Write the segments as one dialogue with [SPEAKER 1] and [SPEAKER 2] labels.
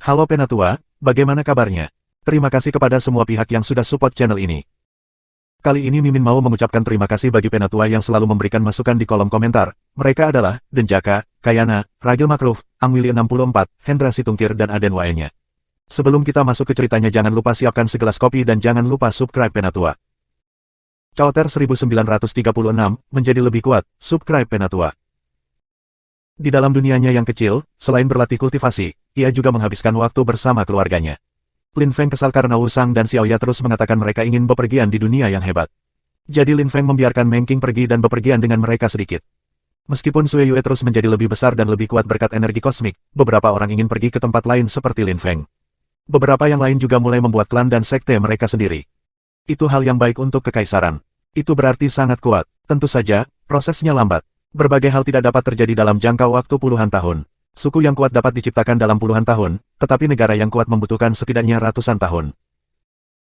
[SPEAKER 1] Halo Penatua, bagaimana kabarnya? Terima kasih kepada semua pihak yang sudah support channel ini. Kali ini Mimin mau mengucapkan terima kasih bagi Penatua yang selalu memberikan masukan di kolom komentar. Mereka adalah Denjaka, Kayana, Ragil Makruf, Angwili 64, Hendra Situngkir dan Aden Waenya. Sebelum kita masuk ke ceritanya jangan lupa siapkan segelas kopi dan jangan lupa subscribe Penatua. Chowter 1936, menjadi lebih kuat, subscribe Penatua. Di dalam dunianya yang kecil, selain berlatih kultivasi, ia juga menghabiskan waktu bersama keluarganya. Lin Feng kesal karena Wu Sang dan Xiaoya terus mengatakan mereka ingin bepergian di dunia yang hebat. Jadi Lin Feng membiarkan Meng Qing pergi dan bepergian dengan mereka sedikit. Meskipun Sui Yue terus menjadi lebih besar dan lebih kuat berkat energi kosmik, beberapa orang ingin pergi ke tempat lain seperti Lin Feng. Beberapa yang lain juga mulai membuat klan dan sekte mereka sendiri. Itu hal yang baik untuk kekaisaran. Itu berarti sangat kuat. Tentu saja, prosesnya lambat. Berbagai hal tidak dapat terjadi dalam jangka waktu puluhan tahun. Suku yang kuat dapat diciptakan dalam puluhan tahun, tetapi negara yang kuat membutuhkan setidaknya ratusan tahun.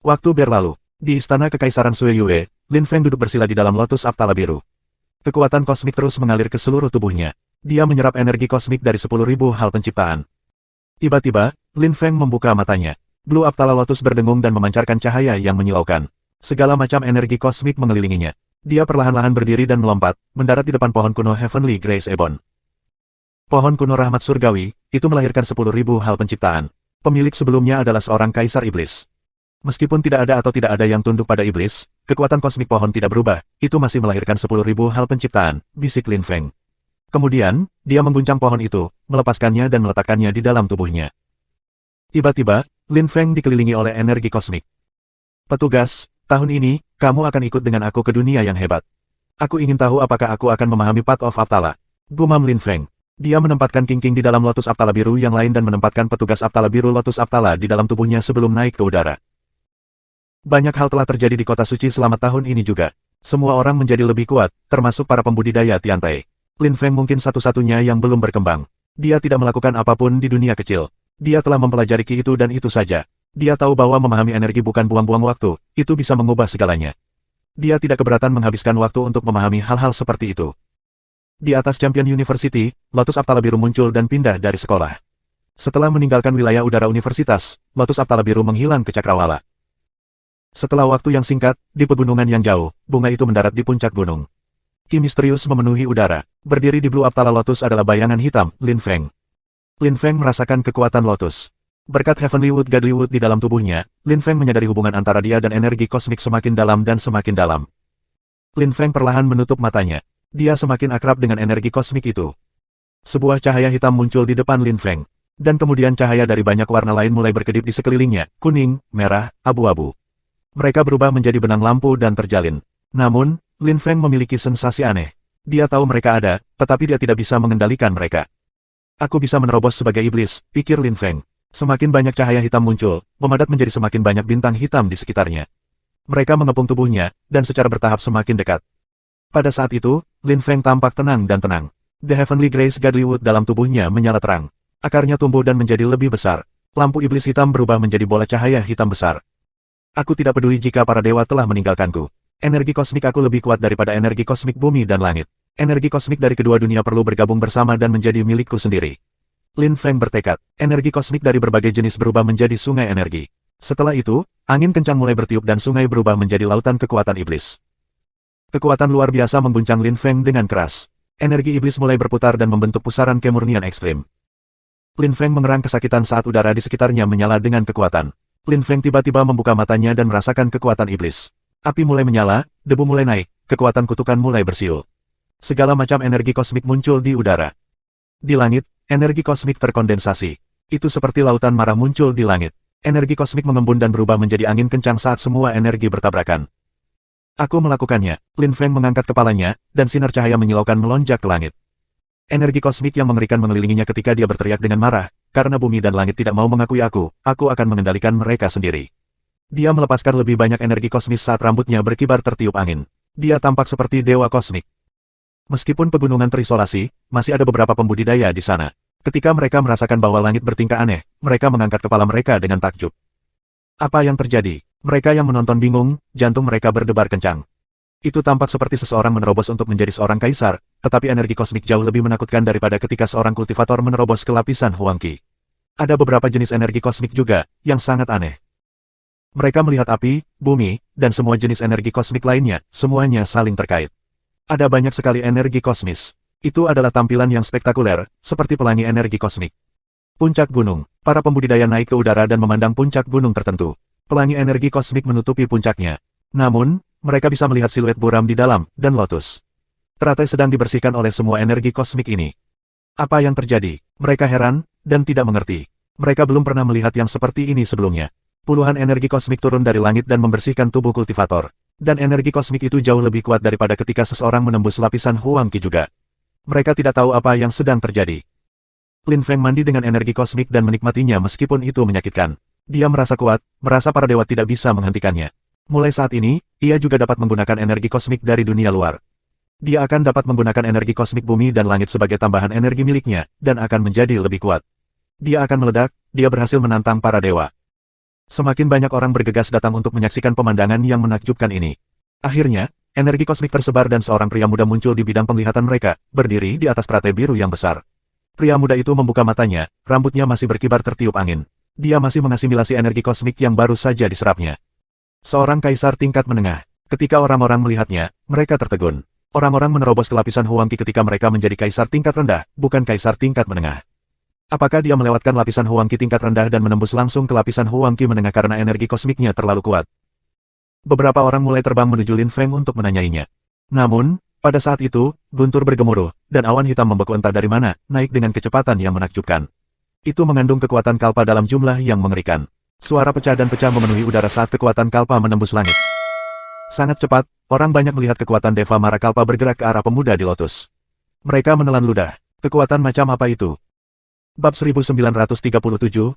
[SPEAKER 1] Waktu berlalu. Di istana kekaisaran Sui Yue, Lin Feng duduk bersila di dalam lotus aptala biru. Kekuatan kosmik terus mengalir ke seluruh tubuhnya. Dia menyerap energi kosmik dari 10.000 hal penciptaan. Tiba-tiba, Lin Feng membuka matanya. Blue aptala lotus berdengung dan memancarkan cahaya yang menyilaukan. Segala macam energi kosmik mengelilinginya. Dia perlahan-lahan berdiri dan melompat, mendarat di depan pohon kuno Heavenly Grace Ebon. Pohon kuno rahmat surgawi, itu melahirkan 10.000 hal penciptaan. Pemilik sebelumnya adalah seorang kaisar iblis. Meskipun tidak ada atau tidak ada yang tunduk pada iblis, kekuatan kosmik pohon tidak berubah, itu masih melahirkan 10.000 hal penciptaan, bisik Lin Feng. Kemudian, dia mengguncang pohon itu, melepaskannya dan meletakkannya di dalam tubuhnya. Tiba-tiba, Lin Feng dikelilingi oleh energi kosmik. Petugas, tahun ini, kamu akan ikut dengan aku ke dunia yang hebat. Aku ingin tahu apakah aku akan memahami Path of Aptala. Gumam Lin Feng. Dia menempatkan King di dalam lotus aptala biru yang lain dan menempatkan petugas aptala biru lotus aptala di dalam tubuhnya sebelum naik ke udara. Banyak hal telah terjadi di kota suci selama tahun ini juga. Semua orang menjadi lebih kuat, termasuk para pembudidaya tiantai. Lin Feng mungkin satu-satunya yang belum berkembang. Dia tidak melakukan apapun di dunia kecil. Dia telah mempelajari Qi itu dan itu saja. Dia tahu bahwa memahami energi bukan buang-buang waktu, itu bisa mengubah segalanya. Dia tidak keberatan menghabiskan waktu untuk memahami hal-hal seperti itu. Di atas Champion University, Lotus Aptala Biru muncul dan pindah dari sekolah. Setelah meninggalkan wilayah udara universitas, Lotus Aptala Biru menghilang ke Cakrawala. Setelah waktu yang singkat, di pegunungan yang jauh, bunga itu mendarat di puncak gunung. Qi misterius memenuhi udara. Berdiri di Blue Aptala Lotus adalah bayangan hitam, Lin Feng. Lin Feng merasakan kekuatan Lotus. Berkat Heavenly Wood Godly Wood di dalam tubuhnya, Lin Feng menyadari hubungan antara dia dan energi kosmik semakin dalam dan semakin dalam. Lin Feng perlahan menutup matanya. Dia semakin akrab dengan energi kosmik itu. Sebuah cahaya hitam muncul di depan Lin Feng. Dan kemudian cahaya dari banyak warna lain mulai berkedip di sekelilingnya, kuning, merah, abu-abu. Mereka berubah menjadi benang lampu dan terjalin. Namun, Lin Feng memiliki sensasi aneh. Dia tahu mereka ada, tetapi dia tidak bisa mengendalikan mereka. Aku bisa menerobos sebagai iblis, pikir Lin Feng. Semakin banyak cahaya hitam muncul, memadat menjadi semakin banyak bintang hitam di sekitarnya. Mereka mengepung tubuhnya, dan secara bertahap semakin dekat. Pada saat itu, Lin Feng tampak tenang dan tenang. The Heavenly Grace Godly Wood dalam tubuhnya menyala terang. Akarnya tumbuh dan menjadi lebih besar. Lampu iblis hitam berubah menjadi bola cahaya hitam besar. Aku tidak peduli jika para dewa telah meninggalkanku. Energi kosmik aku lebih kuat daripada energi kosmik bumi dan langit. Energi kosmik dari kedua dunia perlu bergabung bersama dan menjadi milikku sendiri. Lin Feng bertekad. Energi kosmik dari berbagai jenis berubah menjadi sungai energi. Setelah itu, angin kencang mulai bertiup dan sungai berubah menjadi lautan kekuatan iblis. Kekuatan luar biasa mengguncang Lin Feng dengan keras. Energi iblis mulai berputar dan membentuk pusaran kemurnian ekstrim. Lin Feng mengerang kesakitan saat udara di sekitarnya menyala dengan kekuatan. Lin Feng tiba-tiba membuka matanya dan merasakan kekuatan iblis. Api mulai menyala, debu mulai naik, kekuatan kutukan mulai bersiul. Segala macam energi kosmik muncul di udara. Di langit, energi kosmik terkondensasi. Itu seperti lautan marah muncul di langit. Energi kosmik mengembun dan berubah menjadi angin kencang saat semua energi bertabrakan. Aku melakukannya. Lin Feng mengangkat kepalanya, dan sinar cahaya menyilaukan melonjak ke langit. Energi kosmik yang mengerikan mengelilinginya ketika dia berteriak dengan marah, karena bumi dan langit tidak mau mengakui aku akan mengendalikan mereka sendiri. Dia melepaskan lebih banyak energi kosmis saat rambutnya berkibar tertiup angin. Dia tampak seperti dewa kosmik. Meskipun pegunungan terisolasi, masih ada beberapa pembudidaya di sana. Ketika mereka merasakan bahwa langit bertingkah aneh, mereka mengangkat kepala mereka dengan takjub. Apa yang terjadi? Mereka yang menonton bingung, jantung mereka berdebar kencang. Itu tampak seperti seseorang menerobos untuk menjadi seorang kaisar, tetapi energi kosmik jauh lebih menakutkan daripada ketika seorang kultivator menerobos ke lapisan Huang Qi. Ada beberapa jenis energi kosmik juga, yang sangat aneh. Mereka melihat api, bumi, dan semua jenis energi kosmik lainnya, semuanya saling terkait. Ada banyak sekali energi kosmis. Itu adalah tampilan yang spektakuler, seperti pelangi energi kosmik. Puncak gunung. Para pembudidaya naik ke udara dan memandang puncak gunung tertentu. Pelangi energi kosmik menutupi puncaknya. Namun, mereka bisa melihat siluet buram di dalam, dan lotus. Teratai sedang dibersihkan oleh semua energi kosmik ini. Apa yang terjadi? Mereka heran, dan tidak mengerti. Mereka belum pernah melihat yang seperti ini sebelumnya. Puluhan energi kosmik turun dari langit dan membersihkan tubuh kultivator. Dan energi kosmik itu jauh lebih kuat daripada ketika seseorang menembus lapisan Huang Qi juga. Mereka tidak tahu apa yang sedang terjadi. Lin Feng mandi dengan energi kosmik dan menikmatinya meskipun itu menyakitkan. Dia merasa kuat, merasa para dewa tidak bisa menghentikannya. Mulai saat ini, ia juga dapat menggunakan energi kosmik dari dunia luar. Dia akan dapat menggunakan energi kosmik bumi dan langit sebagai tambahan energi miliknya, dan akan menjadi lebih kuat. Dia akan meledak, dia berhasil menantang para dewa. Semakin banyak orang bergegas datang untuk menyaksikan pemandangan yang menakjubkan ini. Akhirnya, energi kosmik tersebar dan seorang pria muda muncul di bidang penglihatan mereka, berdiri di atas teratai biru yang besar. Pria muda itu membuka matanya, rambutnya masih berkibar tertiup angin. Dia masih mengasimilasi energi kosmik yang baru saja diserapnya. Seorang kaisar tingkat menengah. Ketika orang-orang melihatnya, mereka tertegun. Orang-orang menerobos ke lapisan Huang Qi ketika mereka menjadi kaisar tingkat rendah, bukan kaisar tingkat menengah. Apakah dia melewatkan lapisan Huang Qi tingkat rendah dan menembus langsung ke lapisan Huang Qi menengah karena energi kosmiknya terlalu kuat? Beberapa orang mulai terbang menuju Lin Feng untuk menanyainya. Namun, pada saat itu, guntur bergemuruh, dan awan hitam membeku entah dari mana, naik dengan kecepatan yang menakjubkan. Itu mengandung kekuatan kalpa dalam jumlah yang mengerikan. Suara pecah dan pecah memenuhi udara saat kekuatan kalpa menembus langit. Sangat cepat, orang banyak melihat kekuatan Deva Mara Kalpa bergerak ke arah pemuda di lotus. Mereka menelan ludah. Kekuatan macam apa itu? Bab 1937,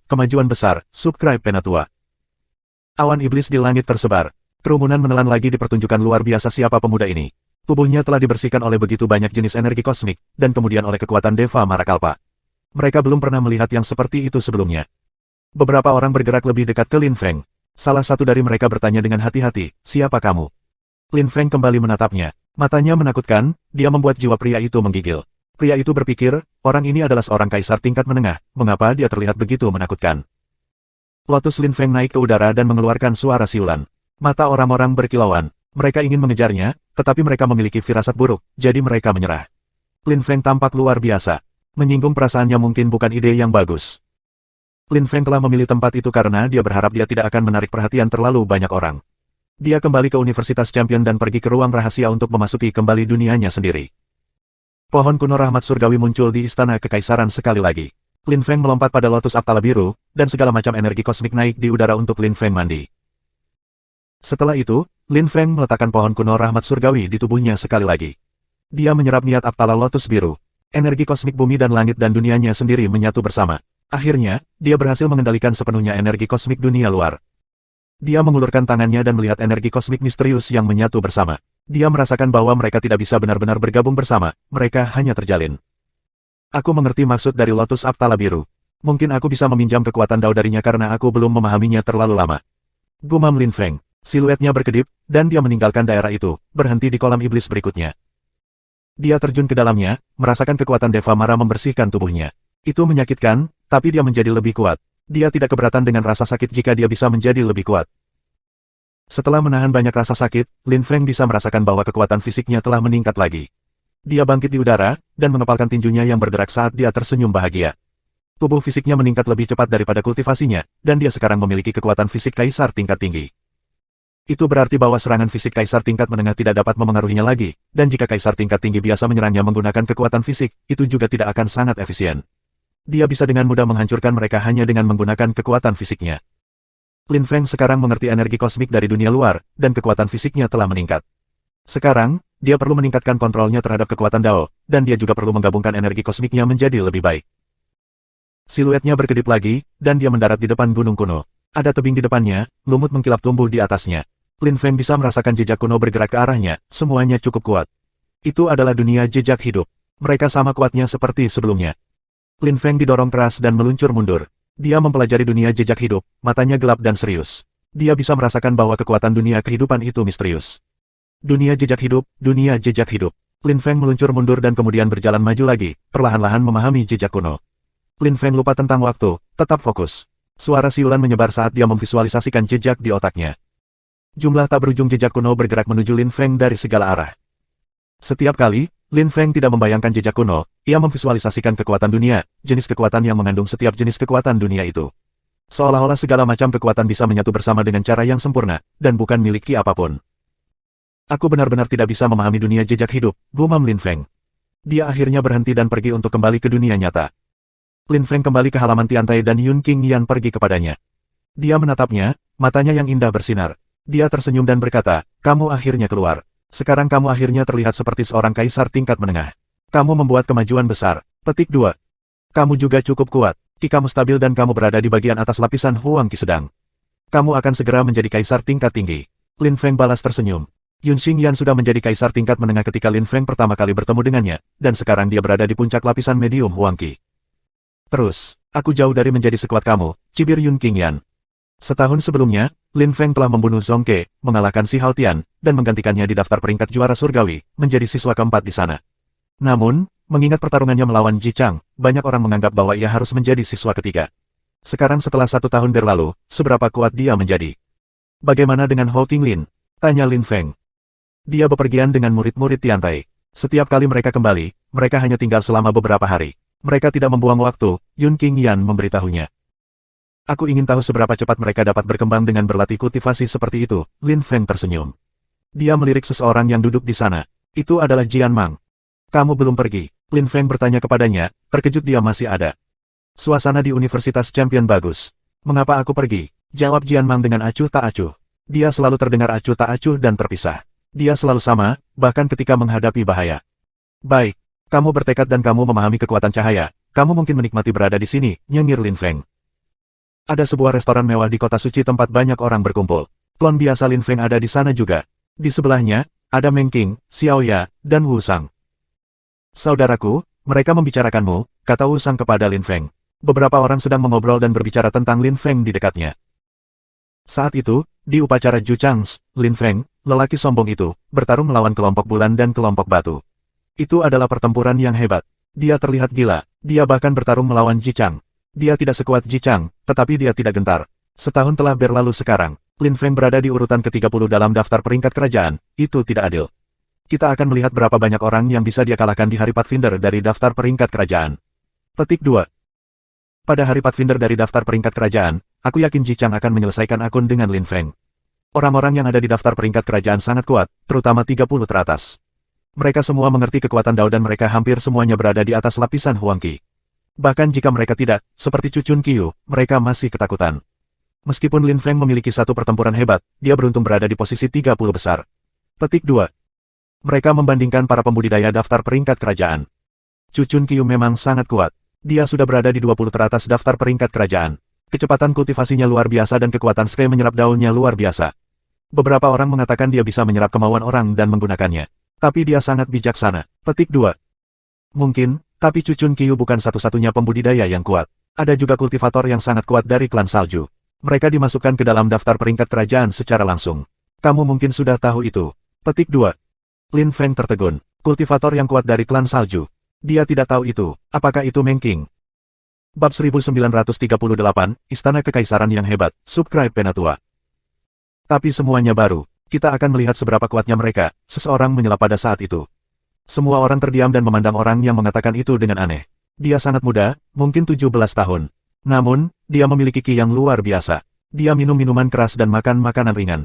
[SPEAKER 1] Kemajuan Besar, Subscribe Penatua. Awan iblis di langit tersebar. Kerumunan menelan lagi di pertunjukan luar biasa siapa pemuda ini. Tubuhnya telah dibersihkan oleh begitu banyak jenis energi kosmik, dan kemudian oleh kekuatan Deva Mara Kalpa. Mereka belum pernah melihat yang seperti itu sebelumnya. Beberapa orang bergerak lebih dekat ke Lin Feng. Salah satu dari mereka bertanya dengan hati-hati, siapa kamu? Lin Feng kembali menatapnya. Matanya menakutkan, dia membuat jiwa pria itu menggigil. Pria itu berpikir, orang ini adalah seorang kaisar tingkat menengah, mengapa dia terlihat begitu menakutkan? Lotus Lin Feng naik ke udara dan mengeluarkan suara siulan. Mata orang-orang berkilauan. Mereka ingin mengejarnya, tetapi mereka memiliki firasat buruk, jadi mereka menyerah. Lin Feng tampak luar biasa. Menyinggung perasaannya mungkin bukan ide yang bagus. Lin Feng telah memilih tempat itu karena dia berharap dia tidak akan menarik perhatian terlalu banyak orang. Dia kembali ke Universitas Champion dan pergi ke ruang rahasia untuk memasuki kembali dunianya sendiri. Pohon kuno rahmat surgawi muncul di istana kekaisaran sekali lagi. Lin Feng melompat pada lotus aptala biru, dan segala macam energi kosmik naik di udara untuk Lin Feng mandi. Setelah itu, Lin Feng meletakkan pohon kuno rahmat surgawi di tubuhnya sekali lagi. Dia menyerap niat aptala lotus biru. Energi kosmik bumi dan langit dan dunianya sendiri menyatu bersama. Akhirnya, dia berhasil mengendalikan sepenuhnya energi kosmik dunia luar. Dia mengulurkan tangannya dan melihat energi kosmik misterius yang menyatu bersama. Dia merasakan bahwa mereka tidak bisa benar-benar bergabung bersama, mereka hanya terjalin. Aku mengerti maksud dari lotus aptala biru. Mungkin aku bisa meminjam kekuatan Dao darinya karena aku belum memahaminya terlalu lama. Gumam Lin Feng. Siluetnya berkedip, dan dia meninggalkan daerah itu, berhenti di kolam iblis berikutnya. Dia terjun ke dalamnya, merasakan kekuatan Deva Mara membersihkan tubuhnya. Itu menyakitkan, tapi dia menjadi lebih kuat. Dia tidak keberatan dengan rasa sakit jika dia bisa menjadi lebih kuat. Setelah menahan banyak rasa sakit, Lin Feng bisa merasakan bahwa kekuatan fisiknya telah meningkat lagi. Dia bangkit di udara, dan mengepalkan tinjunya yang bergerak saat dia tersenyum bahagia. Tubuh fisiknya meningkat lebih cepat daripada kultivasinya, dan dia sekarang memiliki kekuatan fisik kaisar tingkat tinggi. Itu berarti bahwa serangan fisik kaisar tingkat menengah tidak dapat memengaruhinya lagi, dan jika kaisar tingkat tinggi biasa menyerangnya menggunakan kekuatan fisik, itu juga tidak akan sangat efisien. Dia bisa dengan mudah menghancurkan mereka hanya dengan menggunakan kekuatan fisiknya. Lin Feng sekarang mengerti energi kosmik dari dunia luar, dan kekuatan fisiknya telah meningkat. Sekarang, dia perlu meningkatkan kontrolnya terhadap kekuatan Dao, dan dia juga perlu menggabungkan energi kosmiknya menjadi lebih baik. Siluetnya berkedip lagi, dan dia mendarat di depan gunung kuno. Ada tebing di depannya, lumut mengkilap tumbuh di atasnya. Lin Feng bisa merasakan jejak kuno bergerak ke arahnya, semuanya cukup kuat. Itu adalah dunia jejak hidup. Mereka sama kuatnya seperti sebelumnya. Lin Feng didorong keras dan meluncur mundur. Dia mempelajari dunia jejak hidup, matanya gelap dan serius. Dia bisa merasakan bahwa kekuatan dunia kehidupan itu misterius. Dunia jejak hidup, dunia jejak hidup. Lin Feng meluncur mundur dan kemudian berjalan maju lagi, perlahan-lahan memahami jejak kuno. Lin Feng lupa tentang waktu, tetap fokus. Suara siulan menyebar saat dia memvisualisasikan jejak di otaknya. Jumlah tak berujung jejak kuno bergerak menuju Lin Feng dari segala arah. Setiap kali, Lin Feng tidak membayangkan jejak kuno, ia memvisualisasikan kekuatan dunia, jenis kekuatan yang mengandung setiap jenis kekuatan dunia itu. Seolah-olah segala macam kekuatan bisa menyatu bersama dengan cara yang sempurna, dan bukan milik Ki apapun. Aku benar-benar tidak bisa memahami dunia jejak hidup, gumam Lin Feng. Dia akhirnya berhenti dan pergi untuk kembali ke dunia nyata. Lin Feng kembali ke halaman Tiantai dan Yun Qingyan pergi kepadanya. Dia menatapnya, matanya yang indah bersinar. Dia tersenyum dan berkata, kamu akhirnya keluar. Sekarang kamu akhirnya terlihat seperti seorang kaisar tingkat menengah. Kamu membuat kemajuan besar. Petik 2. Kamu juga cukup kuat. Ki kamu stabil dan kamu berada di bagian atas lapisan Huang Qi sedang. Kamu akan segera menjadi kaisar tingkat tinggi. Lin Feng balas tersenyum. Yun Xingyan sudah menjadi kaisar tingkat menengah ketika Lin Feng pertama kali bertemu dengannya, dan sekarang dia berada di puncak lapisan medium Huang Qi. Terus, aku jauh dari menjadi sekuat kamu, cibir Yun Qingyan. Setahun sebelumnya, Lin Feng telah membunuh Zhong Ke, mengalahkan Si Haotian, dan menggantikannya di daftar peringkat juara surgawi, menjadi siswa keempat di sana. Namun, mengingat pertarungannya melawan Ji Chang, banyak orang menganggap bahwa ia harus menjadi siswa ketiga. Sekarang setelah 1 tahun berlalu, seberapa kuat dia menjadi? Bagaimana dengan Ho Qinglin? Tanya Lin Feng. Dia bepergian dengan murid-murid Tiantai. Setiap kali mereka kembali, mereka hanya tinggal selama beberapa hari. Mereka tidak membuang waktu, Yun Qingyan memberitahunya. Aku ingin tahu seberapa cepat mereka dapat berkembang dengan berlatih kultivasi seperti itu, Lin Feng tersenyum. Dia melirik seseorang yang duduk di sana. Itu adalah Jian Mang. Kamu belum pergi. Lin Feng bertanya kepadanya, terkejut dia masih ada. Suasana di Universitas Champion bagus. Mengapa aku pergi? Jawab Jian Mang dengan acuh tak acuh. Dia selalu terdengar acuh tak acuh dan terpisah. Dia selalu sama, bahkan ketika menghadapi bahaya. Baik, kamu bertekad dan kamu memahami kekuatan cahaya, kamu mungkin menikmati berada di sini, nyengir Lin Feng. Ada sebuah restoran mewah di kota suci tempat banyak orang berkumpul. Klon biasa Lin Feng ada di sana juga. Di sebelahnya, ada Meng Qing, Xiao Ya, dan Wu Sang. Saudaraku, mereka membicarakanmu, kata Wu Sang kepada Lin Feng. Beberapa orang sedang mengobrol dan berbicara tentang Lin Feng di dekatnya. Saat itu, di upacara Ju Changs, Lin Feng, lelaki sombong itu, bertarung melawan kelompok bulan dan kelompok batu. Itu adalah pertempuran yang hebat. Dia terlihat gila, dia bahkan bertarung melawan Ji Chang. Dia tidak sekuat Ji Chang, tetapi dia tidak gentar. Setahun telah berlalu sekarang, Lin Feng berada di urutan ke-30 dalam daftar peringkat kerajaan, itu tidak adil. Kita akan melihat berapa banyak orang yang bisa dia kalahkan di hari Pathfinder dari daftar peringkat kerajaan. Petik 2. Pada hari Pathfinder dari daftar peringkat kerajaan, aku yakin Ji Chang akan menyelesaikan akun dengan Lin Feng. Orang-orang yang ada di daftar peringkat kerajaan sangat kuat, terutama 30 teratas. Mereka semua mengerti kekuatan Dao dan mereka hampir semuanya berada di atas lapisan Huang Qi. Bahkan jika mereka tidak, seperti Chu Chun Qiu, mereka masih ketakutan. Meskipun Lin Feng memiliki satu pertempuran hebat, dia beruntung berada di posisi 30 besar. Petik 2. Mereka membandingkan para pembudidaya daftar peringkat kerajaan. Chu Chun Qiu memang sangat kuat. Dia sudah berada di 20 teratas daftar peringkat kerajaan. Kecepatan kultivasinya luar biasa dan kekuatan Sky menyerap daunnya luar biasa. Beberapa orang mengatakan dia bisa menyerap kemauan orang dan menggunakannya. Tapi dia sangat bijaksana. Petik 2. Mungkin, tapi Chu Chun Qiu bukan satu-satunya pembudidaya yang kuat. Ada juga kultivator yang sangat kuat dari klan salju. Mereka dimasukkan ke dalam daftar peringkat kerajaan secara langsung. Kamu mungkin sudah tahu itu. Petik 2. Lin Feng tertegun. Kultivator yang kuat dari klan salju. Dia tidak tahu itu. Apakah itu Meng Qing? Bab 1938, Istana Kekaisaran yang Hebat, Subscribe Penatua. Tapi semuanya baru. Kita akan melihat seberapa kuatnya mereka, seseorang menyela pada saat itu. Semua orang terdiam dan memandang orang yang mengatakan itu dengan aneh. Dia sangat muda, mungkin 17 tahun. Namun, dia memiliki ki yang luar biasa. Dia minum minuman keras dan makan makanan ringan.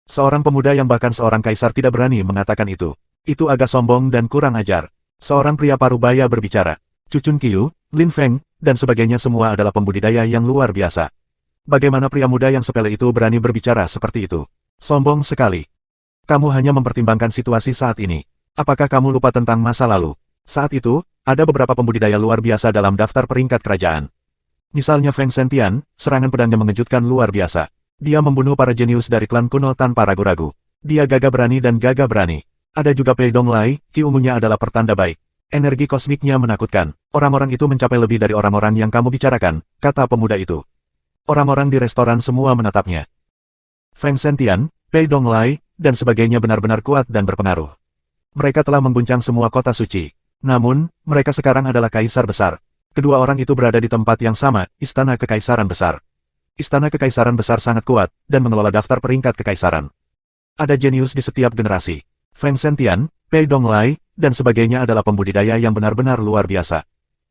[SPEAKER 1] Seorang pemuda yang bahkan seorang kaisar tidak berani mengatakan itu. Itu agak sombong dan kurang ajar. Seorang pria parubaya berbicara. Chu Chun Qiu, Lin Feng, dan sebagainya semua adalah pembudidaya yang luar biasa. Bagaimana pria muda yang sepele itu berani berbicara seperti itu? Sombong sekali. Kamu hanya mempertimbangkan situasi saat ini. Apakah kamu lupa tentang masa lalu? Saat itu, ada beberapa pembudidaya luar biasa dalam daftar peringkat kerajaan. Misalnya Feng Sentian, serangan pedangnya mengejutkan luar biasa. Dia membunuh para jenius dari klan kuno tanpa ragu-ragu. Dia gagah berani dan gagah berani. Ada juga Pei Donglai, ki ungunya adalah pertanda baik. Energi kosmiknya menakutkan. Orang-orang itu mencapai lebih dari orang-orang yang kamu bicarakan, kata pemuda itu. Orang-orang di restoran semua menatapnya. Feng Sentian, Pei Donglai, dan sebagainya benar-benar kuat dan berpengaruh. Mereka telah mengguncang semua kota suci. Namun, mereka sekarang adalah kaisar besar. Kedua orang itu berada di tempat yang sama, Istana Kekaisaran Besar. Istana Kekaisaran Besar sangat kuat, dan mengelola daftar peringkat kekaisaran. Ada jenius di setiap generasi. Feng Sentian, Pei Donglai, dan sebagainya adalah pembudidaya yang benar-benar luar biasa.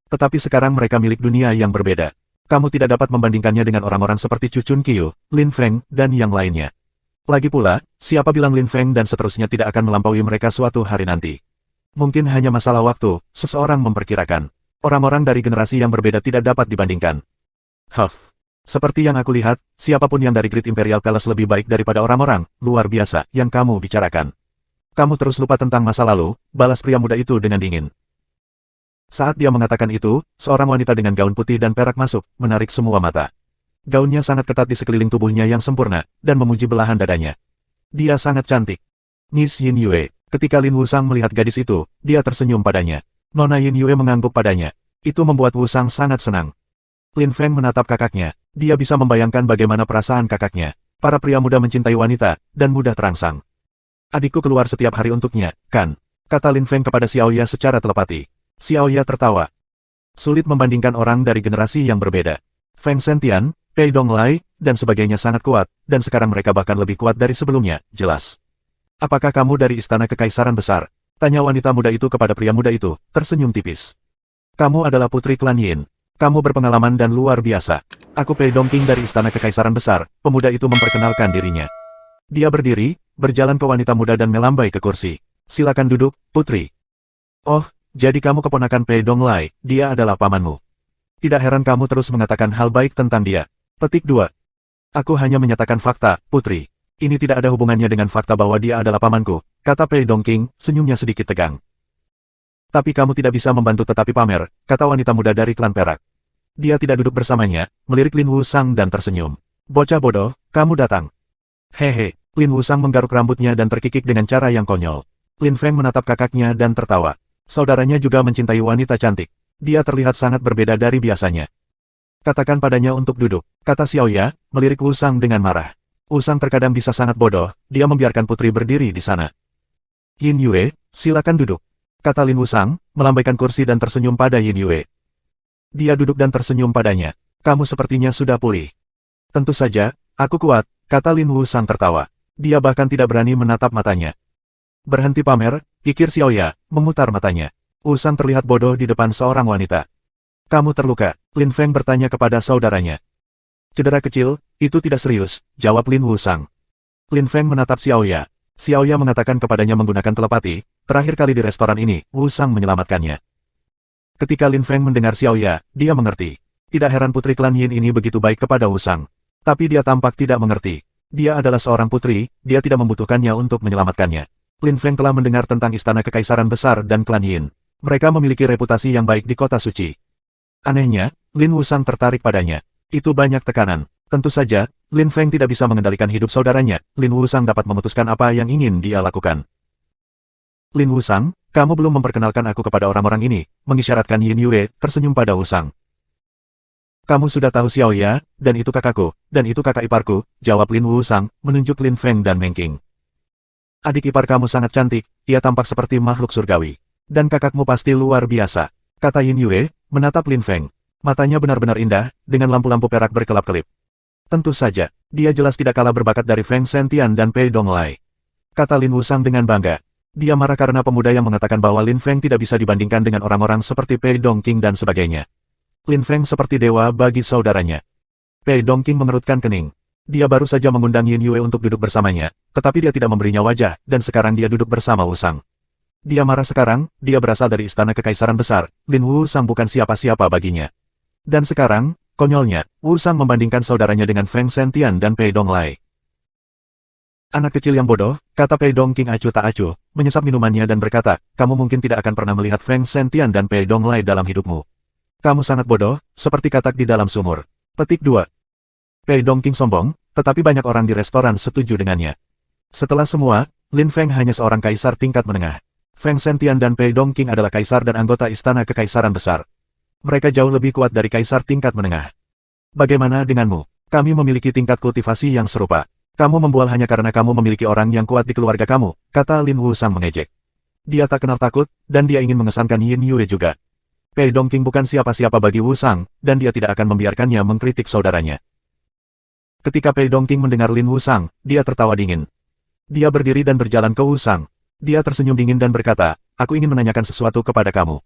[SPEAKER 1] Tetapi sekarang mereka milik dunia yang berbeda. Kamu tidak dapat membandingkannya dengan orang-orang seperti Chu Chun Qiu, Lin Feng, dan yang lainnya. Lagi pula, siapa bilang Lin Feng dan seterusnya tidak akan melampaui mereka suatu hari nanti? Mungkin hanya masalah waktu, seseorang memperkirakan. Orang-orang dari generasi yang berbeda tidak dapat dibandingkan. Huff. Seperti yang aku lihat, siapapun yang dari Great Imperial Palace lebih baik daripada orang-orang, luar biasa, yang kamu bicarakan. Kamu terus lupa tentang masa lalu, balas pria muda itu dengan dingin. Saat dia mengatakan itu, seorang wanita dengan gaun putih dan perak masuk, menarik semua mata. Gaunnya sangat ketat di sekeliling tubuhnya yang sempurna, dan memuji belahan dadanya. Dia sangat cantik. Miss Yin Yue, ketika Lin Wusang melihat gadis itu, dia tersenyum padanya. Nona Yin Yue mengangguk padanya. Itu membuat Wusang sangat senang. Lin Feng menatap kakaknya. Dia bisa membayangkan bagaimana perasaan kakaknya. Para pria muda mencintai wanita, dan mudah terangsang. Adikku keluar setiap hari untuknya, kan? Kata Lin Feng kepada Xiaoya secara telepati. Xiaoya tertawa. Sulit membandingkan orang dari generasi yang berbeda. Feng Sentian, Pei Donglai, dan sebagainya sangat kuat, dan sekarang mereka bahkan lebih kuat dari sebelumnya, jelas. Apakah kamu dari Istana Kekaisaran Besar? Tanya wanita muda itu kepada pria muda itu, tersenyum tipis. Kamu adalah putri klan Yin. Kamu berpengalaman dan luar biasa. Aku Pei Dongqing dari Istana Kekaisaran Besar, pemuda itu memperkenalkan dirinya. Dia berdiri, berjalan ke wanita muda dan melambai ke kursi. Silakan duduk, putri. Oh, jadi kamu keponakan Pei Donglai, dia adalah pamanmu. Tidak heran kamu terus mengatakan hal baik tentang dia. Petik 2. Aku hanya menyatakan fakta, putri. Ini tidak ada hubungannya dengan fakta bahwa dia adalah pamanku, kata Pei Dongqing, senyumnya sedikit tegang. Tapi kamu tidak bisa membantu tetapi pamer, kata wanita muda dari klan perak. Dia tidak duduk bersamanya, melirik Lin Wusang dan tersenyum. Bocah bodoh, kamu datang. Hehe, Lin Wusang menggaruk rambutnya dan terkikik dengan cara yang konyol. Lin Feng menatap kakaknya dan tertawa. Saudaranya juga mencintai wanita cantik. Dia terlihat sangat berbeda dari biasanya. Katakan padanya untuk duduk, kata Xiaoya, melirik Wusang dengan marah. Wusang terkadang bisa sangat bodoh, dia membiarkan putri berdiri di sana. Yin Yue, silakan duduk, kata Lin Wusang, melambaikan kursi dan tersenyum pada Yin Yue. Dia duduk dan tersenyum padanya. Kamu sepertinya sudah pulih. Tentu saja, aku kuat, kata Lin Wusang tertawa. Dia bahkan tidak berani menatap matanya. Berhenti pamer, pikir Xiaoya, memutar matanya. Wusang terlihat bodoh di depan seorang wanita. Kamu terluka, Lin Feng bertanya kepada saudaranya. Cedera kecil, itu tidak serius, jawab Lin Wusang. Lin Feng menatap Xiaoya. Xiaoya mengatakan kepadanya menggunakan telepati, terakhir kali di restoran ini, Wusang menyelamatkannya. Ketika Lin Feng mendengar Xiaoya, dia mengerti. Tidak heran putri klan Yin ini begitu baik kepada Wusang. Tapi dia tampak tidak mengerti. Dia adalah seorang putri, dia tidak membutuhkannya untuk menyelamatkannya. Lin Feng telah mendengar tentang Istana Kekaisaran Besar dan klan Yin. Mereka memiliki reputasi yang baik di kota suci. Anehnya, Lin Wusang tertarik padanya. Itu banyak tekanan. Tentu saja, Lin Feng tidak bisa mengendalikan hidup saudaranya. Lin Wusang dapat memutuskan apa yang ingin dia lakukan. Lin Wusang, kamu belum memperkenalkan aku kepada orang-orang ini, mengisyaratkan Yin Yue, tersenyum pada Wusang. Kamu sudah tahu Xiaoya, dan itu kakakku, dan itu kakak iparku, jawab Lin Wusang, menunjuk Lin Feng dan Meng Qing. Adik ipar kamu sangat cantik, ia tampak seperti makhluk surgawi. Dan kakakmu pasti luar biasa, kata Yin Yue, menatap Lin Feng. Matanya benar-benar indah, dengan lampu-lampu perak berkelap-kelip. Tentu saja, dia jelas tidak kalah berbakat dari Feng Sentian dan Pei Donglai, kata Lin Wusang dengan bangga. Dia marah karena pemuda yang mengatakan bahwa Lin Feng tidak bisa dibandingkan dengan orang-orang seperti Pei Dongqing dan sebagainya. Lin Feng seperti dewa bagi saudaranya. Pei Dongqing mengerutkan kening. Dia baru saja mengundang Yin Yue untuk duduk bersamanya, tetapi dia tidak memberinya wajah, dan sekarang dia duduk bersama Wusang. Dia marah sekarang, dia berasal dari Istana Kekaisaran Besar, Lin Wusang bukan siapa-siapa baginya. Dan sekarang, konyolnya, Wusang membandingkan saudaranya dengan Feng Sentian dan Pei Donglai. Anak kecil yang bodoh, kata Pei Dongqing acuh tak acuh, menyesap minumannya dan berkata, kamu mungkin tidak akan pernah melihat Feng Sentian dan Pei Donglai dalam hidupmu. Kamu sangat bodoh, seperti katak di dalam sumur. Petik 2. Pei Dongqing sombong, tetapi banyak orang di restoran setuju dengannya. Setelah semua, Lin Feng hanya seorang kaisar tingkat menengah. Feng Sentian dan Pei Dongqing adalah kaisar dan anggota Istana Kekaisaran Besar. Mereka jauh lebih kuat dari kaisar tingkat menengah. Bagaimana denganmu? Kami memiliki tingkat kultivasi yang serupa. Kamu membual hanya karena kamu memiliki orang yang kuat di keluarga kamu, kata Lin Wusang mengejek. Dia tak kenal takut, dan dia ingin mengesankan Yin Yue juga. Pei Dongqing bukan siapa-siapa bagi Wu Sang, dan dia tidak akan membiarkannya mengkritik saudaranya. Ketika Pei Dongqing mendengar Lin Wu Sang, dia tertawa dingin. Dia berdiri dan berjalan ke Wu Sang. Dia tersenyum dingin dan berkata, aku ingin menanyakan sesuatu kepada kamu.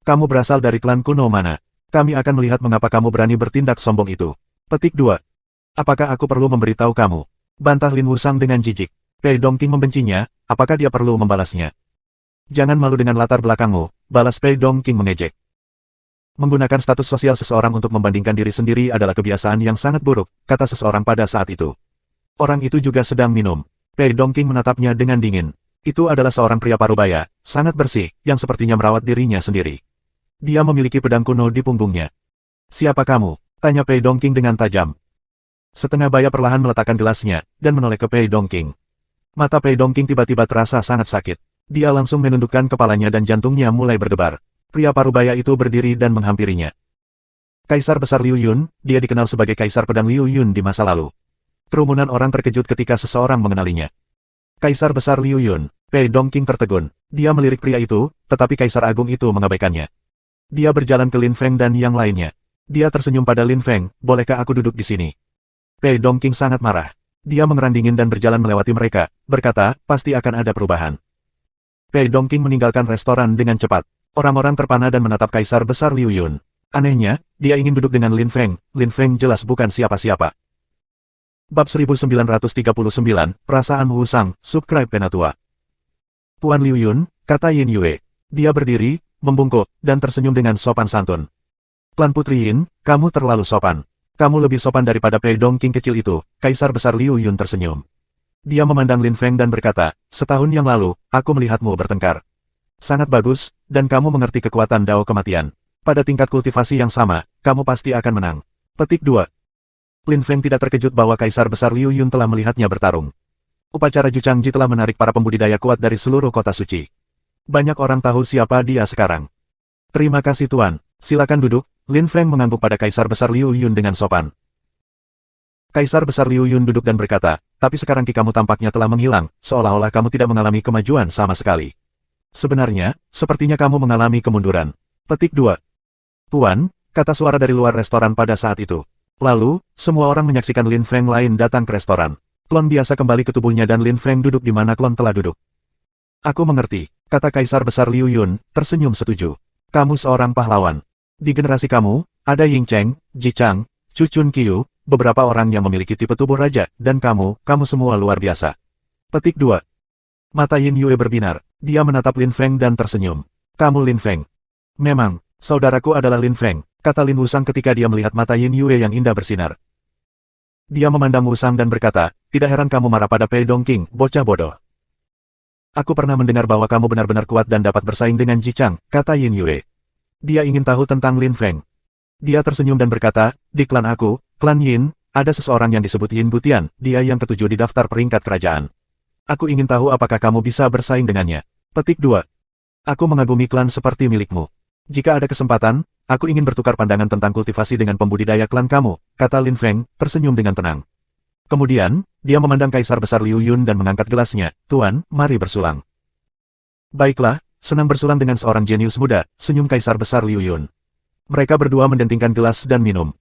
[SPEAKER 1] Kamu berasal dari klan kuno mana? Kami akan melihat mengapa kamu berani bertindak sombong itu. Petik 2. Apakah aku perlu memberitahu kamu? Bantah Lin Wu Sang dengan jijik. Pei Dongqing membencinya, apakah dia perlu membalasnya? Jangan malu dengan latar belakangmu, balas Pei Dongqing mengejek. Menggunakan status sosial seseorang untuk membandingkan diri sendiri adalah kebiasaan yang sangat buruk, kata seseorang pada saat itu. Orang itu juga sedang minum. Pei Dongqing menatapnya dengan dingin. Itu adalah seorang pria parubaya, sangat bersih, yang sepertinya merawat dirinya sendiri. Dia memiliki pedang kuno di punggungnya. Siapa kamu? Tanya Pei Dongqing dengan tajam. Setengah baya perlahan meletakkan gelasnya, dan menoleh ke Pei Dongqing. Mata Pei Dongqing tiba-tiba terasa sangat sakit. Dia langsung menundukkan kepalanya dan jantungnya mulai berdebar. Pria parubaya itu berdiri dan menghampirinya. Kaisar Besar Liu Yun, dia dikenal sebagai Kaisar Pedang Liu Yun di masa lalu. Kerumunan orang terkejut ketika seseorang mengenalinya. Kaisar Besar Liu Yun, Pei Dongqing tertegun. Dia melirik pria itu, tetapi Kaisar Agung itu mengabaikannya. Dia berjalan ke Lin Feng dan yang lainnya. Dia tersenyum pada Lin Feng, bolehkah aku duduk di sini? Pei Dongqing sangat marah. Dia mengerang dingin dan berjalan melewati mereka, berkata, pasti akan ada perubahan. Pei Dongqing meninggalkan restoran dengan cepat. Orang-orang terpana dan menatap Kaisar Besar Liu Yun. Anehnya, dia ingin duduk dengan Lin Feng. Lin Feng jelas bukan siapa-siapa. Bab 1939, Perasaan Wu Sang, Subscribe Penatua. Puan Liu Yun, kata Yin Yue. Dia berdiri, membungkuk, dan tersenyum dengan sopan santun. Klan Putri Yin, kamu terlalu sopan. Kamu lebih sopan daripada Pei Dongqing kecil itu, Kaisar Besar Liu Yun tersenyum. Dia memandang Lin Feng dan berkata, setahun yang lalu, aku melihatmu bertengkar. Sangat bagus, dan kamu mengerti kekuatan Dao kematian. Pada tingkat kultivasi yang sama, kamu pasti akan menang. Petik 2. Lin Feng tidak terkejut bahwa Kaisar Besar Liu Yun telah melihatnya bertarung. Upacara Juchangji telah menarik para pembudidaya kuat dari seluruh kota suci. Banyak orang tahu siapa dia sekarang. Terima kasih Tuan, silakan duduk. Lin Feng mengangguk pada Kaisar Besar Liu Yun dengan sopan. Kaisar Besar Liu Yun duduk dan berkata, tapi sekarang ki kamu tampaknya telah menghilang, seolah-olah kamu tidak mengalami kemajuan sama sekali. Sebenarnya, sepertinya kamu mengalami kemunduran. Petik 2. Tuan, kata suara dari luar restoran pada saat itu. Lalu, semua orang menyaksikan Lin Feng lain datang ke restoran. Klon biasa kembali ke tubuhnya dan Lin Feng duduk di mana klon telah duduk. Aku mengerti, kata Kaisar Besar Liu Yun, tersenyum setuju. Kamu seorang pahlawan. Di generasi kamu, ada Ying Cheng, Ji Chang, Chu Chun Qiu, beberapa orang yang memiliki tipe tubuh raja, dan kamu semua luar biasa. Petik 2. Mata Yin Yue berbinar. Dia menatap Lin Feng dan tersenyum. Kamu Lin Feng. Memang, saudaraku adalah Lin Feng, kata Lin Wusang ketika dia melihat mata Yin Yue yang indah bersinar. Dia memandang Wusang dan berkata, tidak heran kamu marah pada Pei Dongqing, bocah bodoh. Aku pernah mendengar bahwa kamu benar-benar kuat dan dapat bersaing dengan Ji Chang, kata Yin Yue. Dia ingin tahu tentang Lin Feng. Dia tersenyum dan berkata, di klan aku, klan Yin, ada seseorang yang disebut Yin Butian, dia yang ketujuh di daftar peringkat kerajaan. Aku ingin tahu apakah kamu bisa bersaing dengannya. Petik 2. Aku mengagumi klan seperti milikmu. Jika ada kesempatan, aku ingin bertukar pandangan tentang kultivasi dengan pembudidaya klan kamu, kata Lin Feng, tersenyum dengan tenang. Kemudian, dia memandang Kaisar Besar Liu Yun dan mengangkat gelasnya, Tuan, mari bersulang. Baiklah, senang bersulang dengan seorang jenius muda, senyum Kaisar Besar Liu Yun. Mereka berdua mendentingkan gelas dan minum.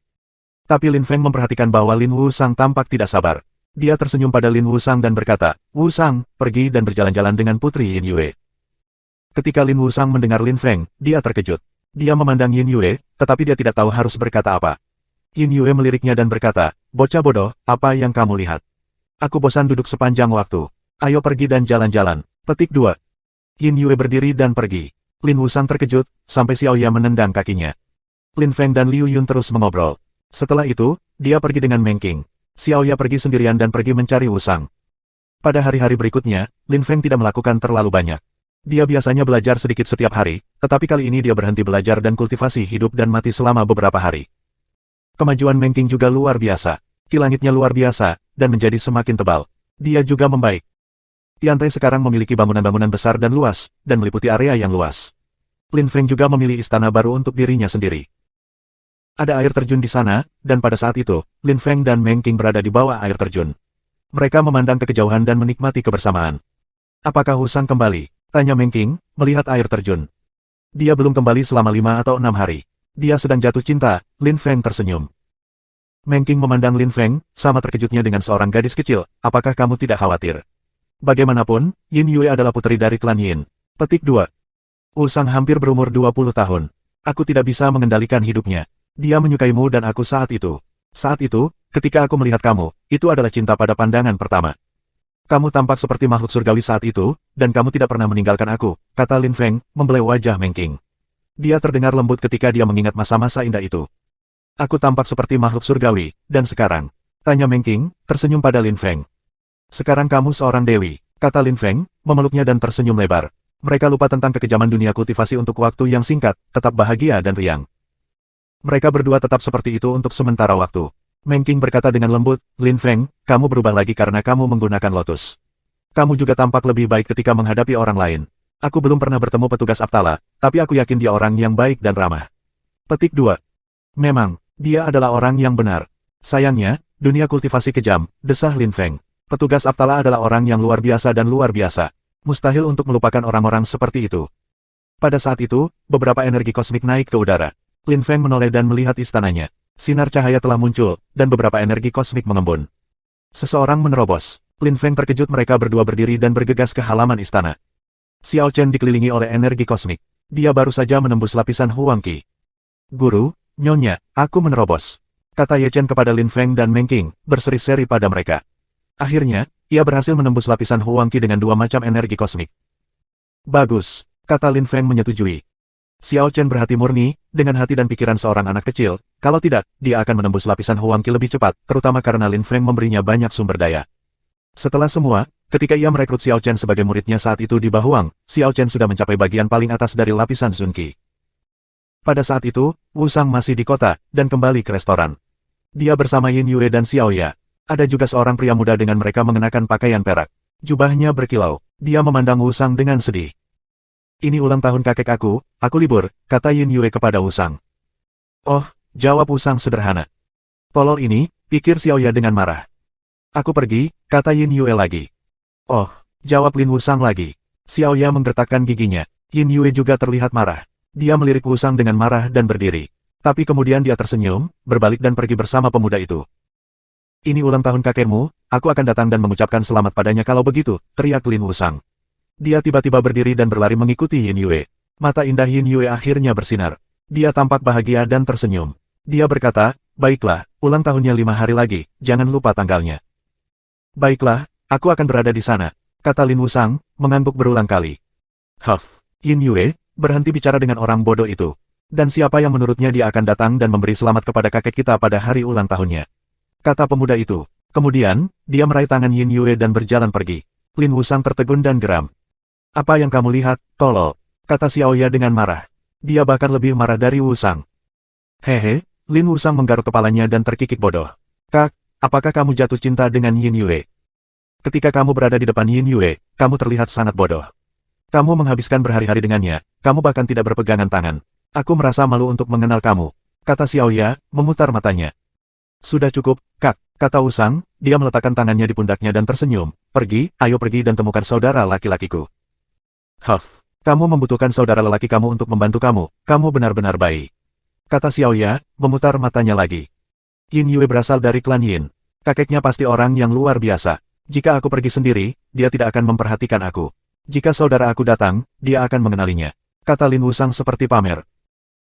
[SPEAKER 1] Tapi Lin Feng memperhatikan bahwa Lin Wu Sang tampak tidak sabar. Dia tersenyum pada Lin Wu Sang dan berkata, Wu Sang, pergi dan berjalan-jalan dengan Putri Yin Yue. Ketika Lin Wu Sang mendengar Lin Feng, dia terkejut. Dia memandang Yin Yue, tetapi dia tidak tahu harus berkata apa. Yin Yue meliriknya dan berkata, bocah bodoh, apa yang kamu lihat? Aku bosan duduk sepanjang waktu. Ayo pergi dan jalan-jalan. Petik 2. Yin Yue berdiri dan pergi. Lin Wu Sang terkejut, sampai Xiaoya menendang kakinya. Lin Feng dan Liu Yun terus mengobrol. Setelah itu, dia pergi dengan Meng Qing. Xiaoya pergi sendirian dan pergi mencari Wu Sang. Pada hari-hari berikutnya, Lin Feng tidak melakukan terlalu banyak. Dia biasanya belajar sedikit setiap hari, tetapi kali ini dia berhenti belajar dan kultivasi hidup dan mati selama beberapa hari. Kemajuan Meng Qing juga luar biasa. Kilangitnya luar biasa, dan menjadi semakin tebal. Dia juga membaik. Tiantai sekarang memiliki bangunan-bangunan besar dan luas, dan meliputi area yang luas. Lin Feng juga memilih istana baru untuk dirinya sendiri. Ada air terjun di sana, dan pada saat itu, Lin Feng dan Meng Qing berada di bawah air terjun. Mereka memandang ke kejauhan dan menikmati kebersamaan. Apakah Wu Sang kembali? Tanya Meng Qing, melihat air terjun. Dia belum kembali selama 5 atau 6 hari. Dia sedang jatuh cinta, Lin Feng tersenyum. Meng Qing memandang Lin Feng, sama terkejutnya dengan seorang gadis kecil, apakah kamu tidak khawatir? Bagaimanapun, Yin Yue adalah putri dari klan Yin. Petik 2. Wu Sang hampir berumur 20 tahun. Aku tidak bisa mengendalikan hidupnya. Dia menyukaimu dan aku saat itu. Saat itu, ketika aku melihat kamu, itu adalah cinta pada pandangan pertama. Kamu tampak seperti makhluk surgawi saat itu, dan kamu tidak pernah meninggalkan aku, kata Lin Feng, membelai wajah Meng Qing. Dia terdengar lembut ketika dia mengingat masa-masa indah itu. Aku tampak seperti makhluk surgawi, dan sekarang? Tanya Meng Qing, tersenyum pada Lin Feng. Sekarang kamu seorang dewi, kata Lin Feng, memeluknya dan tersenyum lebar. Mereka lupa tentang kekejaman dunia kultivasi untuk waktu yang singkat, tetap bahagia dan riang. Mereka berdua tetap seperti itu untuk sementara waktu. Meng Qing berkata dengan lembut, Lin Feng, kamu berubah lagi karena kamu menggunakan lotus. Kamu juga tampak lebih baik ketika menghadapi orang lain. Aku belum pernah bertemu petugas Aptala, tapi aku yakin dia orang yang baik dan ramah. Petik 2. Memang, dia adalah orang yang benar. Sayangnya, dunia kultivasi kejam, desah Lin Feng. Petugas Aptala adalah orang yang luar biasa dan luar biasa. Mustahil untuk melupakan orang-orang seperti itu. Pada saat itu, beberapa energi kosmik naik ke udara. Lin Feng menoleh dan melihat istananya. Sinar cahaya telah muncul, dan beberapa energi kosmik mengembun. Seseorang menerobos. Lin Feng terkejut, mereka berdua berdiri dan bergegas ke halaman istana. Xiao Chen dikelilingi oleh energi kosmik. Dia baru saja menembus lapisan Huang Qi. Guru, Nyonya, aku menerobos, kata Ye Chen kepada Lin Feng dan Meng Qing, berseri-seri pada mereka. Akhirnya, ia berhasil menembus lapisan Huang Qi dengan 2 macam energi kosmik. Bagus, kata Lin Feng menyetujui. Xiao Chen berhati murni, dengan hati dan pikiran seorang anak kecil, kalau tidak, dia akan menembus lapisan Huang Qi lebih cepat, terutama karena Lin Feng memberinya banyak sumber daya. Setelah semua, ketika ia merekrut Xiao Chen sebagai muridnya saat itu di Bahuang, Xiao Chen sudah mencapai bagian paling atas dari lapisan Sun Qi. Pada saat itu, Wu Sang masih di kota, dan kembali ke restoran. Dia bersama Yin Yue dan Xiao Ya. Ada juga seorang pria muda dengan mereka mengenakan pakaian perak. Jubahnya berkilau. Dia memandang Wu Sang dengan sedih. Ini ulang tahun kakek aku libur, kata Yin Yue kepada Wu Sang. Oh, jawab Wu Sang sederhana. Tolol ini, pikir Xiao Ya dengan marah. Aku pergi, kata Yin Yue lagi. Oh, jawab Lin Wu Sang lagi. Xiao Ya menggertakkan giginya. Yin Yue juga terlihat marah. Dia melirik Wu Sang dengan marah dan berdiri. Tapi kemudian dia tersenyum, berbalik dan pergi bersama pemuda itu. Ini ulang tahun kakekmu, aku akan datang dan mengucapkan selamat padanya kalau begitu, teriak Lin Wu Sang. Dia tiba-tiba berdiri dan berlari mengikuti Yin Yue. Mata indah Yin Yue akhirnya bersinar. Dia tampak bahagia dan tersenyum. Dia berkata, baiklah, ulang tahunnya 5 hari lagi, jangan lupa tanggalnya. Baiklah, aku akan berada di sana, kata Lin Wu Sang, mengangguk berulang kali. Huff, Yin Yue, berhenti bicara dengan orang bodoh itu. Dan siapa yang menurutnya dia akan datang dan memberi selamat kepada kakek kita pada hari ulang tahunnya? Kata pemuda itu. Kemudian, dia meraih tangan Yin Yue dan berjalan pergi. Lin Wu Sang tertegun dan geram. Apa yang kamu lihat, tolol? Kata Xiao Ya dengan marah. Dia bahkan lebih marah dari Wu Sang. Hehe, Lin Wu Sang menggaruk kepalanya dan terkikik bodoh. Kak, apakah kamu jatuh cinta dengan Yin Yue? Ketika kamu berada di depan Yin Yue, kamu terlihat sangat bodoh. Kamu menghabiskan berhari-hari dengannya, kamu bahkan tidak berpegangan tangan. Aku merasa malu untuk mengenal kamu, kata Xiao Ya, memutar matanya. Sudah cukup, Kak, kata Wu Sang, dia meletakkan tangannya di pundaknya dan tersenyum. Pergi, ayo pergi dan temukan saudara laki-lakiku. Huff, kamu membutuhkan saudara lelaki kamu untuk membantu kamu benar-benar baik. Kata Xiao Ya, memutar matanya lagi. Yin Yue berasal dari klan Yin. Kakeknya pasti orang yang luar biasa. Jika aku pergi sendiri, dia tidak akan memperhatikan aku. Jika saudara aku datang, dia akan mengenalinya. Kata Lin Wu Sang seperti pamer.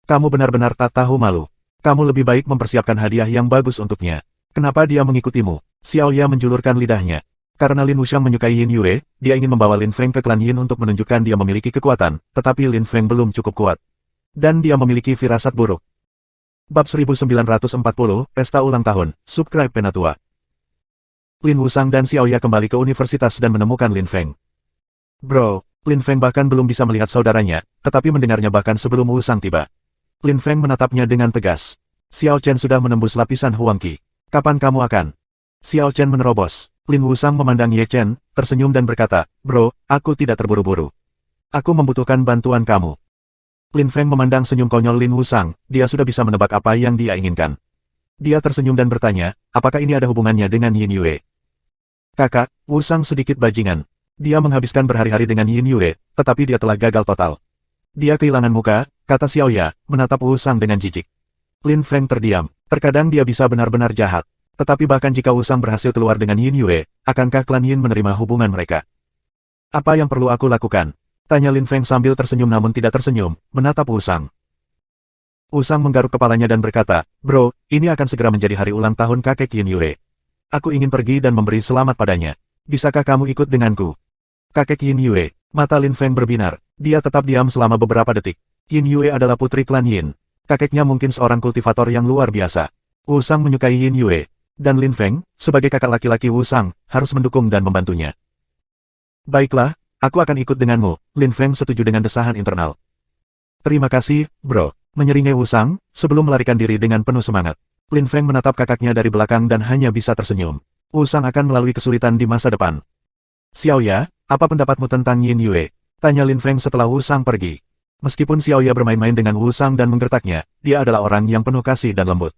[SPEAKER 1] Kamu benar-benar tak tahu malu. Kamu lebih baik mempersiapkan hadiah yang bagus untuknya. Kenapa dia mengikutimu? Xiao Ya menjulurkan lidahnya. Karena Lin Wu Sang menyukai Yin Yue, dia ingin membawa Lin Feng ke klan Yin untuk menunjukkan dia memiliki kekuatan, tetapi Lin Feng belum cukup kuat. Dan dia memiliki firasat buruk. Bab 1940, Pesta Ulang Tahun, Subscribe Penatua. Lin Wu Sang dan Xiao Ya kembali ke universitas dan menemukan Lin Feng. Bro, Lin Feng bahkan belum bisa melihat saudaranya, tetapi mendengarnya bahkan sebelum Wu Sang tiba. Lin Feng menatapnya dengan tegas. Xiao Chen sudah menembus lapisan Huang Qi. Kapan kamu akan? Xiao Chen menerobos. Lin Wu Sang memandang Ye Chen, tersenyum dan berkata, Bro, aku tidak terburu-buru. Aku membutuhkan bantuan kamu. Lin Feng memandang senyum konyol Lin Wu Sang, dia sudah bisa menebak apa yang dia inginkan. Dia tersenyum dan bertanya, apakah ini ada hubungannya dengan Yin Yue? Kakak, Wu Sang sedikit bajingan. Dia menghabiskan berhari-hari dengan Yin Yue, tetapi dia telah gagal total. Dia kehilangan muka, kata Xiaoya, menatap Wu Sang dengan jijik. Lin Feng terdiam. Terkadang dia bisa benar-benar jahat. Tetapi bahkan jika Wu Sang berhasil keluar dengan Yin Yue, akankah klan Yin menerima hubungan mereka? Apa yang perlu aku lakukan? Tanya Lin Feng sambil tersenyum namun tidak tersenyum, menatap Wu Sang. Wu Sang menggaruk kepalanya dan berkata, Bro, ini akan segera menjadi hari ulang tahun kakek Yin Yue. Aku ingin pergi dan memberi selamat padanya. Bisakah kamu ikut denganku? Kakek Yin Yue. Mata Lin Feng berbinar. Dia tetap diam selama beberapa detik. Yin Yue adalah putri klan Yin. Kakeknya mungkin seorang kultivator yang luar biasa. Wu Sang menyukai Yin Yue. Dan Lin Feng, sebagai kakak laki-laki Wu Sang, harus mendukung dan membantunya. Baiklah, aku akan ikut denganmu. Lin Feng setuju dengan desahan internal. Terima kasih, bro. Menyeringai Wu Sang, sebelum melarikan diri dengan penuh semangat. Lin Feng menatap kakaknya dari belakang dan hanya bisa tersenyum. Wu Sang akan melalui kesulitan di masa depan. Xiaoya, apa pendapatmu tentang Yin Yue? Tanya Lin Feng setelah Wu Sang pergi. Meskipun Xiaoya bermain-main dengan Wu Sang dan menggertaknya, dia adalah orang yang penuh kasih dan lembut.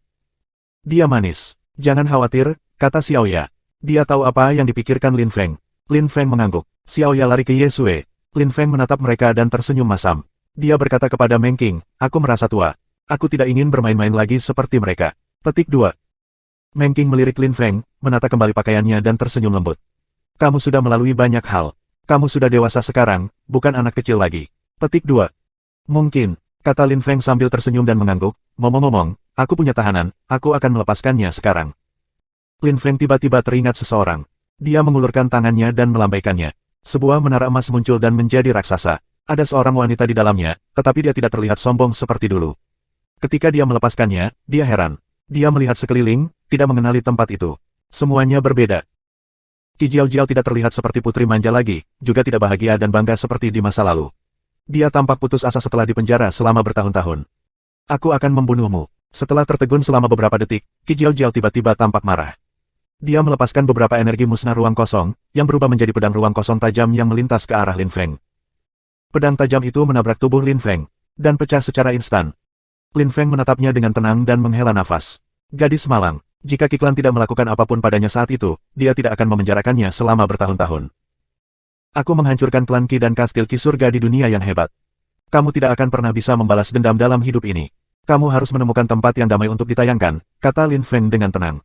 [SPEAKER 1] Dia manis. Jangan khawatir, kata Xiaoya. Dia tahu apa yang dipikirkan Lin Feng. Lin Feng mengangguk. Xiaoya lari ke Yesue. Lin Feng menatap mereka dan tersenyum masam. Dia berkata kepada Meng Qing, aku merasa tua. Aku tidak ingin bermain-main lagi seperti mereka. Petik 2. Meng Qing melirik Lin Feng, menata kembali pakaiannya dan tersenyum lembut. Kamu sudah melalui banyak hal. Kamu sudah dewasa sekarang, bukan anak kecil lagi. Petik 2. Mungkin, kata Lin Feng sambil tersenyum dan mengangguk, ngomong-ngomong, aku punya tahanan, aku akan melepaskannya sekarang. Lin Feng tiba-tiba teringat seseorang. Dia mengulurkan tangannya dan melambaikannya. Sebuah menara emas muncul dan menjadi raksasa. Ada seorang wanita di dalamnya, tetapi dia tidak terlihat sombong seperti dulu. Ketika dia melepaskannya, dia heran. Dia melihat sekeliling, tidak mengenali tempat itu. Semuanya berbeda. Qi Jiao tidak terlihat seperti putri manja lagi, juga tidak bahagia dan bangga seperti di masa lalu. Dia tampak putus asa setelah dipenjara selama bertahun-tahun. Aku akan membunuhmu. Setelah tertegun selama beberapa detik, Qi Jiao tiba-tiba tampak marah. Dia melepaskan beberapa energi musnah ruang kosong, yang berubah menjadi pedang ruang kosong tajam yang melintas ke arah Lin Feng. Pedang tajam itu menabrak tubuh Lin Feng, dan pecah secara instan. Lin Feng menatapnya dengan tenang dan menghela nafas. Gadis malang. Jika Kiklan tidak melakukan apapun padanya saat itu, dia tidak akan memenjarakannya selama bertahun-tahun. Aku menghancurkan klan Qi dan kastil Qi surga di dunia yang hebat. Kamu tidak akan pernah bisa membalas dendam dalam hidup ini. Kamu harus menemukan tempat yang damai untuk ditayangkan, kata Lin Feng dengan tenang.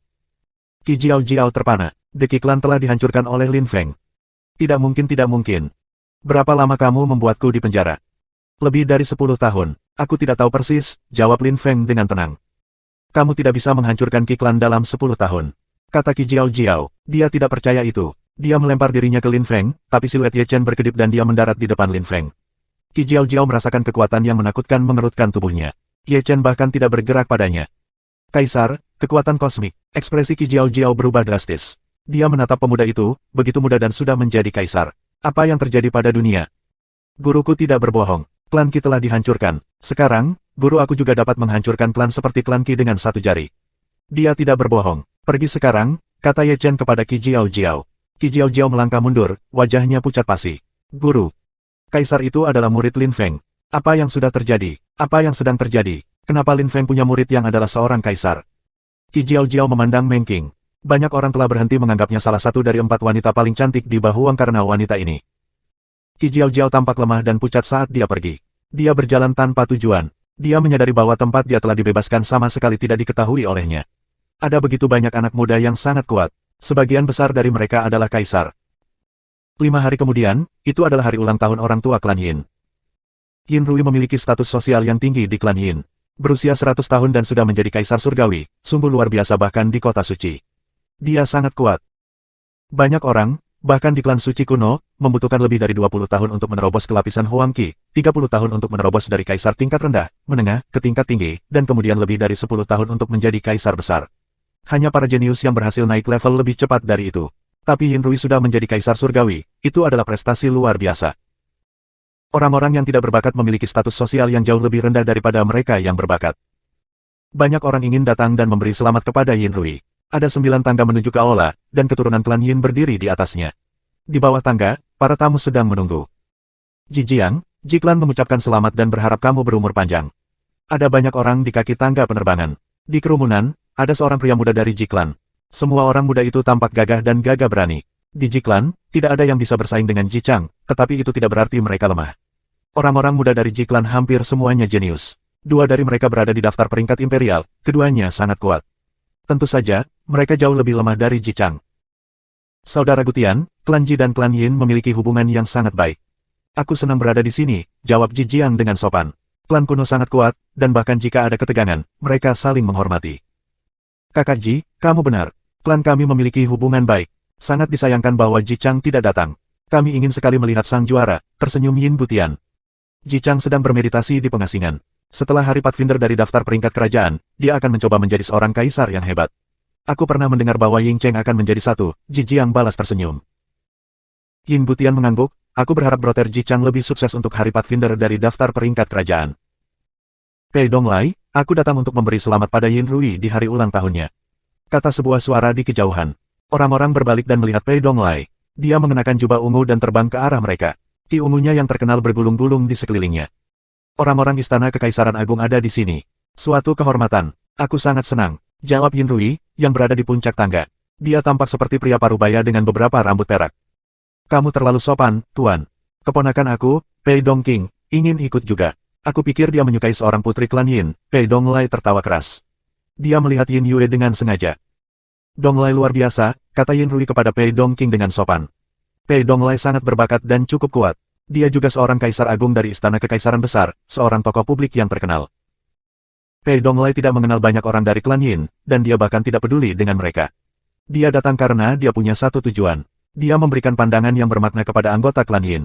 [SPEAKER 1] Qi Jiao terpana. The Kiklan telah dihancurkan oleh Lin Feng. Tidak mungkin, tidak mungkin. Berapa lama kamu membuatku di penjara? Lebih dari 10 tahun. Aku tidak tahu persis, jawab Lin Feng dengan tenang. Kamu tidak bisa menghancurkan Kiklan dalam 10 tahun. Kata Qi Jiao. Dia tidak percaya itu. Dia melempar dirinya ke Lin Feng, tapi siluet Ye Chen berkedip dan dia mendarat di depan Lin Feng. Qi Jiao merasakan kekuatan yang menakutkan mengerutkan tubuhnya. Ye Chen bahkan tidak bergerak padanya. Kaisar, kekuatan kosmik. Ekspresi Qi Jiao berubah drastis. Dia menatap pemuda itu, begitu muda dan sudah menjadi kaisar. Apa yang terjadi pada dunia? Guruku tidak berbohong. Klan Qi telah dihancurkan. Sekarang, guru aku juga dapat menghancurkan klan seperti klan Qi dengan satu jari. Dia tidak berbohong. Pergi sekarang, kata Ye Chen kepada Qi Jiao. Qi Jiao melangkah mundur, wajahnya pucat pasi. Guru. Kaisar itu adalah murid Lin Feng. Apa yang sudah terjadi? Apa yang sedang terjadi? Kenapa Lin Feng punya murid yang adalah seorang kaisar? Qi Jiao memandang Meng Qing. Banyak orang telah berhenti menganggapnya salah satu dari 4 wanita paling cantik di Bahuang karena wanita ini. Qi Jiao tampak lemah dan pucat saat dia pergi. Dia berjalan tanpa tujuan. Dia menyadari bahwa tempat dia telah dibebaskan sama sekali tidak diketahui olehnya. Ada begitu banyak anak muda yang sangat kuat. Sebagian besar dari mereka adalah kaisar. 5 hari kemudian, itu adalah hari ulang tahun orang tua klan Yin. Yin Rui memiliki status sosial yang tinggi di klan Yin. Berusia 100 tahun dan sudah menjadi kaisar surgawi, sungguh luar biasa bahkan di kota suci. Dia sangat kuat. Banyak orang, bahkan di klan suci kuno, membutuhkan lebih dari 20 tahun untuk menerobos ke lapisan Huang Qi, 30 tahun untuk menerobos dari kaisar tingkat rendah, menengah, ke tingkat tinggi, dan kemudian lebih dari 10 tahun untuk menjadi kaisar besar. Hanya para jenius yang berhasil naik level lebih cepat dari itu. Tapi Yin Rui sudah menjadi kaisar surgawi, itu adalah prestasi luar biasa. Orang-orang yang tidak berbakat memiliki status sosial yang jauh lebih rendah daripada mereka yang berbakat. Banyak orang ingin datang dan memberi selamat kepada Yin Rui. Ada 9 tangga menuju ke aula, dan keturunan klan Yin berdiri di atasnya. Di bawah tangga, para tamu sedang menunggu. Jijiang, Jiklan mengucapkan selamat dan berharap kamu berumur panjang. Ada banyak orang di kaki tangga penerbangan. Di kerumunan, ada seorang pria muda dari Jiklan. Semua orang muda itu tampak gagah dan gagah berani. Di Jiklan, tidak ada yang bisa bersaing dengan Ji Chang, tetapi itu tidak berarti mereka lemah. Orang-orang muda dari Ji Clan hampir semuanya jenius. Dua dari mereka berada di daftar peringkat imperial, keduanya sangat kuat. Tentu saja, mereka jauh lebih lemah dari Ji Chang. Saudara Gutian, klan Ji dan klan Yin memiliki hubungan yang sangat baik. Aku senang berada di sini, jawab Ji Jiang dengan sopan. Klan kuno sangat kuat, dan bahkan jika ada ketegangan, mereka saling menghormati. Kakak Ji, kamu benar. Klan kami memiliki hubungan baik. Sangat disayangkan bahwa Ji Chang tidak datang. Kami ingin sekali melihat sang juara, tersenyum Yin Butian. Ji Chang sedang bermeditasi di pengasingan. Setelah Hari Pathfinder dari daftar peringkat kerajaan, dia akan mencoba menjadi seorang kaisar yang hebat. Aku pernah mendengar bahwa Ying Cheng akan menjadi satu, Ji Jiang balas tersenyum. Yin Butian mengangguk, aku berharap Brother Ji Chang lebih sukses untuk Hari Pathfinder dari daftar peringkat kerajaan. Pei Donglai, aku datang untuk memberi selamat pada Yin Rui di hari ulang tahunnya. Kata sebuah suara di kejauhan. Orang-orang berbalik dan melihat Pei Donglai. Dia mengenakan jubah ungu dan terbang ke arah mereka. Ki ungunya yang terkenal bergulung-gulung di sekelilingnya. Orang-orang Istana Kekaisaran Agung ada di sini. Suatu kehormatan. Aku sangat senang, jawab Yin Rui, yang berada di puncak tangga. Dia tampak seperti pria parubaya dengan beberapa rambut perak. Kamu terlalu sopan, Tuan. Keponakan aku, Pei Dongqing, ingin ikut juga. Aku pikir dia menyukai seorang putri klan Yin. Pei Donglai tertawa keras. Dia melihat Yin Yue dengan sengaja. Donglai luar biasa, kata Yin Rui kepada Pei Dongqing dengan sopan. Pei Donglai sangat berbakat dan cukup kuat. Dia juga seorang kaisar agung dari Istana Kekaisaran Besar, seorang tokoh publik yang terkenal. Pei Donglai tidak mengenal banyak orang dari klan Yin, dan dia bahkan tidak peduli dengan mereka. Dia datang karena dia punya satu tujuan. Dia memberikan pandangan yang bermakna kepada anggota klan Yin.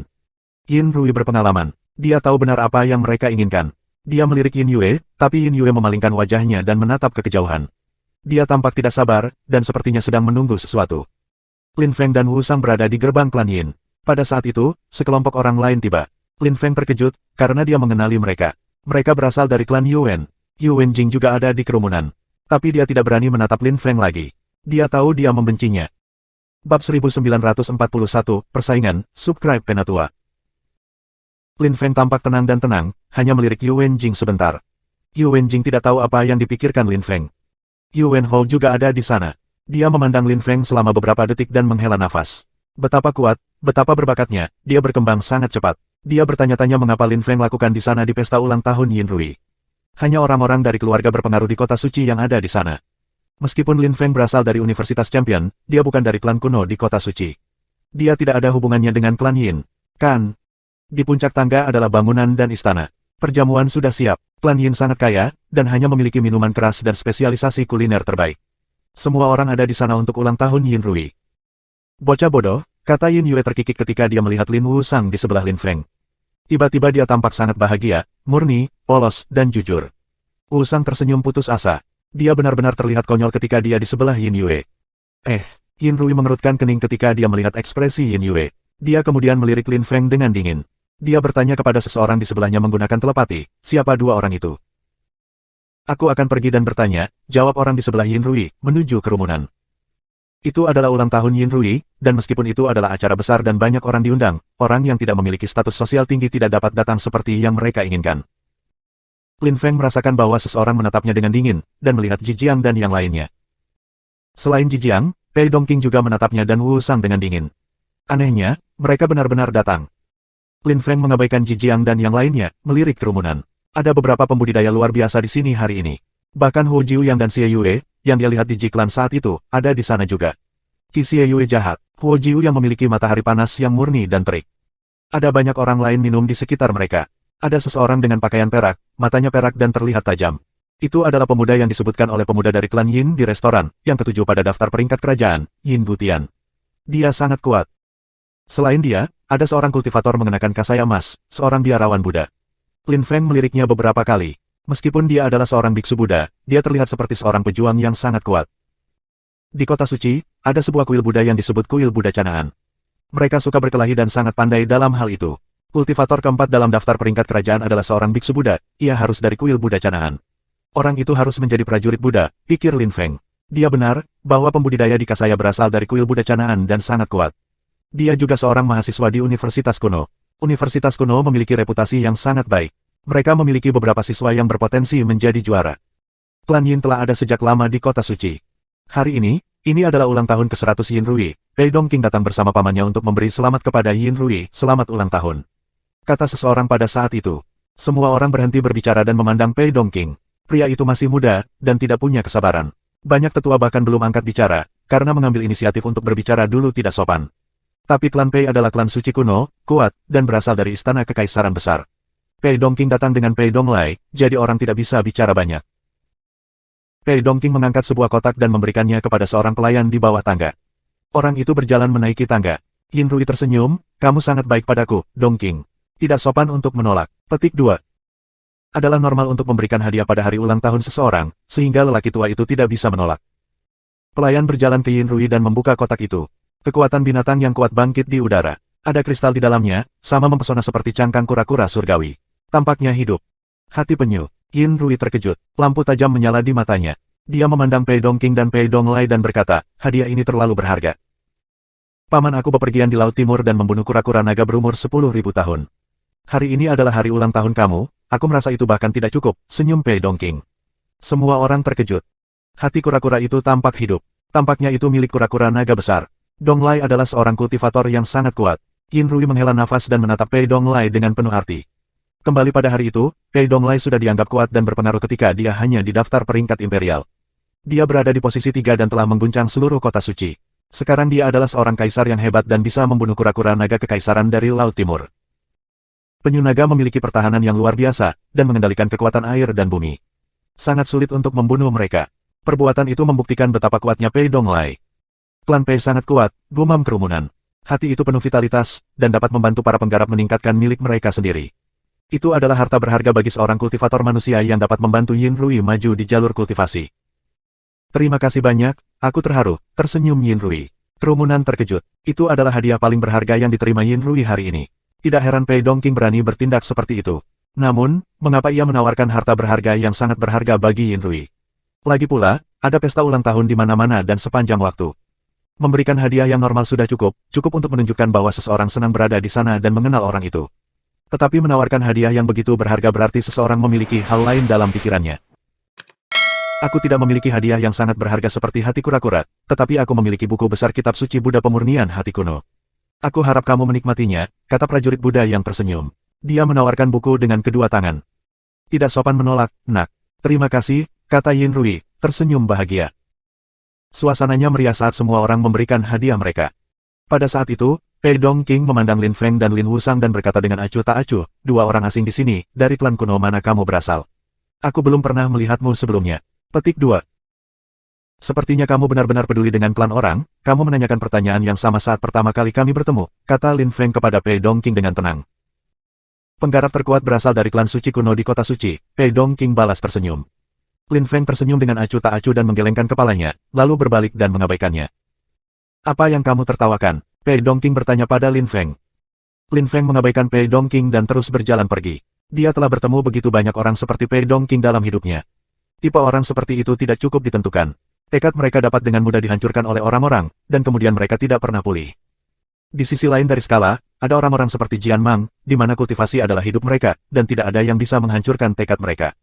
[SPEAKER 1] Yin Rui berpengalaman. Dia tahu benar apa yang mereka inginkan. Dia melirik Yin Yue, tapi Yin Yue memalingkan wajahnya dan menatap ke kejauhan. Dia tampak tidak sabar, dan sepertinya sedang menunggu sesuatu. Lin Feng dan Wu Sang berada di gerbang klan Yin. Pada saat itu, sekelompok orang lain tiba. Lin Feng terkejut, karena dia mengenali mereka. Mereka berasal dari klan Yuan. Yuan Jing juga ada di kerumunan. Tapi dia tidak berani menatap Lin Feng lagi. Dia tahu dia membencinya. Bab 1941, Persaingan, Subscribe Penatua. Lin Feng tampak tenang dan tenang, hanya melirik Yuan Jing sebentar. Yuan Jing tidak tahu apa yang dipikirkan Lin Feng. Yuan Hou juga ada di sana. Dia memandang Lin Feng selama beberapa detik dan menghela nafas. Betapa kuat, betapa berbakatnya, dia berkembang sangat cepat. Dia bertanya-tanya mengapa Lin Feng lakukan di sana di pesta ulang tahun Yin Rui. Hanya orang-orang dari keluarga berpengaruh di kota suci yang ada di sana. Meskipun Lin Feng berasal dari Universitas Champion, dia bukan dari klan kuno di kota suci. Dia tidak ada hubungannya dengan klan Yin. Kan? Di puncak tangga adalah bangunan dan istana. Perjamuan sudah siap. Klan Yin sangat kaya, dan hanya memiliki minuman keras dan spesialisasi kuliner terbaik. Semua orang ada di sana untuk ulang tahun Yin Rui. Bocah bodoh, kata Yin Yue terkikik ketika dia melihat Lin Wu Sang di sebelah Lin Feng. Tiba-tiba dia tampak sangat bahagia, murni, polos, dan jujur. Wu Sang tersenyum putus asa. Dia benar-benar terlihat konyol ketika dia di sebelah Yin Yue. Yin Rui mengerutkan kening ketika dia melihat ekspresi Yin Yue. Dia kemudian melirik Lin Feng dengan dingin. Dia bertanya kepada seseorang di sebelahnya menggunakan telepati, siapa dua orang itu? Aku akan pergi dan bertanya, jawab orang di sebelah Yin Rui, menuju kerumunan. Itu adalah ulang tahun Yin Rui, dan meskipun itu adalah acara besar dan banyak orang diundang, orang yang tidak memiliki status sosial tinggi tidak dapat datang seperti yang mereka inginkan. Lin Feng merasakan bahwa seseorang menatapnya dengan dingin, dan melihat Ji Jiang dan yang lainnya. Selain Ji Jiang, Pei Dongqing juga menatapnya dan Wu Sang dengan dingin. Anehnya, mereka benar-benar datang. Lin Feng mengabaikan Ji Jiang dan yang lainnya, melirik kerumunan. Ada beberapa pembudidaya luar biasa di sini hari ini. Bahkan Hu Jiuyang dan Xie Yue, yang dia lihat di Ji Clan saat itu, ada di sana juga. Qi Xie Yue jahat. Hu Jiuyang memiliki matahari panas yang murni dan terik. Ada banyak orang lain minum di sekitar mereka. Ada seseorang dengan pakaian perak, matanya perak dan terlihat tajam. Itu adalah pemuda yang disebutkan oleh pemuda dari klan Yin di restoran, yang ketujuh pada daftar peringkat kerajaan, Yin Butian. Dia sangat kuat. Selain dia, ada seorang kultivator mengenakan kasai emas, seorang biarawan Buddha. Lin Feng meliriknya beberapa kali. Meskipun dia adalah seorang biksu Buddha, dia terlihat seperti seorang pejuang yang sangat kuat. Di kota suci, ada sebuah kuil Buddha yang disebut kuil Buddha Canaan. Mereka suka berkelahi dan sangat pandai dalam hal itu. Kultivator keempat dalam daftar peringkat kerajaan adalah seorang biksu Buddha, ia harus dari kuil Buddha Canaan. Orang itu harus menjadi prajurit Buddha, pikir Lin Feng. Dia benar, bahwa pembudidaya di Kasaya berasal dari kuil Buddha Canaan dan sangat kuat. Dia juga seorang mahasiswa di Universitas Kuno. Universitas Kuno memiliki reputasi yang sangat baik. Mereka memiliki beberapa siswa yang berpotensi menjadi juara. Klan Yin telah ada sejak lama di kota suci. Hari ini adalah ulang tahun ke-100 Yin Rui. Pei Dongqing datang bersama pamannya untuk memberi selamat kepada Yin Rui, selamat ulang tahun. kata seseorang pada saat itu. Semua orang berhenti berbicara dan memandang Pei Dongqing. Pria itu masih muda, dan tidak punya kesabaran. Banyak tetua bahkan belum angkat bicara, karena mengambil inisiatif untuk berbicara dulu tidak sopan. Tapi klan Pei adalah klan suci kuno, kuat, dan berasal dari istana kekaisaran besar. Pei Dongqing datang dengan Pei Donglai, jadi orang tidak bisa bicara banyak. Pei Dongqing mengangkat sebuah kotak dan memberikannya kepada seorang pelayan di bawah tangga. Orang itu berjalan menaiki tangga. Yin Rui tersenyum, kamu sangat baik padaku, Dongqing. Tidak sopan untuk menolak. Petik 2. Adalah normal untuk memberikan hadiah pada hari ulang tahun seseorang, sehingga lelaki tua itu tidak bisa menolak. Pelayan berjalan ke Yin Rui dan membuka kotak itu. Kekuatan binatang yang kuat bangkit di udara. Ada kristal di dalamnya, sama mempesona seperti cangkang kura-kura surgawi. Tampaknya hidup. Hati penyu. Yin Rui terkejut. Lampu tajam menyala di matanya. Dia memandang Pei Dongqing dan Pei Donglai dan berkata, hadiah ini terlalu berharga. Paman aku bepergian di Laut Timur dan membunuh kura-kura naga berumur 10.000 tahun. Hari ini adalah hari ulang tahun kamu, aku merasa itu bahkan tidak cukup, senyum Pei Dongqing. Semua orang terkejut. Hati kura-kura itu tampak hidup. Tampaknya itu milik kura-kura naga besar. Donglai adalah seorang kultivator yang sangat kuat. Yin Rui menghela nafas dan menatap Pei Donglai dengan penuh arti. Kembali pada hari itu, Pei Donglai sudah dianggap kuat dan berpengaruh ketika dia hanya di daftar peringkat imperial. Dia berada di posisi 3 dan telah mengguncang seluruh kota suci. Sekarang dia adalah seorang kaisar yang hebat dan bisa membunuh kura-kura naga kekaisaran dari Laut Timur. Penyu naga memiliki pertahanan yang luar biasa, dan mengendalikan kekuatan air dan bumi. Sangat sulit untuk membunuh mereka. Perbuatan itu membuktikan betapa kuatnya Pei Donglai. Klan Pei sangat kuat, gumam kerumunan. Hati itu penuh vitalitas, dan dapat membantu para penggarap meningkatkan milik mereka sendiri. Itu adalah harta berharga bagi seorang kultivator manusia yang dapat membantu Yin Rui maju di jalur kultivasi. Terima kasih banyak, aku terharu, tersenyum Yin Rui. Kerumunan terkejut. Itu adalah hadiah paling berharga yang diterima Yin Rui hari ini. Tidak heran Pei Dongqing berani bertindak seperti itu. Namun, mengapa ia menawarkan harta berharga yang sangat berharga bagi Yin Rui? Lagi pula, ada pesta ulang tahun di mana-mana dan sepanjang waktu. Memberikan hadiah yang normal sudah cukup untuk menunjukkan bahwa seseorang senang berada di sana dan mengenal orang itu. Tetapi menawarkan hadiah yang begitu berharga berarti seseorang memiliki hal lain dalam pikirannya. Aku tidak memiliki hadiah yang sangat berharga seperti hati kura-kura, tetapi aku memiliki buku besar kitab suci Buddha pemurnian hati kuno. Aku harap kamu menikmatinya, kata prajurit Buddha yang tersenyum. Dia menawarkan buku dengan kedua tangan. Tidak sopan menolak, nak. Terima kasih, kata Yin Rui, tersenyum bahagia. Suasananya meriah saat semua orang memberikan hadiah mereka. Pada saat itu, Pei Dongqing memandang Lin Feng dan Lin Wusang dan berkata dengan acuh tak acuh, dua orang asing di sini, dari klan kuno mana kamu berasal? Aku belum pernah melihatmu sebelumnya. Petik 2. Sepertinya kamu benar-benar peduli dengan klan orang, kamu menanyakan pertanyaan yang sama saat pertama kali kami bertemu, kata Lin Feng kepada Pei Dongqing dengan tenang. Penggarap terkuat berasal dari klan suci kuno di kota suci, Pei Dongqing balas tersenyum. Lin Feng tersenyum dengan acuh tak acuh dan menggelengkan kepalanya, lalu berbalik dan mengabaikannya. Apa yang kamu tertawakan? Pei Dongqing bertanya pada Lin Feng. Lin Feng mengabaikan Pei Dongqing dan terus berjalan pergi. Dia telah bertemu begitu banyak orang seperti Pei Dongqing dalam hidupnya. Tipe orang seperti itu tidak cukup ditentukan. Tekad mereka dapat dengan mudah dihancurkan oleh orang-orang, dan kemudian mereka tidak pernah pulih. Di sisi lain dari skala, ada orang-orang seperti Jian Mang, di mana kultivasi adalah hidup mereka, dan tidak ada yang bisa menghancurkan tekad mereka.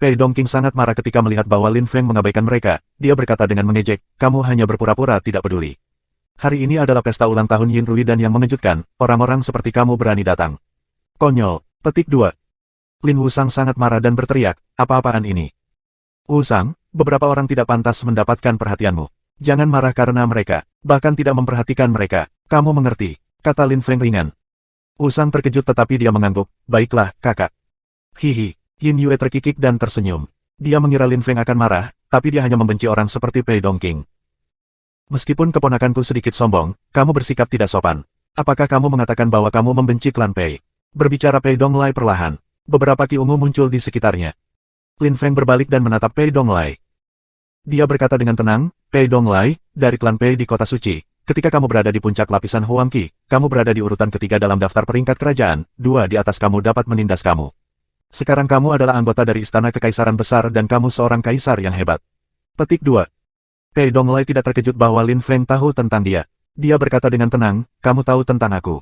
[SPEAKER 1] Pei Dongqing sangat marah ketika melihat bahwa Lin Feng mengabaikan mereka, dia berkata dengan mengejek, kamu hanya berpura-pura tidak peduli. Hari ini adalah pesta ulang tahun Yin Rui dan yang mengejutkan, orang-orang seperti kamu berani datang. Konyol. Petik 2. Lin Wusang sangat marah dan berteriak, apa-apaan ini? Wusang, beberapa orang tidak pantas mendapatkan perhatianmu. Jangan marah karena mereka, bahkan tidak memperhatikan mereka. Kamu mengerti, kata Lin Feng ringan. Wusang terkejut tetapi dia mengangguk, baiklah, kakak. Hihi, Yin Yue terkikik dan tersenyum. Dia mengira Lin Feng akan marah, tapi dia hanya membenci orang seperti Pei Dongqing. Meskipun keponakanku sedikit sombong, kamu bersikap tidak sopan. Apakah kamu mengatakan bahwa kamu membenci klan Pei? Berbicara Pei Donglai perlahan. Beberapa ki ungu muncul di sekitarnya. Lin Feng berbalik dan menatap Pei Donglai. Dia berkata dengan tenang, Pei Donglai, dari klan Pei di kota suci, ketika kamu berada di puncak lapisan Huangqi, kamu berada di urutan ketiga dalam daftar peringkat kerajaan, dua di atas kamu dapat menindas kamu. Sekarang kamu adalah anggota dari istana kekaisaran besar dan kamu seorang kaisar yang hebat. Petik 2. Pei Donglai tidak terkejut bahwa Lin Feng tahu tentang dia. Dia berkata dengan tenang, kamu tahu tentang aku.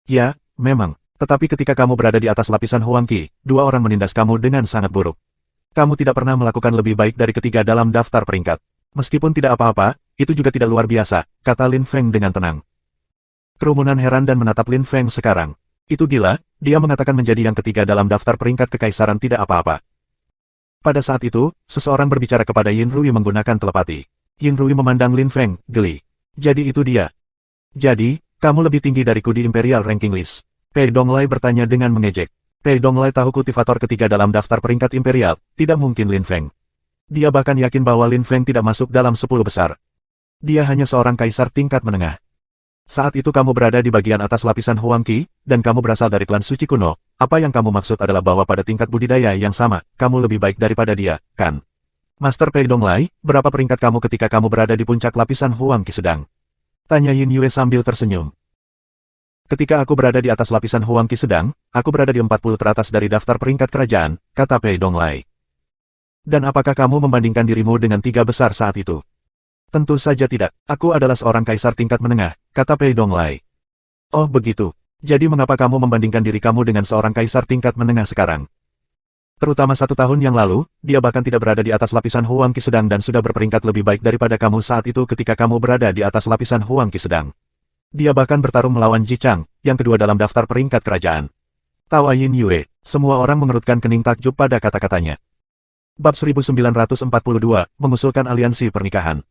[SPEAKER 1] Ya, memang, tetapi ketika kamu berada di atas lapisan Huangqi, dua orang menindas kamu dengan sangat buruk. Kamu tidak pernah melakukan lebih baik dari ketiga dalam daftar peringkat. Meskipun tidak apa-apa, itu juga tidak luar biasa, kata Lin Feng dengan tenang. Kerumunan heran dan menatap Lin Feng sekarang. Itu gila, dia mengatakan menjadi yang ketiga dalam daftar peringkat kekaisaran tidak apa-apa. Pada saat itu, seseorang berbicara kepada Yin Rui menggunakan telepati. Yin Rui memandang Lin Feng, geli. Jadi itu dia. Jadi, kamu lebih tinggi dariku di Imperial Ranking List. Pei Donglai bertanya dengan mengejek. Pei Donglai tahu kultivator ketiga dalam daftar peringkat Imperial, tidak mungkin Lin Feng. Dia bahkan yakin bahwa Lin Feng tidak masuk dalam 10 besar. Dia hanya seorang kaisar tingkat menengah. Saat itu kamu berada di bagian atas lapisan Huangqi, dan kamu berasal dari klan suci kuno. Apa yang kamu maksud adalah bahwa pada tingkat budidaya yang sama, kamu lebih baik daripada dia, kan? Master Pei Donglai, berapa peringkat kamu ketika kamu berada di puncak lapisan Huangqi sedang? Tanya Yin Yue sambil tersenyum. Ketika aku berada di atas lapisan Huangqi sedang, aku berada di 40 teratas dari daftar peringkat kerajaan, kata Pei Donglai. Dan apakah kamu membandingkan dirimu dengan 3 besar saat itu? Tentu saja tidak. Aku adalah seorang kaisar tingkat menengah, kata Pei Donglai. Oh begitu. Jadi mengapa kamu membandingkan diri kamu dengan seorang kaisar tingkat menengah sekarang? Terutama 1 tahun yang lalu, dia bahkan tidak berada di atas lapisan Huangqi sedang dan sudah berperingkat lebih baik daripada kamu saat itu ketika kamu berada di atas lapisan Huangqi sedang. Dia bahkan bertarung melawan Ji Chang, yang kedua dalam daftar peringkat kerajaan. Tawa Yin Yue, semua orang mengerutkan kening takjub pada kata-katanya. Bab 1942, mengusulkan aliansi pernikahan.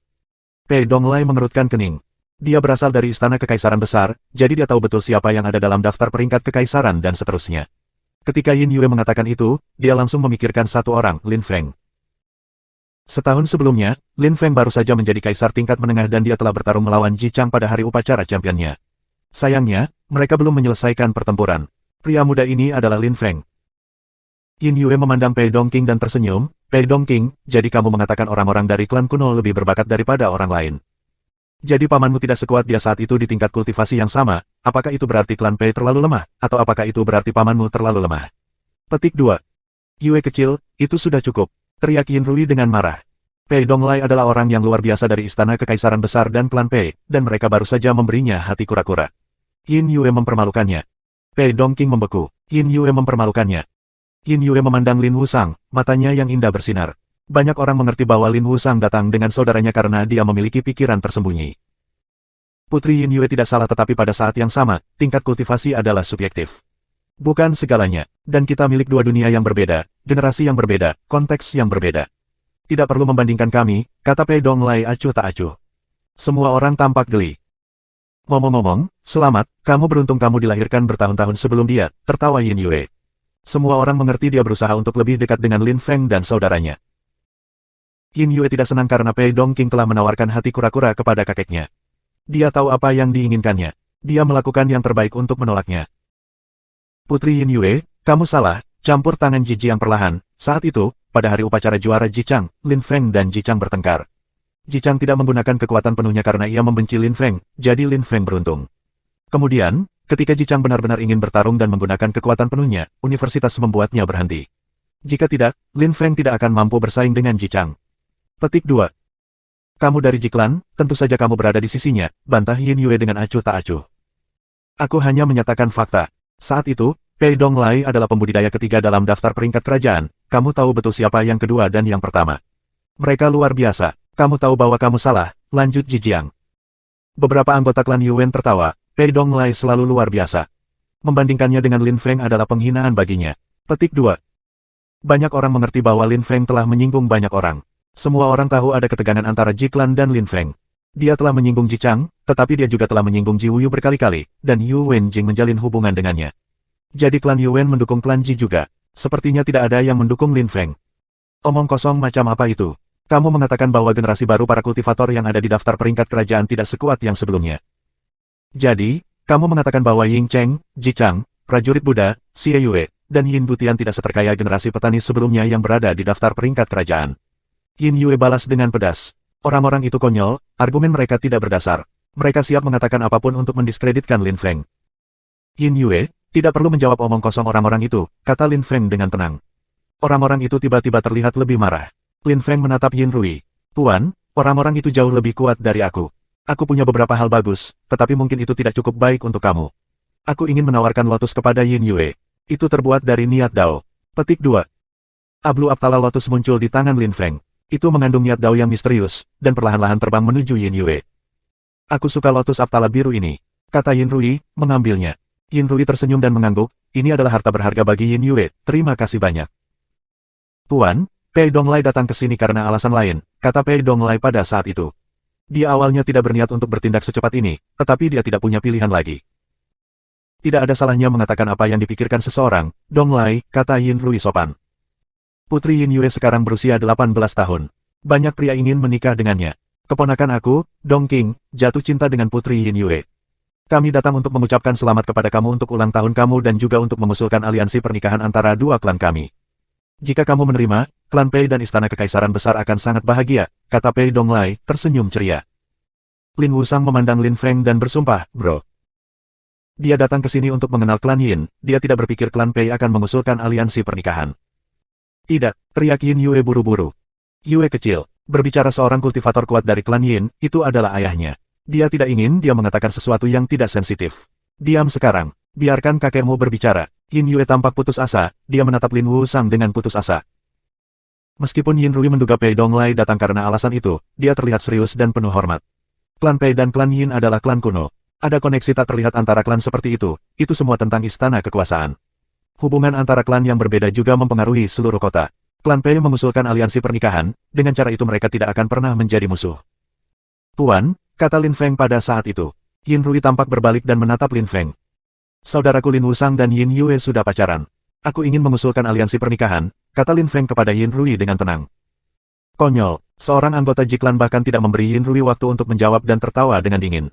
[SPEAKER 1] Pei Donglai mengerutkan kening. Dia berasal dari istana kekaisaran besar, jadi dia tahu betul siapa yang ada dalam daftar peringkat kekaisaran dan seterusnya. Ketika Yin Yue mengatakan itu, dia langsung memikirkan satu orang, Lin Feng. Setahun sebelumnya, Lin Feng baru saja menjadi kaisar tingkat menengah dan dia telah bertarung melawan Ji Chang pada hari upacara championnya. Sayangnya, mereka belum menyelesaikan pertempuran. Pria muda ini adalah Lin Feng. Yin Yue memandang Pei Dongqing dan tersenyum. Pei Dongqing, jadi kamu mengatakan orang-orang dari klan kuno lebih berbakat daripada orang lain. Jadi pamanmu tidak sekuat dia saat itu di tingkat kultivasi yang sama, apakah itu berarti klan Pei terlalu lemah, atau apakah itu berarti pamanmu terlalu lemah? Petik 2. Yue kecil, itu sudah cukup, teriak Yin Rui dengan marah. Pei Donglai adalah orang yang luar biasa dari istana kekaisaran besar dan klan Pei, dan mereka baru saja memberinya hati kura-kura. Yin Yue mempermalukannya. Pei Dongqing membeku. Yin Yue mempermalukannya. Yin Yue memandang Lin Wusang, matanya yang indah bersinar. Banyak orang mengerti bahwa Lin Wusang datang dengan saudaranya karena dia memiliki pikiran tersembunyi. Putri Yin Yue tidak salah tetapi pada saat yang sama, tingkat kultivasi adalah subjektif. Bukan segalanya, dan kita milik dua dunia yang berbeda, generasi yang berbeda, konteks yang berbeda. Tidak perlu membandingkan kami, kata Pei Donglai acuh tak acuh. Semua orang tampak geli. Ngomong-ngomong, selamat, kamu beruntung kamu dilahirkan bertahun-tahun sebelum dia, tertawa Yin Yue. Semua orang mengerti dia berusaha untuk lebih dekat dengan Lin Feng dan saudaranya. Yin Yue tidak senang karena Pei Dongqing telah menawarkan hati kura-kura kepada kakeknya. Dia tahu apa yang diinginkannya. Dia melakukan yang terbaik untuk menolaknya. Putri Yin Yue, kamu salah, campur tangan Ji Jiang perlahan. Saat itu, pada hari upacara juara Ji Chang, Lin Feng dan Ji Chang bertengkar. Ji Chang tidak menggunakan kekuatan penuhnya karena ia membenci Lin Feng, jadi Lin Feng beruntung. Kemudian, ketika Ji Chang benar-benar ingin bertarung dan menggunakan kekuatan penuhnya, universitas membuatnya berhenti. Jika tidak, Lin Feng tidak akan mampu bersaing dengan Ji Chang. Petik 2. Kamu dari Ji Clan, tentu saja kamu berada di sisinya, bantah Yin Yue dengan acuh tak acuh. Aku hanya menyatakan fakta. Saat itu, Pei Donglai adalah pembudidaya ketiga dalam daftar peringkat kerajaan, kamu tahu betul siapa yang kedua dan yang pertama. Mereka luar biasa, kamu tahu bahwa kamu salah, lanjut Ji Jiang. Beberapa anggota klan Yuan tertawa. Pei Donglai selalu luar biasa. Membandingkannya dengan Lin Feng adalah penghinaan baginya. Petik 2. Banyak orang mengerti bahwa Lin Feng telah menyinggung banyak orang. Semua orang tahu ada ketegangan antara Ji Clan dan Lin Feng. Dia telah menyinggung Ji Chang, tetapi dia juga telah menyinggung Ji Wuyu berkali-kali, dan Yu Wenjing menjalin hubungan dengannya. Jadi klan Yuan mendukung klan Ji juga. Sepertinya tidak ada yang mendukung Lin Feng. Omong kosong macam apa itu? Kamu mengatakan bahwa generasi baru para kultivator yang ada di daftar peringkat kerajaan tidak sekuat yang sebelumnya. Jadi, kamu mengatakan bahwa Ying Cheng, Ji Chang, prajurit Buddha, Xie Yue, dan Yin Butian tidak seterkaya generasi petani sebelumnya yang berada di daftar peringkat kerajaan. Yin Yue balas dengan pedas. Orang-orang itu konyol, argumen mereka tidak berdasar. Mereka siap mengatakan apapun untuk mendiskreditkan Lin Feng. Yin Yue, tidak perlu menjawab omong kosong orang-orang itu, kata Lin Feng dengan tenang. Orang-orang itu tiba-tiba terlihat lebih marah. Lin Feng menatap Yin Rui. Tuan, orang-orang itu jauh lebih kuat dari aku. Aku punya beberapa hal bagus, tetapi mungkin itu tidak cukup baik untuk kamu. Aku ingin menawarkan lotus kepada Yin Yue. Itu terbuat dari niat Dao. Petik 2. Ablu Aptala lotus muncul di tangan Lin Feng. Itu mengandung niat Dao yang misterius, dan perlahan-lahan terbang menuju Yin Yue. Aku suka lotus Aptala biru ini, kata Yin Rui, mengambilnya. Yin Rui tersenyum dan mengangguk, ini adalah harta berharga bagi Yin Yue, terima kasih banyak. Tuan, Pei Donglai datang ke sini karena alasan lain, kata Pei Donglai pada saat itu. Dia awalnya tidak berniat untuk bertindak secepat ini, tetapi dia tidak punya pilihan lagi. Tidak ada salahnya mengatakan apa yang dipikirkan seseorang, Donglai, kata Yin Rui sopan. Putri Yin Yue sekarang berusia 18 tahun. Banyak pria ingin menikah dengannya. Keponakan aku, Dong Qing, jatuh cinta dengan Putri Yin Yue. Kami datang untuk mengucapkan selamat kepada kamu untuk ulang tahun kamu dan juga untuk mengusulkan aliansi pernikahan antara dua klan kami. Jika kamu menerima, klan Pei dan Istana Kekaisaran Besar akan sangat bahagia, kata Pei Donglai, tersenyum ceria. Lin Wusang memandang Lin Feng dan bersumpah, bro. Dia datang ke sini untuk mengenal klan Yin, dia tidak berpikir klan Pei akan mengusulkan aliansi pernikahan. Tidak, teriak Yin Yue buru-buru. Yue kecil, berbicara seorang kultivator kuat dari klan Yin, itu adalah ayahnya. Dia tidak ingin dia mengatakan sesuatu yang tidak sensitif. Diam sekarang, biarkan kakekmu berbicara. Yin Yue tampak putus asa, dia menatap Lin Wusang dengan putus asa. Meskipun Yin Rui menduga Pei Donglai datang karena alasan itu, dia terlihat serius dan penuh hormat. Klan Pei dan klan Yin adalah klan kuno. Ada koneksi tak terlihat antara klan seperti itu semua tentang istana kekuasaan. Hubungan antara klan yang berbeda juga mempengaruhi seluruh kota. Klan Pei mengusulkan aliansi pernikahan, dengan cara itu mereka tidak akan pernah menjadi musuh. Tuan, kata Lin Feng pada saat itu. Yin Rui tampak berbalik dan menatap Lin Feng. Saudaraku Lin Wusang dan Yin Yue sudah pacaran. Aku ingin mengusulkan aliansi pernikahan, kata Lin Feng kepada Yin Rui dengan tenang. Konyol, seorang anggota Jiklan bahkan tidak memberi Yin Rui waktu untuk menjawab dan tertawa dengan dingin.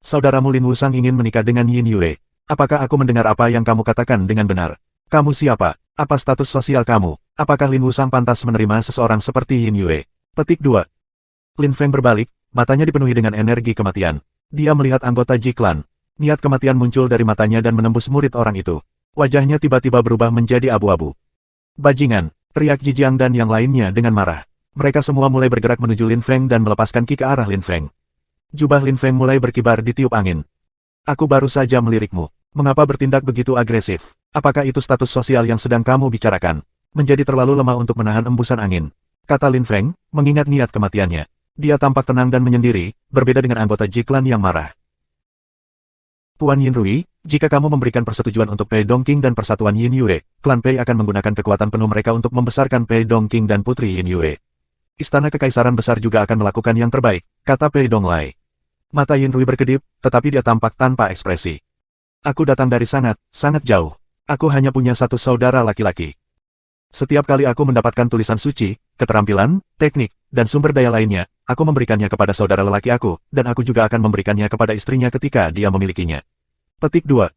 [SPEAKER 1] Saudaramu Lin Wusang ingin menikah dengan Yin Yue. Apakah aku mendengar apa yang kamu katakan dengan benar? Kamu siapa? Apa status sosial kamu? Apakah Lin Wusang pantas menerima seseorang seperti Yin Yue? Petik 2. Lin Feng berbalik, matanya dipenuhi dengan energi kematian. Dia melihat anggota Jiklan. Niat kematian muncul dari matanya dan menembus murid orang itu. Wajahnya tiba-tiba berubah menjadi abu-abu. Bajingan, teriak Jijiang dan yang lainnya dengan marah. Mereka semua mulai bergerak menuju Lin Feng dan melepaskan ki ke arah Lin Feng. Jubah Lin Feng mulai berkibar di tiup angin. Aku baru saja melirikmu. Mengapa bertindak begitu agresif? Apakah itu status sosial yang sedang kamu bicarakan? Menjadi terlalu lemah untuk menahan embusan angin, kata Lin Feng, mengingat niat kematiannya. Dia tampak tenang dan menyendiri, berbeda dengan anggota Jiklan yang marah. Tuan Yin Rui, jika kamu memberikan persetujuan untuk Pei Dongqing dan persatuan Yin Yue, klan Pei akan menggunakan kekuatan penuh mereka untuk membesarkan Pei Dongqing dan Putri Yin Yue. Istana Kekaisaran Besar juga akan melakukan yang terbaik, kata Pei Donglai. Mata Yin Rui berkedip, tetapi dia tampak tanpa ekspresi. Aku datang dari sangat jauh. Aku hanya punya satu saudara laki-laki. Setiap kali aku mendapatkan tulisan suci, keterampilan, teknik, dan sumber daya lainnya, aku memberikannya kepada saudara lelaki aku, dan aku juga akan memberikannya kepada istrinya ketika dia memilikinya. Petik 2.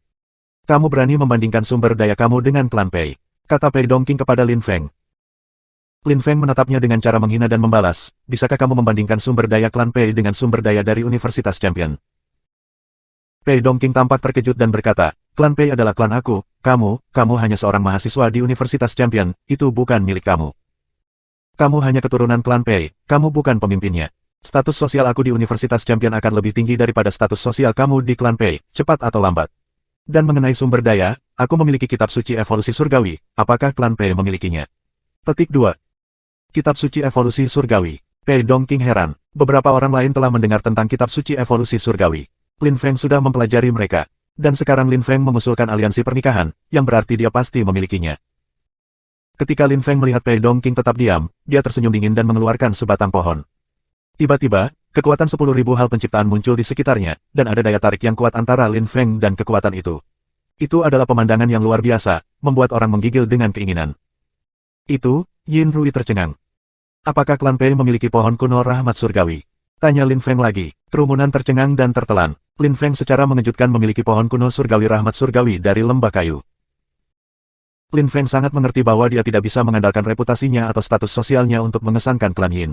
[SPEAKER 1] Kamu berani membandingkan sumber daya kamu dengan klan Pei, kata Pei Dongqing kepada Lin Feng. Lin Feng menatapnya dengan cara menghina dan membalas, bisakah kamu membandingkan sumber daya klan Pei dengan sumber daya dari Universitas Champion? Pei Dongqing tampak terkejut dan berkata, klan Pei adalah klan aku, kamu hanya seorang mahasiswa di Universitas Champion, itu bukan milik kamu. Kamu hanya keturunan klan Pei, kamu bukan pemimpinnya. Status sosial aku di Universitas Champion akan lebih tinggi daripada status sosial kamu di klan Pei, cepat atau lambat. Dan mengenai sumber daya, aku memiliki kitab suci evolusi surgawi, apakah klan Pei memilikinya? Petik 2. Kitab suci evolusi surgawi. Pei Dongqing heran, beberapa orang lain telah mendengar tentang kitab suci evolusi surgawi. Lin Feng sudah mempelajari mereka. Dan sekarang Lin Feng mengusulkan aliansi pernikahan, yang berarti dia pasti memilikinya. Ketika Lin Feng melihat Pei Dongqing tetap diam, dia tersenyum dingin dan mengeluarkan sebatang pohon. Tiba-tiba, kekuatan 10.000 hal penciptaan muncul di sekitarnya, dan ada daya tarik yang kuat antara Lin Feng dan kekuatan itu. Itu adalah pemandangan yang luar biasa, membuat orang menggigil dengan keinginan. Itu, Yin Rui tercengang. Apakah klan Pei memiliki pohon kuno rahmat surgawi? Tanya Lin Feng lagi. Kerumunan tercengang dan tertelan. Lin Feng secara mengejutkan memiliki pohon kuno surgawi rahmat surgawi dari lembah kayu. Lin Feng sangat mengerti bahwa dia tidak bisa mengandalkan reputasinya atau status sosialnya untuk mengesankan klan Yin.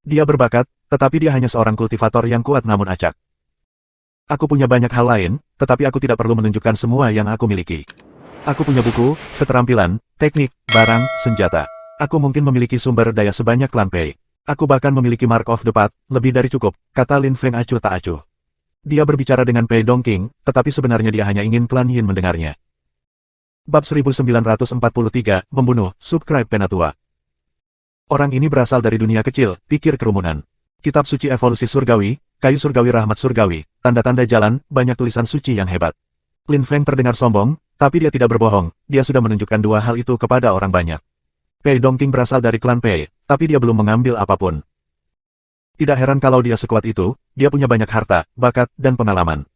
[SPEAKER 1] Dia berbakat, tetapi dia hanya seorang kultivator yang kuat namun acak. Aku punya banyak hal lain, tetapi aku tidak perlu menunjukkan semua yang aku miliki. Aku punya buku, keterampilan, teknik, barang, senjata. Aku mungkin memiliki sumber daya sebanyak klan Pei. Aku bahkan memiliki Mark of the Path, lebih dari cukup, kata Lin Feng acuh tak acuh. Dia berbicara dengan Pei Dongqing, tetapi sebenarnya dia hanya ingin klan Yin mendengarnya. Bab 1943, Membunuh, Subscribe Penatua. Orang ini berasal dari dunia kecil, pikir kerumunan. Kitab suci evolusi surgawi, kayu surgawi rahmat surgawi, tanda-tanda jalan, banyak tulisan suci yang hebat. Lin Feng terdengar sombong, tapi dia tidak berbohong, dia sudah menunjukkan dua hal itu kepada orang banyak. Pei Dongqing berasal dari klan Pei, tapi dia belum mengambil apapun. Tidak heran kalau dia sekuat itu, dia punya banyak harta, bakat, dan pengalaman.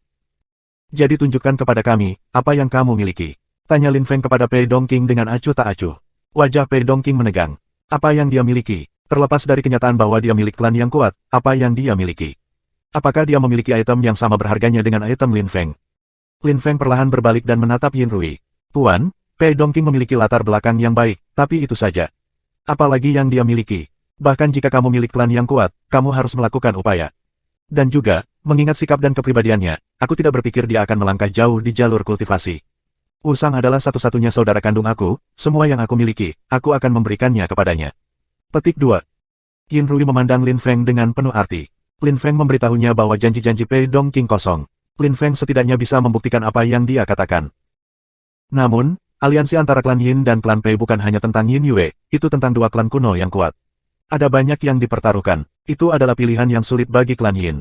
[SPEAKER 1] Jadi tunjukkan kepada kami, apa yang kamu miliki. Tanya Lin Feng kepada Pei Dongqing dengan acuh tak acuh. Wajah Pei Dongqing menegang. Apa yang dia miliki? Terlepas dari kenyataan bahwa dia milik klan yang kuat, apa yang dia miliki? Apakah dia memiliki item yang sama berharganya dengan item Lin Feng? Lin Feng perlahan berbalik dan menatap Yin Rui. Tuan, Pei Dongqing memiliki latar belakang yang baik, tapi itu saja. Apalagi yang dia miliki. Bahkan jika kamu milik klan yang kuat, kamu harus melakukan upaya. Dan juga, mengingat sikap dan kepribadiannya, aku tidak berpikir dia akan melangkah jauh di jalur kultivasi. Wusang adalah satu-satunya saudara kandung aku, semua yang aku miliki, aku akan memberikannya kepadanya. Petik 2. Yin Rui memandang Lin Feng dengan penuh arti. Lin Feng memberitahunya bahwa janji-janji Pei Dongqing kosong. Lin Feng setidaknya bisa membuktikan apa yang dia katakan. Namun, aliansi antara klan Yin dan klan Pei bukan hanya tentang Yin Yue, itu tentang dua klan kuno yang kuat. Ada banyak yang dipertaruhkan, itu adalah pilihan yang sulit bagi klan Yin.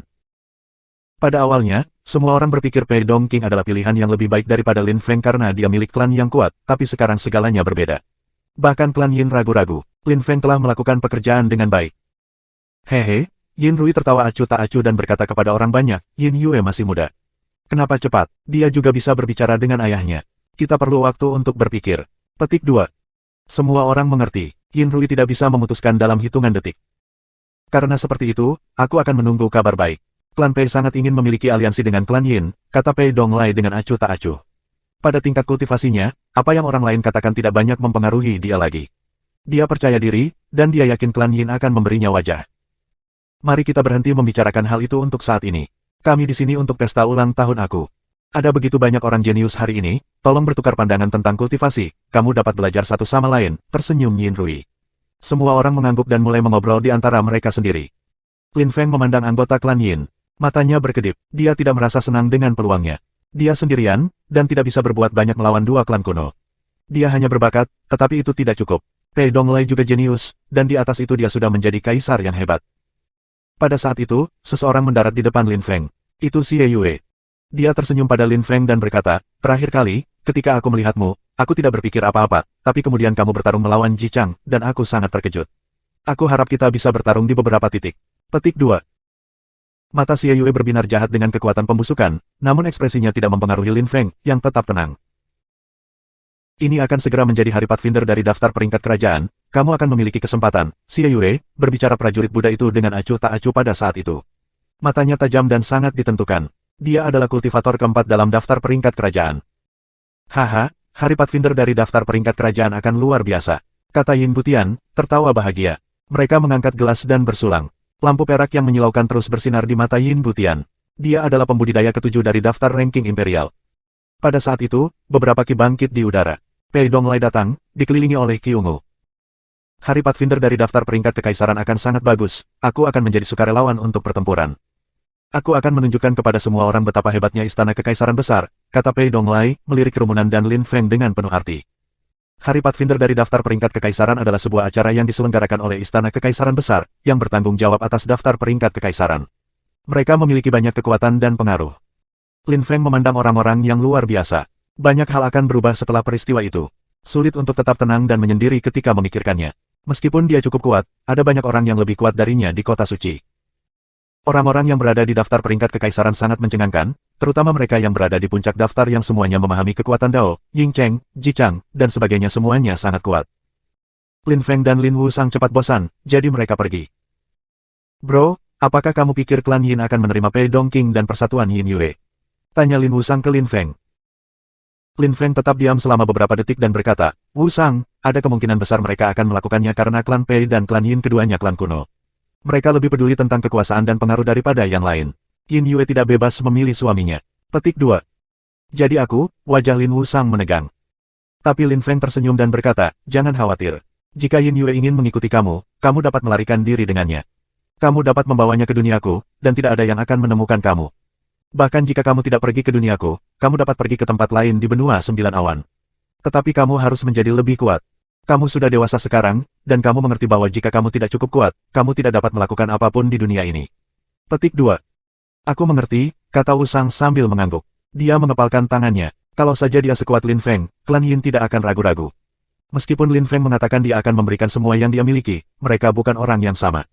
[SPEAKER 1] Pada awalnya, semua orang berpikir Pei Dongqing adalah pilihan yang lebih baik daripada Lin Feng karena dia milik klan yang kuat, tapi sekarang segalanya berbeda. Bahkan klan Yin ragu-ragu, Lin Feng telah melakukan pekerjaan dengan baik. Hehe, Yin Rui tertawa acuh tak acuh dan berkata kepada orang banyak, Yin Yue masih muda. Kenapa cepat? Dia juga bisa berbicara dengan ayahnya. Kita perlu waktu untuk berpikir. Petik 2. Semua orang mengerti, Yin Rui tidak bisa memutuskan dalam hitungan detik. Karena seperti itu, aku akan menunggu kabar baik. Klan Pei sangat ingin memiliki aliansi dengan klan Yin, kata Pei Donglai dengan acuh tak acuh. Pada tingkat kultivasinya, apa yang orang lain katakan tidak banyak mempengaruhi dia lagi. Dia percaya diri, dan dia yakin klan Yin akan memberinya wajah. Mari kita berhenti membicarakan hal itu untuk saat ini. Kami di sini untuk pesta ulang tahun aku. Ada begitu banyak orang jenius hari ini, tolong bertukar pandangan tentang kultivasi, kamu dapat belajar satu sama lain, tersenyum Yin Rui. Semua orang mengangguk dan mulai mengobrol di antara mereka sendiri. Lin Feng memandang anggota klan Yin. Matanya berkedip, dia tidak merasa senang dengan peluangnya. Dia sendirian, dan tidak bisa berbuat banyak melawan dua klan kuno. Dia hanya berbakat, tetapi itu tidak cukup. Pei Donglai juga jenius, dan di atas itu dia sudah menjadi kaisar yang hebat. Pada saat itu, seseorang mendarat di depan Lin Feng. Itu Xie Yue. Dia tersenyum pada Lin Feng dan berkata, terakhir kali, ketika aku melihatmu, aku tidak berpikir apa-apa, tapi kemudian kamu bertarung melawan Ji Chang, dan aku sangat terkejut. Aku harap kita bisa bertarung di beberapa titik. Petik 2. Mata Xie Yue berbinar jahat dengan kekuatan pembusukan, namun ekspresinya tidak mempengaruhi Lin Feng, yang tetap tenang. Ini akan segera menjadi hari Pathfinder dari daftar peringkat kerajaan, kamu akan memiliki kesempatan, Xie Yue, berbicara prajurit Buddha itu dengan acuh tak acuh pada saat itu. Matanya tajam dan sangat ditentukan. Dia adalah kultivator keempat dalam daftar peringkat kerajaan. Haha, hari Pathfinder dari daftar peringkat kerajaan akan luar biasa, kata Yin Butian, tertawa bahagia. Mereka mengangkat gelas dan bersulang. Lampu perak yang menyilaukan terus bersinar di mata Yin Butian. Dia adalah pembudidaya ketujuh dari daftar ranking imperial. Pada saat itu, beberapa ki bangkit di udara. Pei Donglai datang, dikelilingi oleh Ki Ungu. Hari Pathfinder dari daftar peringkat kekaisaran akan sangat bagus, aku akan menjadi sukarelawan untuk pertempuran. Aku akan menunjukkan kepada semua orang betapa hebatnya istana kekaisaran besar, kata Pei Donglai, melirik kerumunan dan Lin Feng dengan penuh arti. Hari Pathfinder dari daftar peringkat kekaisaran adalah sebuah acara yang diselenggarakan oleh istana kekaisaran besar, yang bertanggung jawab atas daftar peringkat kekaisaran. Mereka memiliki banyak kekuatan dan pengaruh. Lin Feng memandang orang-orang yang luar biasa. Banyak hal akan berubah setelah peristiwa itu. Sulit untuk tetap tenang dan menyendiri ketika memikirkannya. Meskipun dia cukup kuat, ada banyak orang yang lebih kuat darinya di kota suci. Orang-orang yang berada di daftar peringkat kekaisaran sangat mencengangkan, terutama mereka yang berada di puncak daftar yang semuanya memahami kekuatan Dao, Ying Cheng, Ji Chang, dan sebagainya semuanya sangat kuat. Lin Feng dan Lin Wu sang cepat bosan, jadi mereka pergi. Bro, apakah kamu pikir klan Yin akan menerima Pei Dongqing dan persatuan Yin Yue? Tanya Lin Wu sang ke Lin Feng. Lin Feng tetap diam selama beberapa detik dan berkata, Wu sang, ada kemungkinan besar mereka akan melakukannya karena klan Pei dan klan Yin keduanya klan kuno. Mereka lebih peduli tentang kekuasaan dan pengaruh daripada yang lain. Yin Yue tidak bebas memilih suaminya. Petik 2. Jadi aku, wajah Lin Wu sang menegang. Tapi Lin Feng tersenyum dan berkata, jangan khawatir. Jika Yin Yue ingin mengikuti kamu, kamu dapat melarikan diri dengannya. Kamu dapat membawanya ke duniaku, dan tidak ada yang akan menemukan kamu. Bahkan jika kamu tidak pergi ke duniaku, kamu dapat pergi ke tempat lain di benua 9 awan. Tetapi kamu harus menjadi lebih kuat. Kamu sudah dewasa sekarang, dan kamu mengerti bahwa jika kamu tidak cukup kuat, kamu tidak dapat melakukan apapun di dunia ini. Petik 2. Aku mengerti, kata Wu Sang sambil mengangguk. Dia mengepalkan tangannya. Kalau saja dia sekuat Lin Feng, klan Yin tidak akan ragu-ragu. Meskipun Lin Feng mengatakan dia akan memberikan semua yang dia miliki, mereka bukan orang yang sama.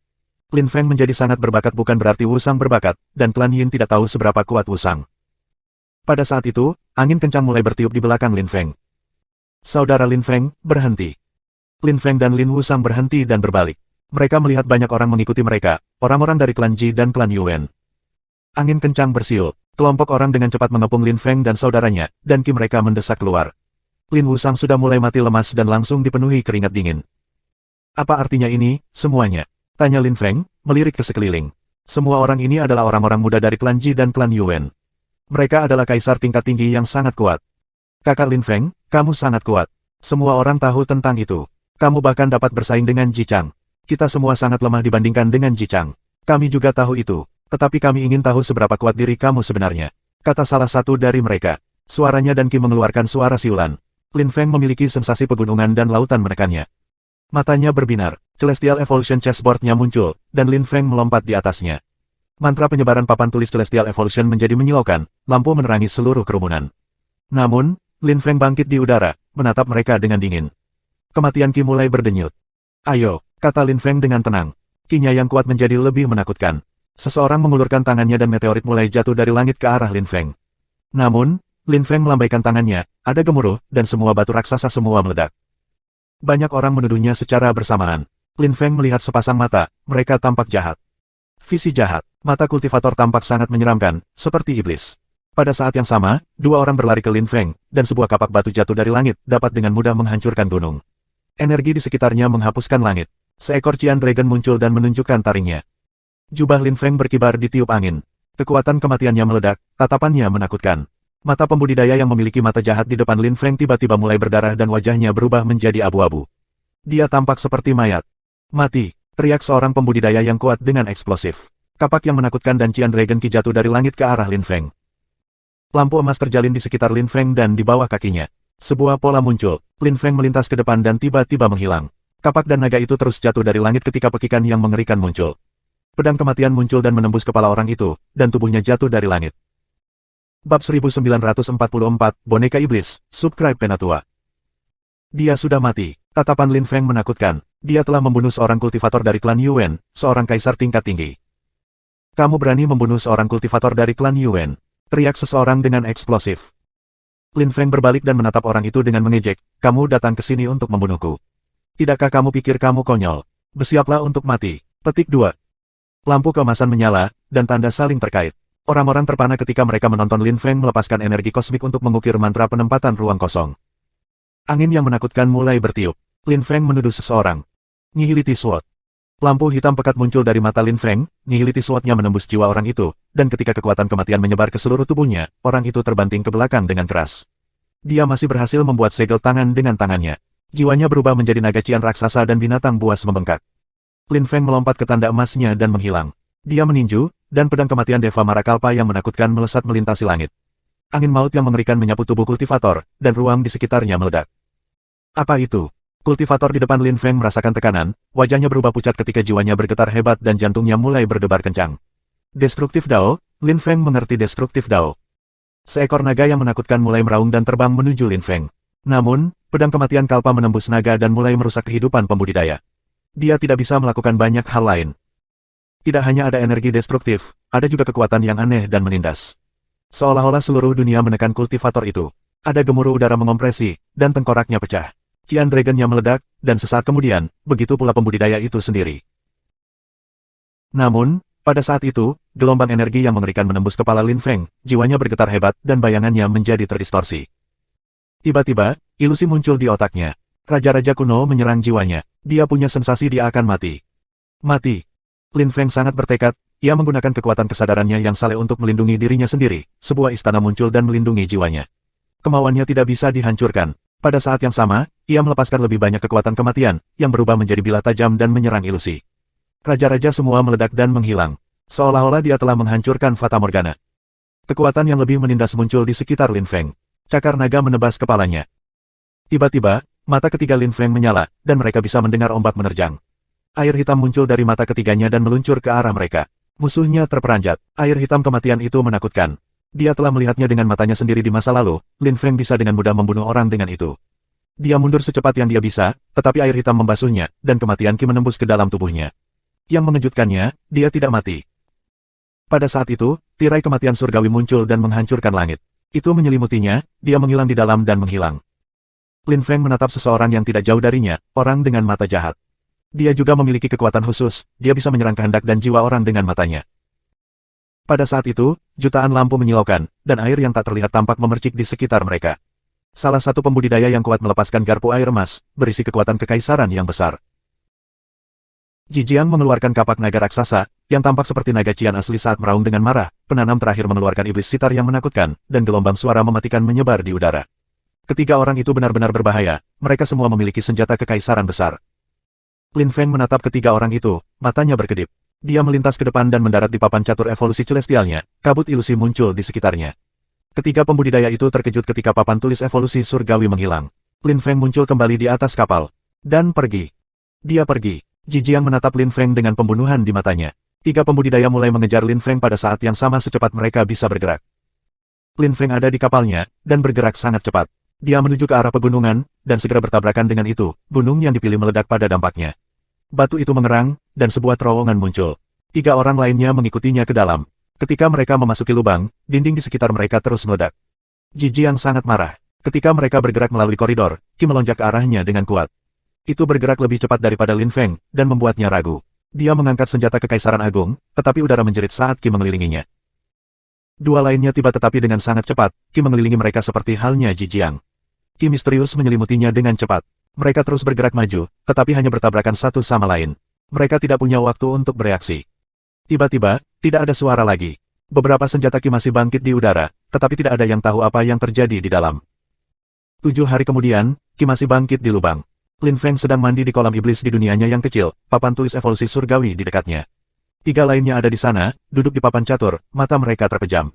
[SPEAKER 1] Lin Feng menjadi sangat berbakat bukan berarti Wu Shang berbakat, dan klan Yin tidak tahu seberapa kuat Wu Shang. Pada saat itu, angin kencang mulai bertiup di belakang Lin Feng. Saudara Lin Feng, berhenti. Lin Feng dan Lin Wu Shang berhenti dan berbalik. Mereka melihat banyak orang mengikuti mereka, orang-orang dari klan Ji dan klan Yuan. Angin kencang bersiul, kelompok orang dengan cepat mengepung Lin Feng dan saudaranya, dan mereka mendesak keluar. Lin Wu Shang sudah mulai mati lemas dan langsung dipenuhi keringat dingin. Apa artinya ini, semuanya? Tanya Lin Feng, melirik ke sekeliling. Semua orang ini adalah orang-orang muda dari klan Ji dan klan Yuan. Mereka adalah kaisar tingkat tinggi yang sangat kuat. Kakak Lin Feng, kamu sangat kuat. Semua orang tahu tentang itu. Kamu bahkan dapat bersaing dengan Ji Chang. Kita semua sangat lemah dibandingkan dengan Ji Chang. Kami juga tahu itu, tetapi kami ingin tahu seberapa kuat diri kamu sebenarnya. Kata salah satu dari mereka. Suaranya dan Qi mengeluarkan suara siulan. Lin Feng memiliki sensasi pegunungan dan lautan menekannya. Matanya berbinar, Celestial Evolution chessboard-nya muncul, dan Lin Feng melompat di atasnya. Mantra penyebaran papan tulis Celestial Evolution menjadi menyilaukan, lampu menerangi seluruh kerumunan. Namun, Lin Feng bangkit di udara, menatap mereka dengan dingin. Kematian Qi mulai berdenyut. Ayo, kata Lin Feng dengan tenang. Qi-nya yang kuat menjadi lebih menakutkan. Seseorang mengulurkan tangannya dan meteorit mulai jatuh dari langit ke arah Lin Feng. Namun, Lin Feng melambaikan tangannya, ada gemuruh, dan semua batu raksasa semua meledak. Banyak orang menuduhnya secara bersamaan. Lin Feng melihat sepasang mata, mereka tampak jahat. Visi jahat, mata kultivator tampak sangat menyeramkan, seperti iblis. Pada saat yang sama, dua orang berlari ke Lin Feng, dan sebuah kapak batu jatuh dari langit, dapat dengan mudah menghancurkan gunung. Energi di sekitarnya menghapuskan langit. Seekor Qian Dragon muncul dan menunjukkan taringnya. Jubah Lin Feng berkibar di tiup angin. Kekuatan kematiannya meledak, tatapannya menakutkan. Mata pembudidaya yang memiliki mata jahat di depan Lin Feng tiba-tiba mulai berdarah dan wajahnya berubah menjadi abu-abu. Dia tampak seperti mayat. Mati, teriak seorang pembudidaya yang kuat dengan eksplosif. Kapak yang menakutkan dan Qian Dragon Qi jatuh dari langit ke arah Lin Feng. Lampu emas terjalin di sekitar Lin Feng dan di bawah kakinya. Sebuah pola muncul, Lin Feng melintas ke depan dan tiba-tiba menghilang. Kapak dan naga itu terus jatuh dari langit ketika pekikan yang mengerikan muncul. Pedang kematian muncul dan menembus kepala orang itu, dan tubuhnya jatuh dari langit. Bab 1944, Boneka Iblis, Subscribe Penatua. Dia sudah mati. Tatapan Lin Feng menakutkan. Dia telah membunuh seorang kultivator dari klan Yuan, seorang kaisar tingkat tinggi. Kamu berani membunuh seorang kultivator dari klan Yuan? Teriak seseorang dengan eksplosif. Lin Feng berbalik dan menatap orang itu dengan mengejek. Kamu datang ke sini untuk membunuhku. Tidakkah kamu pikir kamu konyol? Bersiaplah untuk mati. Petik 2. Lampu keemasan menyala, dan tanda saling terkait. Orang-orang terpana ketika mereka menonton Lin Feng melepaskan energi kosmik untuk mengukir mantra penempatan ruang kosong. Angin yang menakutkan mulai bertiup. Lin Feng menuduh seseorang. Nihility Sword. Lampu hitam pekat muncul dari mata Lin Feng, Nihility Sword-nya menembus jiwa orang itu, dan ketika kekuatan kematian menyebar ke seluruh tubuhnya, orang itu terbanting ke belakang dengan keras. Dia masih berhasil membuat segel tangan dengan tangannya. Jiwanya berubah menjadi naga cian raksasa dan binatang buas membengkak. Lin Feng melompat ke tanda emasnya dan menghilang. Dia meninju, dan pedang kematian Deva Marakalpa yang menakutkan melesat melintasi langit. Angin maut yang mengerikan menyapu tubuh kultivator, dan ruang di sekitarnya meledak. Apa itu? Kultivator di depan Lin Feng merasakan tekanan, wajahnya berubah pucat ketika jiwanya bergetar hebat dan jantungnya mulai berdebar kencang. Destruktif Dao, Lin Feng mengerti Destruktif Dao. Seekor naga yang menakutkan mulai meraung dan terbang menuju Lin Feng. Namun, pedang kematian Kalpa menembus naga dan mulai merusak kehidupan pembudidaya. Dia tidak bisa melakukan banyak hal lain. Tidak hanya ada energi destruktif, ada juga kekuatan yang aneh dan menindas. Seolah-olah seluruh dunia menekan kultivator itu. Ada gemuruh udara mengompresi, dan tengkoraknya pecah. Qian Dragon-nya meledak, dan sesaat kemudian, begitu pula pembudidaya itu sendiri. Namun, pada saat itu, gelombang energi yang mengerikan menembus kepala Lin Feng, jiwanya bergetar hebat dan bayangannya menjadi terdistorsi. Tiba-tiba, ilusi muncul di otaknya. Raja-raja kuno menyerang jiwanya. Dia punya sensasi dia akan mati. Mati. Lin Feng sangat bertekad, ia menggunakan kekuatan kesadarannya yang saleh untuk melindungi dirinya sendiri. Sebuah istana muncul dan melindungi jiwanya. Kemauannya tidak bisa dihancurkan. Pada saat yang sama, ia melepaskan lebih banyak kekuatan kematian, yang berubah menjadi bilah tajam dan menyerang ilusi. Raja-raja semua meledak dan menghilang. Seolah-olah dia telah menghancurkan Fata Morgana. Kekuatan yang lebih menindas muncul di sekitar Lin Feng. Cakar naga menebas kepalanya. Tiba-tiba, mata ketiga Lin Feng menyala, dan mereka bisa mendengar ombak menerjang. Air hitam muncul dari mata ketiganya dan meluncur ke arah mereka. Musuhnya terperanjat. Air hitam kematian itu menakutkan. Dia telah melihatnya dengan matanya sendiri di masa lalu, Lin Feng bisa dengan mudah membunuh orang dengan itu. Dia mundur secepat yang dia bisa, tetapi air hitam membasuhnya, dan kematian Qi menembus ke dalam tubuhnya. Yang mengejutkannya, dia tidak mati. Pada saat itu, tirai kematian surgawi muncul dan menghancurkan langit. Itu menyelimutinya, dia menghilang di dalam dan menghilang. Lin Feng menatap seseorang yang tidak jauh darinya, orang dengan mata jahat. Dia juga memiliki kekuatan khusus, dia bisa menyerang kehendak dan jiwa orang dengan matanya. Pada saat itu, jutaan lampu menyilaukan, dan air yang tak terlihat tampak memercik di sekitar mereka. Salah satu pembudidaya yang kuat melepaskan garpu air emas, berisi kekuatan kekaisaran yang besar. Ji Jiang mengeluarkan kapak naga raksasa, yang tampak seperti naga cian asli saat meraung dengan marah, penanam terakhir mengeluarkan iblis sitar yang menakutkan, dan gelombang suara mematikan menyebar di udara. Ketiga orang itu benar-benar berbahaya, mereka semua memiliki senjata kekaisaran besar. Lin Feng menatap ketiga orang itu, matanya berkedip. Dia melintas ke depan dan mendarat di papan catur evolusi celestialnya, kabut ilusi muncul di sekitarnya. Ketiga pembudidaya itu terkejut ketika papan tulis evolusi surgawi menghilang. Lin Feng muncul kembali di atas kapal. Dan pergi. Dia pergi. Ji Jiang menatap Lin Feng dengan pembunuhan di matanya. Tiga pembudidaya mulai mengejar Lin Feng pada saat yang sama secepat mereka bisa bergerak. Lin Feng ada di kapalnya, dan bergerak sangat cepat. Dia menuju ke arah pegunungan, dan segera bertabrakan dengan itu, gunung yang dipilih meledak pada dampaknya. Batu itu mengerang, dan sebuah terowongan muncul. Tiga orang lainnya mengikutinya ke dalam. Ketika mereka memasuki lubang, dinding di sekitar mereka terus meledak. Ji Jiang sangat marah. Ketika mereka bergerak melalui koridor, Qi melonjak ke arahnya dengan kuat. Itu bergerak lebih cepat daripada Lin Feng, dan membuatnya ragu. Dia mengangkat senjata kekaisaran agung, tetapi udara menjerit saat Qi mengelilinginya. Dua lainnya tiba tetapi dengan sangat cepat, Qi mengelilingi mereka seperti halnya Ji Jiang. Qi misterius menyelimutinya dengan cepat. Mereka terus bergerak maju, tetapi hanya bertabrakan satu sama lain. Mereka tidak punya waktu untuk bereaksi. Tiba-tiba, tidak ada suara lagi. Beberapa senjata Qi masih bangkit di udara, tetapi tidak ada yang tahu apa yang terjadi di dalam. 7 hari kemudian, Qi masih bangkit di lubang. Lin Feng sedang mandi di kolam iblis di dunianya yang kecil, papan tulis evolusi surgawi di dekatnya. Tiga lainnya ada di sana, duduk di papan catur, mata mereka terpejam.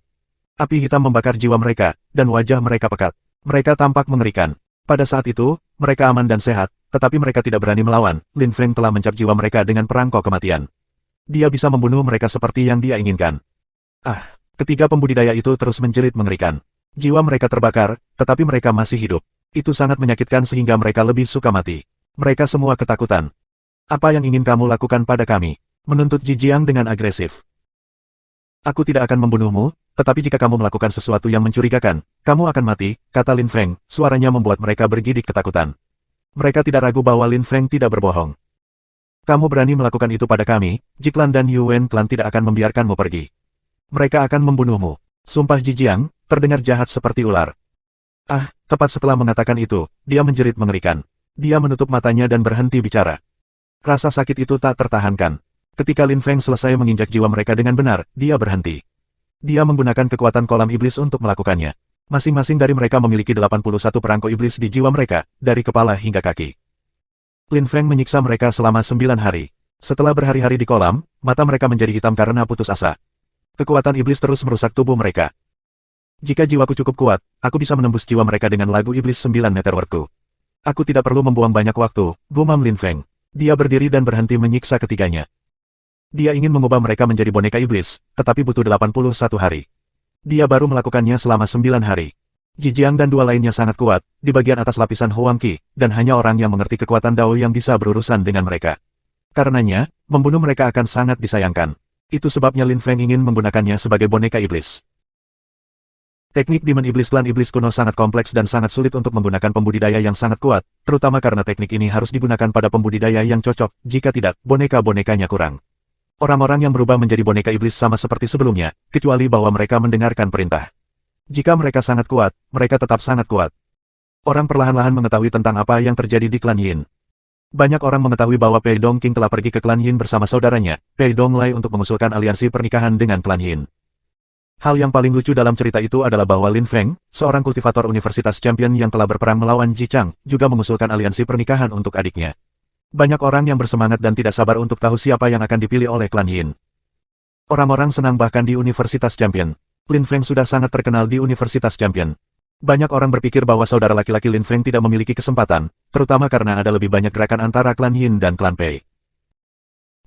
[SPEAKER 1] Api hitam membakar jiwa mereka, dan wajah mereka pekat. Mereka tampak mengerikan. Pada saat itu, mereka aman dan sehat, tetapi mereka tidak berani melawan. Lin Feng telah mencap jiwa mereka dengan perangkok kematian. Dia bisa membunuh mereka seperti yang dia inginkan. Ketiga pembudidaya itu terus menjerit mengerikan. Jiwa mereka terbakar, tetapi mereka masih hidup. Itu sangat menyakitkan sehingga mereka lebih suka mati. Mereka semua ketakutan. Apa yang ingin kamu lakukan pada kami? Menuntut Ji Jiang dengan agresif. Aku tidak akan membunuhmu, tetapi jika kamu melakukan sesuatu yang mencurigakan, kamu akan mati, kata Lin Feng, suaranya membuat mereka bergidik ketakutan. Mereka tidak ragu bahwa Lin Feng tidak berbohong. Kamu berani melakukan itu pada kami, Jiklan dan Yuan Clan tidak akan membiarkanmu pergi. Mereka akan membunuhmu. Sumpah Ji Jiang, terdengar jahat seperti ular. Tepat setelah mengatakan itu, dia menjerit mengerikan. Dia menutup matanya dan berhenti bicara. Rasa sakit itu tak tertahankan. Ketika Lin Feng selesai menginjak jiwa mereka dengan benar, dia berhenti. Dia menggunakan kekuatan kolam iblis untuk melakukannya. Masing-masing dari mereka memiliki 81 perangko iblis di jiwa mereka, dari kepala hingga kaki. Lin Feng menyiksa mereka selama 9 hari. Setelah berhari-hari di kolam, mata mereka menjadi hitam karena putus asa. Kekuatan iblis terus merusak tubuh mereka. Jika jiwaku cukup kuat, aku bisa menembus jiwa mereka dengan lagu iblis 9 netherworldku. Aku tidak perlu membuang banyak waktu, gumam Lin Feng. Dia berdiri dan berhenti menyiksa ketiganya. Dia ingin mengubah mereka menjadi boneka iblis, tetapi butuh 81 hari. Dia baru melakukannya selama 9 hari. Ji Jiang dan dua lainnya sangat kuat, di bagian atas lapisan Huang Qi, dan hanya orang yang mengerti kekuatan Dao yang bisa berurusan dengan mereka. Karenanya, membunuh mereka akan sangat disayangkan. Itu sebabnya Lin Feng ingin menggunakannya sebagai boneka iblis. Teknik Demon Iblis Klan Iblis kuno sangat kompleks dan sangat sulit untuk menggunakan pembudidaya yang sangat kuat, terutama karena teknik ini harus digunakan pada pembudidaya yang cocok, jika tidak, boneka-bonekanya kurang. Orang-orang yang berubah menjadi boneka iblis sama seperti sebelumnya, kecuali bahwa mereka mendengarkan perintah. Jika mereka sangat kuat, mereka tetap sangat kuat. Orang perlahan-lahan mengetahui tentang apa yang terjadi di klan Yin. Banyak orang mengetahui bahwa Pei Dongqing telah pergi ke klan Yin bersama saudaranya, Pei Donglai untuk mengusulkan aliansi pernikahan dengan klan Yin. Hal yang paling lucu dalam cerita itu adalah bahwa Lin Feng, seorang kultivator Universitas Champion yang telah berperang melawan Ji Chang, juga mengusulkan aliansi pernikahan untuk adiknya. Banyak orang yang bersemangat dan tidak sabar untuk tahu siapa yang akan dipilih oleh klan Yin. Orang-orang senang bahkan di Universitas Champion. Lin Feng sudah sangat terkenal di Universitas Champion. Banyak orang berpikir bahwa saudara laki-laki Lin Feng tidak memiliki kesempatan, terutama karena ada lebih banyak gerakan antara klan Yin dan klan Pei.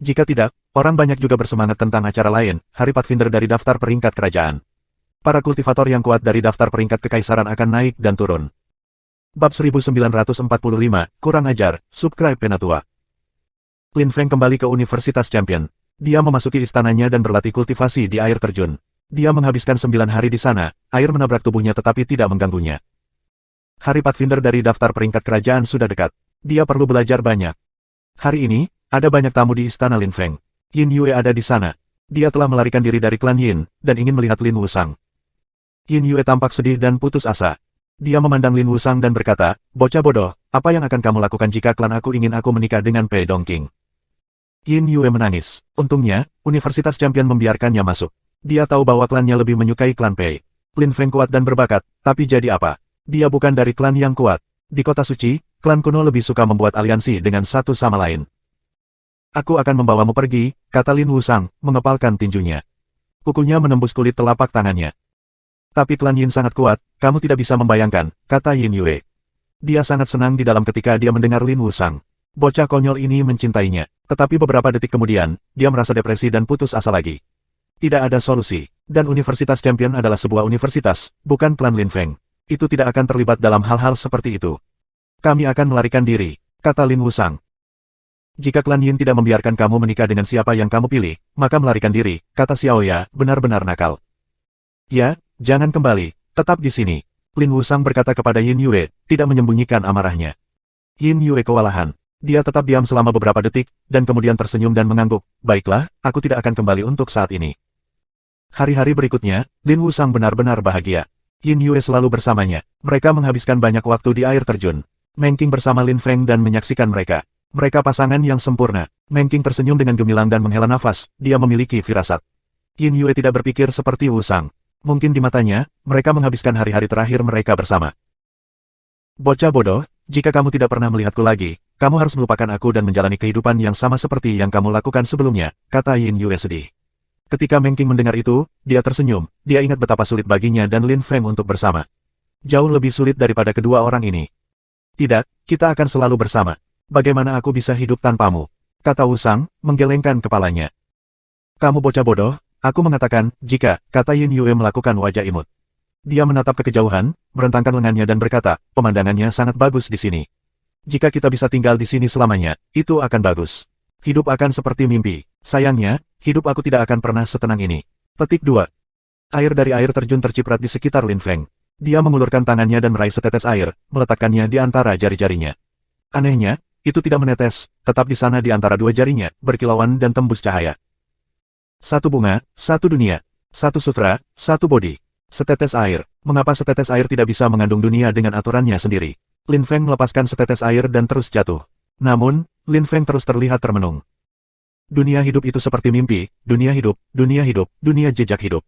[SPEAKER 1] Jika tidak, orang banyak juga bersemangat tentang acara lain, Hari Pathfinder dari daftar peringkat kerajaan. Para kultivator yang kuat dari daftar peringkat kekaisaran akan naik dan turun. Bab 1945, kurang ajar, subscribe Penatua. Lin Feng kembali ke Universitas Champion. Dia memasuki istananya dan berlatih kultivasi di air terjun. Dia menghabiskan 9 hari di sana, air menabrak tubuhnya tetapi tidak mengganggunya. Hari Pathfinder dari daftar peringkat kerajaan sudah dekat. Dia perlu belajar banyak. Hari ini, ada banyak tamu di istana Lin Feng. Yin Yue ada di sana. Dia telah melarikan diri dari klan Yin, dan ingin melihat Lin Wusang. Yin Yue tampak sedih dan putus asa. Dia memandang Lin Wusang dan berkata, "Bocah bodoh, apa yang akan kamu lakukan jika klan aku ingin aku menikah dengan Pei Dongqing?" Yin Yue menangis. Untungnya, Universitas Champion membiarkannya masuk. Dia tahu bahwa klannya lebih menyukai klan Pei. Lin Feng kuat dan berbakat, tapi jadi apa? Dia bukan dari klan yang kuat. Di kota suci, klan kuno lebih suka membuat aliansi dengan satu sama lain. "Aku akan membawamu pergi," kata Lin Wusang, mengepalkan tinjunya. Kukunya menembus kulit telapak tangannya. "Tapi klan Yin sangat kuat, kamu tidak bisa membayangkan," kata Yin Yue. Dia sangat senang di dalam ketika dia mendengar Lin Wusang. Bocah konyol ini mencintainya, tetapi beberapa detik kemudian, dia merasa depresi dan putus asa lagi. Tidak ada solusi, dan Universitas Champion adalah sebuah universitas, bukan klan Lin Feng. Itu tidak akan terlibat dalam hal-hal seperti itu. "Kami akan melarikan diri," kata Lin Wusang. "Jika klan Yin tidak membiarkan kamu menikah dengan siapa yang kamu pilih, maka melarikan diri," kata Xiaoya, benar-benar nakal. "Ya, jangan kembali, tetap di sini," Lin Wusang berkata kepada Yin Yue, tidak menyembunyikan amarahnya. Yin Yue kewalahan. Dia tetap diam selama beberapa detik, dan kemudian tersenyum dan mengangguk. "Baiklah, aku tidak akan kembali untuk saat ini." Hari-hari berikutnya, Lin Wusang benar-benar bahagia. Yin Yue selalu bersamanya. Mereka menghabiskan banyak waktu di air terjun. Meng Qing bersama Lin Feng dan menyaksikan mereka. Mereka pasangan yang sempurna. Meng Qing tersenyum dengan gemilang dan menghela nafas. Dia memiliki firasat. Yin Yue tidak berpikir seperti Wusang. Mungkin di matanya, mereka menghabiskan hari-hari terakhir mereka bersama. "Bocah bodoh, jika kamu tidak pernah melihatku lagi, kamu harus melupakan aku dan menjalani kehidupan yang sama seperti yang kamu lakukan sebelumnya," kata Yin Yue sedih. Ketika Meng Qing mendengar itu, dia tersenyum. Dia ingat betapa sulit baginya dan Lin Feng untuk bersama. Jauh lebih sulit daripada kedua orang ini. "Tidak, kita akan selalu bersama. Bagaimana aku bisa hidup tanpamu?" kata Wusang, menggelengkan kepalanya. "Kamu bocah bodoh," aku mengatakan, "jika," kata Yin Yue melakukan wajah imut. Dia menatap ke kejauhan, merentangkan lengannya dan berkata, "Pemandangannya sangat bagus di sini. Jika kita bisa tinggal di sini selamanya, itu akan bagus. Hidup akan seperti mimpi. Sayangnya, hidup aku tidak akan pernah setenang ini." Petik 2. Air dari air terjun terciprat di sekitar Lin Feng. Dia mengulurkan tangannya dan meraih setetes air, meletakkannya di antara jari-jarinya. Anehnya, itu tidak menetes, tetap di sana di antara dua jarinya, berkilauan dan tembus cahaya. "Satu bunga, satu dunia. Satu sutra, satu bodi. Setetes air. Mengapa setetes air tidak bisa mengandung dunia dengan aturannya sendiri?" Lin Feng melepaskan setetes air dan terus jatuh. Namun, Lin Feng terus terlihat termenung. "Dunia hidup itu seperti mimpi, dunia hidup, dunia jejak hidup."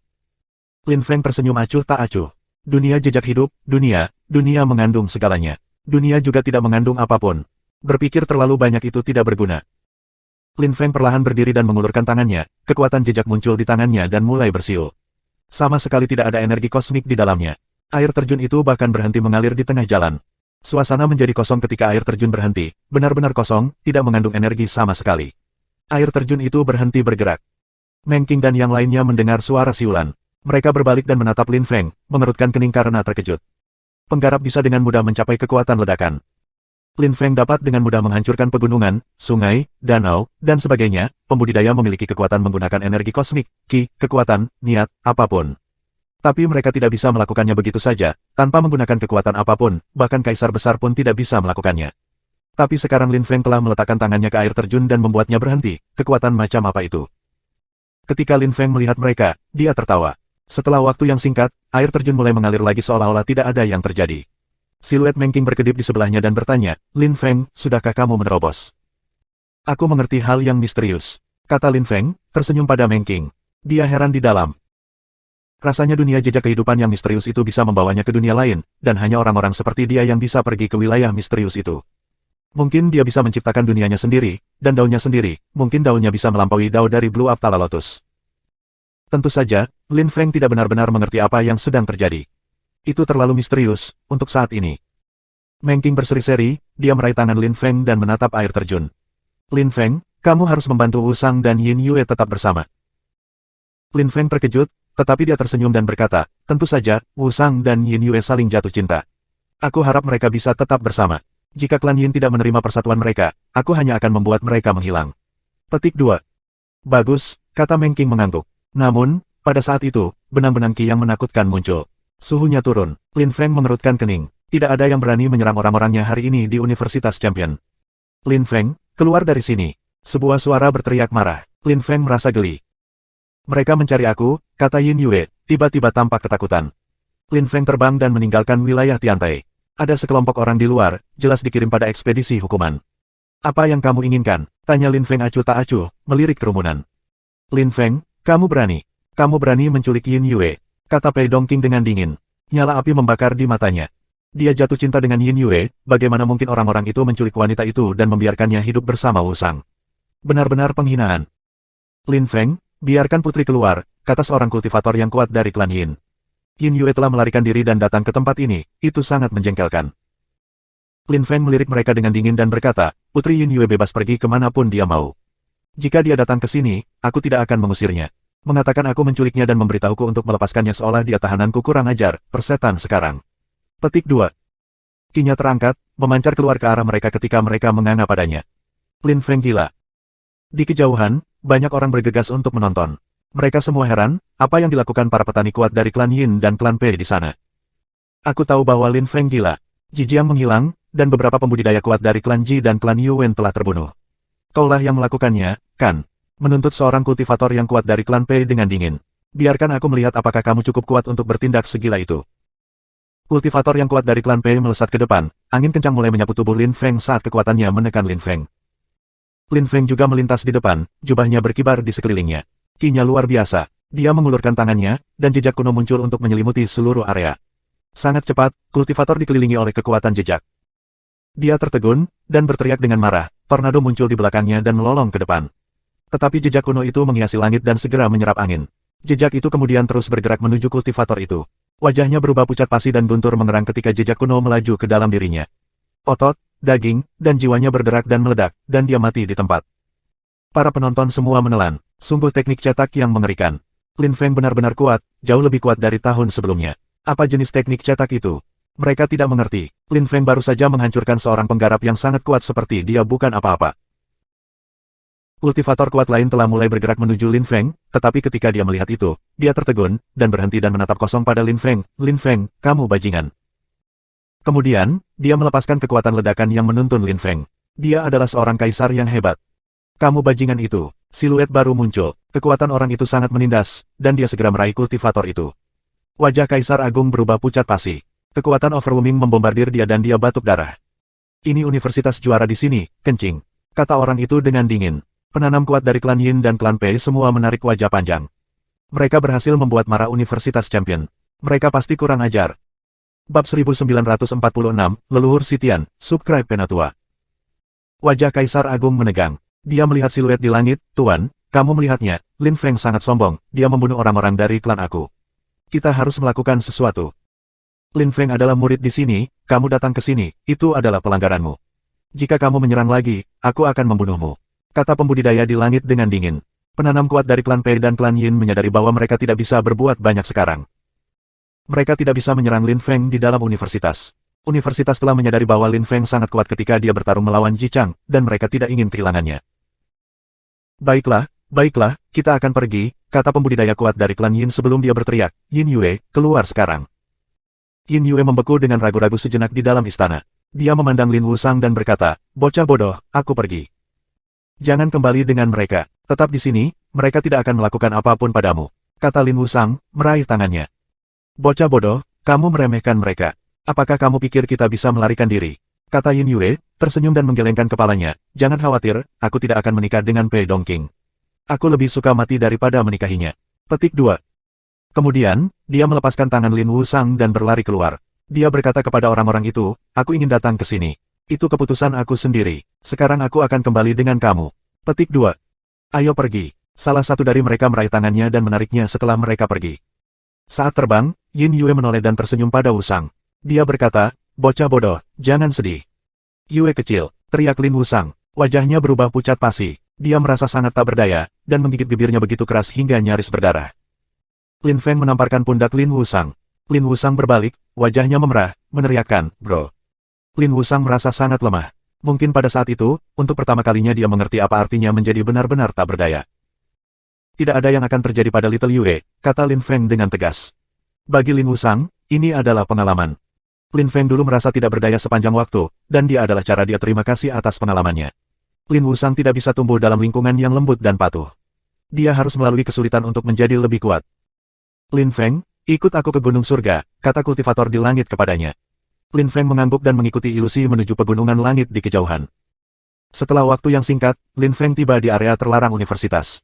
[SPEAKER 1] Lin Feng tersenyum acuh tak acuh. Dunia jejak hidup, dunia mengandung segalanya. Dunia juga tidak mengandung apapun. Berpikir terlalu banyak itu tidak berguna. Lin Feng perlahan berdiri dan mengulurkan tangannya, kekuatan jejak muncul di tangannya dan mulai bersiul. Sama sekali tidak ada energi kosmik di dalamnya. Air terjun itu bahkan berhenti mengalir di tengah jalan. Suasana menjadi kosong ketika air terjun berhenti, benar-benar kosong, tidak mengandung energi sama sekali. Air terjun itu berhenti bergerak. Meng Qing dan yang lainnya mendengar suara siulan. Mereka berbalik dan menatap Lin Feng, mengerutkan kening karena terkejut. Penggarap bisa dengan mudah mencapai kekuatan ledakan. Lin Feng dapat dengan mudah menghancurkan pegunungan, sungai, danau, dan sebagainya. Pembudidaya memiliki kekuatan menggunakan energi kosmik, ki, kekuatan, niat, apapun. Tapi mereka tidak bisa melakukannya begitu saja, tanpa menggunakan kekuatan apapun, bahkan kaisar besar pun tidak bisa melakukannya. Tapi sekarang Lin Feng telah meletakkan tangannya ke air terjun dan membuatnya berhenti. Kekuatan macam apa itu? Ketika Lin Feng melihat mereka, dia tertawa. Setelah waktu yang singkat, air terjun mulai mengalir lagi seolah-olah tidak ada yang terjadi. Siluet Meng Qing berkedip di sebelahnya dan bertanya, "Lin Feng, sudahkah kamu menerobos?" "Aku mengerti hal yang misterius," kata Lin Feng, tersenyum pada Meng Qing. Dia heran di dalam. Rasanya dunia jejak kehidupan yang misterius itu bisa membawanya ke dunia lain, dan hanya orang-orang seperti dia yang bisa pergi ke wilayah misterius itu. Mungkin dia bisa menciptakan dunianya sendiri, dan daunnya sendiri, mungkin daunnya bisa melampaui daun dari Blue Aptala Lotus. Tentu saja, Lin Feng tidak benar-benar mengerti apa yang sedang terjadi. Itu terlalu misterius, untuk saat ini. Meng Qing berseri-seri, dia meraih tangan Lin Feng dan menatap air terjun. "Lin Feng, kamu harus membantu Wusang dan Yin Yue tetap bersama." Lin Feng terkejut, tetapi dia tersenyum dan berkata, tentu saja, Wu Sang dan Yin Yue saling jatuh cinta. Aku harap mereka bisa tetap bersama. Jika klan Yin tidak menerima persatuan mereka, aku hanya akan membuat mereka menghilang. Petik 2. Bagus, kata Meng Qing mengangguk. Namun, pada saat itu, benang-benang Qi yang menakutkan muncul. Suhunya turun. Lin Feng mengerutkan kening. Tidak ada yang berani menyerang orang-orangnya hari ini di Universitas Champion. Lin Feng, keluar dari sini. Sebuah suara berteriak marah. Lin Feng merasa geli. Mereka mencari aku, kata Yin Yue, tiba-tiba tampak ketakutan. Lin Feng terbang dan meninggalkan wilayah Tiantai. Ada sekelompok orang di luar, jelas dikirim pada ekspedisi hukuman. Apa yang kamu inginkan? Tanya Lin Feng acuh tak acuh, melirik kerumunan. Lin Feng, kamu berani. Kamu berani menculik Yin Yue, kata Pei Dongqing dengan dingin. Nyala api membakar di matanya. Dia jatuh cinta dengan Yin Yue, bagaimana mungkin orang-orang itu menculik wanita itu dan membiarkannya hidup bersama Wu Sang? Benar-benar penghinaan. Lin Feng, biarkan putri keluar, kata seorang kultivator yang kuat dari klan Yin. Yin Yue telah melarikan diri dan datang ke tempat ini, itu sangat menjengkelkan. Lin Feng melirik mereka dengan dingin dan berkata, putri Yin Yue bebas pergi kemanapun dia mau. Jika dia datang ke sini, aku tidak akan mengusirnya. Mengatakan aku menculiknya dan memberitahuku untuk melepaskannya seolah dia tahananku kurang ajar, persetan sekarang. Petik 2. Kinya terangkat, memancar keluar ke arah mereka ketika mereka menganga padanya. Lin Feng gila. Di kejauhan, banyak orang bergegas untuk menonton. Mereka semua heran, apa yang dilakukan para petani kuat dari klan Yin dan klan Pei di sana. Aku tahu bahwa Lin Feng gila. Ji Jiang menghilang, dan beberapa pembudidaya kuat dari klan Ji dan klan Yuan telah terbunuh. Kaulah yang melakukannya, kan? Menuntut seorang kultivator yang kuat dari klan Pei dengan dingin. Biarkan aku melihat apakah kamu cukup kuat untuk bertindak segila itu. Kultivator yang kuat dari klan Pei melesat ke depan, angin kencang mulai menyapu tubuh Lin Feng saat kekuatannya menekan Lin Feng. Lin Feng juga melintas di depan, jubahnya berkibar di sekelilingnya. Kinya luar biasa. Dia mengulurkan tangannya, dan jejak kuno muncul untuk menyelimuti seluruh area. Sangat cepat, kultivator dikelilingi oleh kekuatan jejak. Dia tertegun, dan berteriak dengan marah, tornado muncul di belakangnya dan melolong ke depan. Tetapi jejak kuno itu menghiasi langit dan segera menyerap angin. Jejak itu kemudian terus bergerak menuju kultivator itu. Wajahnya berubah pucat pasi dan guntur mengerang ketika jejak kuno melaju ke dalam dirinya. Otot, daging, dan jiwanya berderak dan meledak, dan dia mati di tempat. Para penonton semua menelan. Sungguh teknik cetak yang mengerikan. Lin Feng benar-benar kuat, jauh lebih kuat dari tahun sebelumnya. Apa jenis teknik cetak itu? Mereka tidak mengerti. Lin Feng baru saja menghancurkan seorang penggarap yang sangat kuat seperti dia bukan apa-apa. Kultivator kuat lain telah mulai bergerak menuju Lin Feng, tetapi ketika dia melihat itu, dia tertegun, dan berhenti dan menatap kosong pada Lin Feng. Lin Feng, kamu bajingan. Kemudian, dia melepaskan kekuatan ledakan yang menuntun Lin Feng. Dia adalah seorang kaisar yang hebat. Kamu bajingan itu. Siluet baru muncul. Kekuatan orang itu sangat menindas, dan dia segera meraih kultivator itu. Wajah kaisar agung berubah pucat pasi. Kekuatan overwhelming membombardir dia dan dia batuk darah. Ini universitas juara di sini, kencing. Kata orang itu dengan dingin. Penanam kuat dari klan Yin dan klan Pei semua menarik wajah panjang. Mereka berhasil membuat marah Universitas Champion. Mereka pasti kurang ajar. Bab 1946, Leluhur Sitian, Subscribe Penatua. Wajah Kaisar Agung menegang. Dia melihat siluet di langit. Tuan, kamu melihatnya. Lin Feng sangat sombong. Dia membunuh orang-orang dari klan aku. Kita harus melakukan sesuatu. Lin Feng adalah murid di sini. Kamu datang ke sini. Itu adalah pelanggaranmu. Jika kamu menyerang lagi, aku akan membunuhmu. Kata pembudidaya di langit dengan dingin. Penanam kuat dari klan Pei dan klan Yin menyadari bahwa mereka tidak bisa berbuat banyak sekarang. Mereka tidak bisa menyerang Lin Feng di dalam universitas. Universitas telah menyadari bahwa Lin Feng sangat kuat ketika dia bertarung melawan Ji Chang, dan mereka tidak ingin kehilangannya. Baiklah, baiklah, kita akan pergi, kata pembudidaya kuat dari klan Yin sebelum dia berteriak, Yin Yue, keluar sekarang. Yin Yue membeku dengan ragu-ragu sejenak di dalam istana. Dia memandang Lin Wusang dan berkata, bocah bodoh, aku pergi. Jangan kembali dengan mereka. Tetap di sini, mereka tidak akan melakukan apapun padamu. Kata Lin Wusang, meraih tangannya. Bocah bodoh, kamu meremehkan mereka. Apakah kamu pikir kita bisa melarikan diri? Kata Yin Yue, tersenyum dan menggelengkan kepalanya. Jangan khawatir, aku tidak akan menikah dengan Pei Dongqing. Aku lebih suka mati daripada menikahinya. Petik 2. Kemudian, dia melepaskan tangan Lin Wusang dan berlari keluar. Dia berkata kepada orang-orang itu, aku ingin datang ke sini. Itu keputusan aku sendiri. Sekarang aku akan kembali dengan kamu. Petik 2. Ayo pergi. Salah satu dari mereka meraih tangannya dan menariknya setelah mereka pergi. Saat terbang, Yin Yue menoleh dan tersenyum pada Wusang. Dia berkata, bocah bodoh, jangan sedih. Yue kecil, teriak Lin Wusang. Wajahnya berubah pucat pasi. Dia merasa sangat tak berdaya, dan menggigit bibirnya begitu keras hingga nyaris berdarah. Lin Feng menamparkan pundak Lin Wusang. Lin Wusang berbalik, wajahnya memerah, meneriakkan, "Bro." Lin Wusang merasa sangat lemah. Mungkin pada saat itu, untuk pertama kalinya dia mengerti apa artinya menjadi benar-benar tak berdaya. "Tidak ada yang akan terjadi pada Little Yue," kata Lin Feng dengan tegas. Bagi Lin Wusang, ini adalah pengalaman. Lin Feng dulu merasa tidak berdaya sepanjang waktu, dan dia adalah cara dia terima kasih atas pengalamannya. Lin Wusang tidak bisa tumbuh dalam lingkungan yang lembut dan patuh. Dia harus melalui kesulitan untuk menjadi lebih kuat. "Lin Feng, ikut aku ke Gunung Surga," kata kultivator di langit kepadanya. Lin Feng mengangguk dan mengikuti ilusi menuju pegunungan langit di kejauhan. Setelah waktu yang singkat, Lin Feng tiba di area terlarang universitas.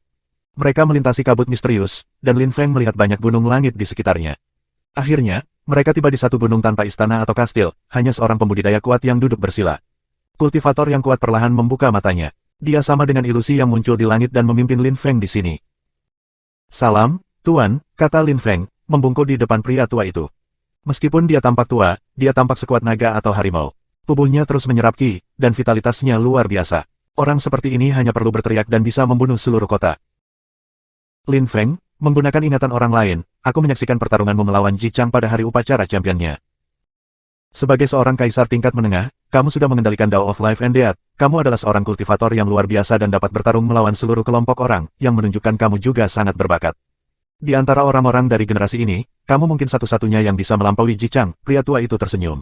[SPEAKER 1] Mereka melintasi kabut misterius, dan Lin Feng melihat banyak gunung langit di sekitarnya. Akhirnya, mereka tiba di satu gunung tanpa istana atau kastil, hanya seorang pembudidaya kuat yang duduk bersila. Kultivator yang kuat perlahan membuka matanya. Dia sama dengan ilusi yang muncul di langit dan memimpin Lin Feng di sini. "Salam, Tuan," kata Lin Feng, membungkuk di depan pria tua itu. Meskipun dia tampak tua, dia tampak sekuat naga atau harimau. Tubuhnya terus menyerap ki, dan vitalitasnya luar biasa. Orang seperti ini hanya perlu berteriak dan bisa membunuh seluruh kota. "Lin Feng, menggunakan ingatan orang lain, aku menyaksikan pertarunganmu melawan Ji Chang pada hari upacara championnya. Sebagai seorang kaisar tingkat menengah, kamu sudah mengendalikan Dao of Life and Death, kamu adalah seorang kultivator yang luar biasa dan dapat bertarung melawan seluruh kelompok orang, yang menunjukkan kamu juga sangat berbakat. Di antara orang-orang dari generasi ini, kamu mungkin satu-satunya yang bisa melampaui Ji Chang." Pria tua itu tersenyum.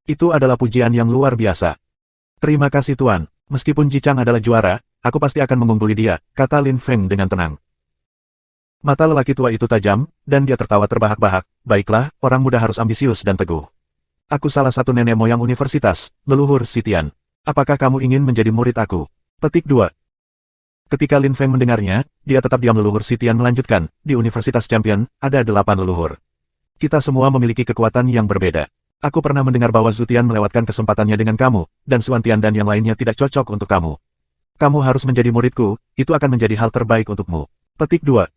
[SPEAKER 1] "Itu adalah pujian yang luar biasa. Terima kasih Tuan, meskipun Ji Chang adalah juara, aku pasti akan mengungguli dia," kata Lin Feng dengan tenang. Mata lelaki tua itu tajam, dan dia tertawa terbahak-bahak. "Baiklah, orang muda harus ambisius dan teguh. Aku salah satu nenek moyang universitas, leluhur Sitian. Apakah kamu ingin menjadi murid aku?" Petik 2. Ketika Lin Feng mendengarnya, dia tetap diam. Leluhur Sitian melanjutkan, "Di Universitas Champion, ada 8 leluhur. Kita semua memiliki kekuatan yang berbeda. Aku pernah mendengar bahwa Zutian melewatkan kesempatannya dengan kamu, dan Suantian dan yang lainnya tidak cocok untuk kamu. Kamu harus menjadi muridku, itu akan menjadi hal terbaik untukmu." Petik 2.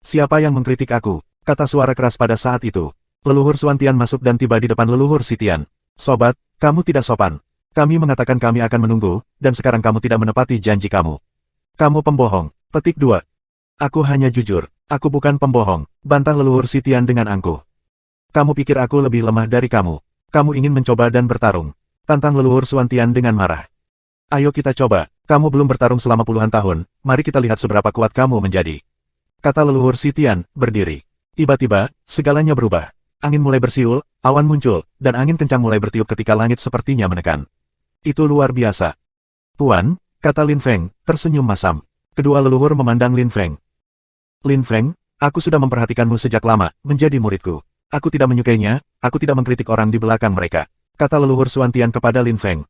[SPEAKER 1] "Siapa yang mengkritik aku?" kata suara keras pada saat itu. Leluhur Suantian masuk dan tiba di depan leluhur Sitian. "Sobat, kamu tidak sopan. Kami mengatakan kami akan menunggu, dan sekarang kamu tidak menepati janji kamu. Kamu pembohong." Petik 2. "Aku hanya jujur. Aku bukan pembohong," bantah leluhur Sitian dengan angkuh. "Kamu pikir aku lebih lemah dari kamu? Kamu ingin mencoba dan bertarung?" tantang leluhur Suantian dengan marah. "Ayo kita coba, kamu belum bertarung selama puluhan tahun, mari kita lihat seberapa kuat kamu menjadi," kata leluhur Sitian, berdiri. Tiba-tiba, segalanya berubah. Angin mulai bersiul, awan muncul, dan angin kencang mulai bertiup ketika langit sepertinya menekan. "Itu luar biasa." "Tuan," kata Lin Feng, tersenyum masam. Kedua leluhur memandang Lin Feng. "Lin Feng, aku sudah memperhatikanmu sejak lama, menjadi muridku. Aku tidak menyukainya, aku tidak mengkritik orang di belakang mereka," kata leluhur Suantian kepada Lin Feng.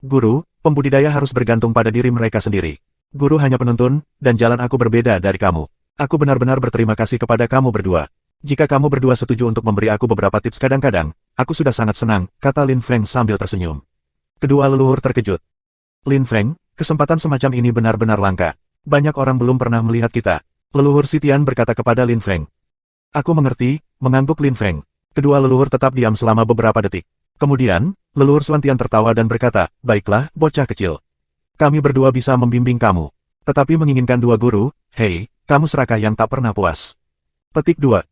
[SPEAKER 1] "Guru, pembudidaya harus bergantung pada diri mereka sendiri. Guru hanya penuntun, dan jalan aku berbeda dari kamu. Aku benar-benar berterima kasih kepada kamu berdua. Jika kamu berdua setuju untuk memberi aku beberapa tips kadang-kadang, aku sudah sangat senang," kata Lin Feng sambil tersenyum. Kedua leluhur terkejut. "Lin Feng, kesempatan semacam ini benar-benar langka. Banyak orang belum pernah melihat kita," leluhur Sitian berkata kepada Lin Feng. "Aku mengerti," mengangguk Lin Feng. Kedua leluhur tetap diam selama beberapa detik. Kemudian, leluhur Suantian tertawa dan berkata, "Baiklah, bocah kecil. Kami berdua bisa membimbing kamu. Tetapi menginginkan 2 guru, hei, kamu serakah yang tak pernah puas." Petik 2.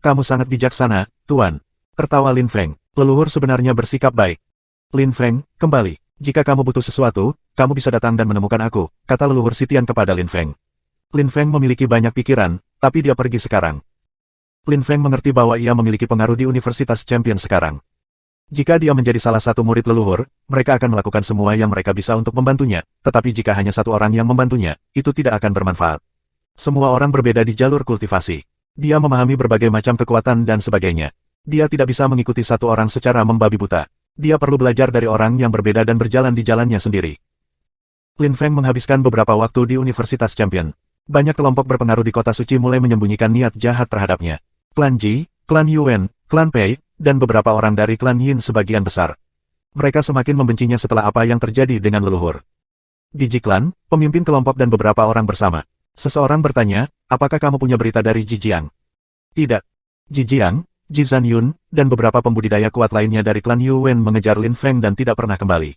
[SPEAKER 1] "Kamu sangat bijaksana, Tuan," tertawa Lin Feng. "Leluhur sebenarnya bersikap baik." "Lin Feng, kembali. Jika kamu butuh sesuatu, kamu bisa datang dan menemukan aku," kata leluhur Sitian kepada Lin Feng. Lin Feng memiliki banyak pikiran, tapi dia pergi sekarang. Lin Feng mengerti bahwa ia memiliki pengaruh di Universitas Champion sekarang. Jika dia menjadi salah satu murid leluhur, mereka akan melakukan semua yang mereka bisa untuk membantunya, tetapi jika hanya satu orang yang membantunya, itu tidak akan bermanfaat. Semua orang berbeda di jalur kultivasi. Dia memahami berbagai macam kekuatan dan sebagainya. Dia tidak bisa mengikuti satu orang secara membabi buta. Dia perlu belajar dari orang yang berbeda dan berjalan di jalannya sendiri. Lin Feng menghabiskan beberapa waktu di Universitas Champion. Banyak kelompok berpengaruh di kota suci mulai menyembunyikan niat jahat terhadapnya. Klan Ji, Klan Yuan, Klan Pei, dan beberapa orang dari Klan Yin sebagian besar. Mereka semakin membencinya setelah apa yang terjadi dengan leluhur. Di Ji Klan, pemimpin kelompok dan beberapa orang bersama. Seseorang bertanya, "Apakah kamu punya berita dari Ji Jiang?" "Tidak." Ji Jiang, Ji Zanyun, dan beberapa pembudidaya kuat lainnya dari Klan Yuan mengejar Lin Feng dan tidak pernah kembali.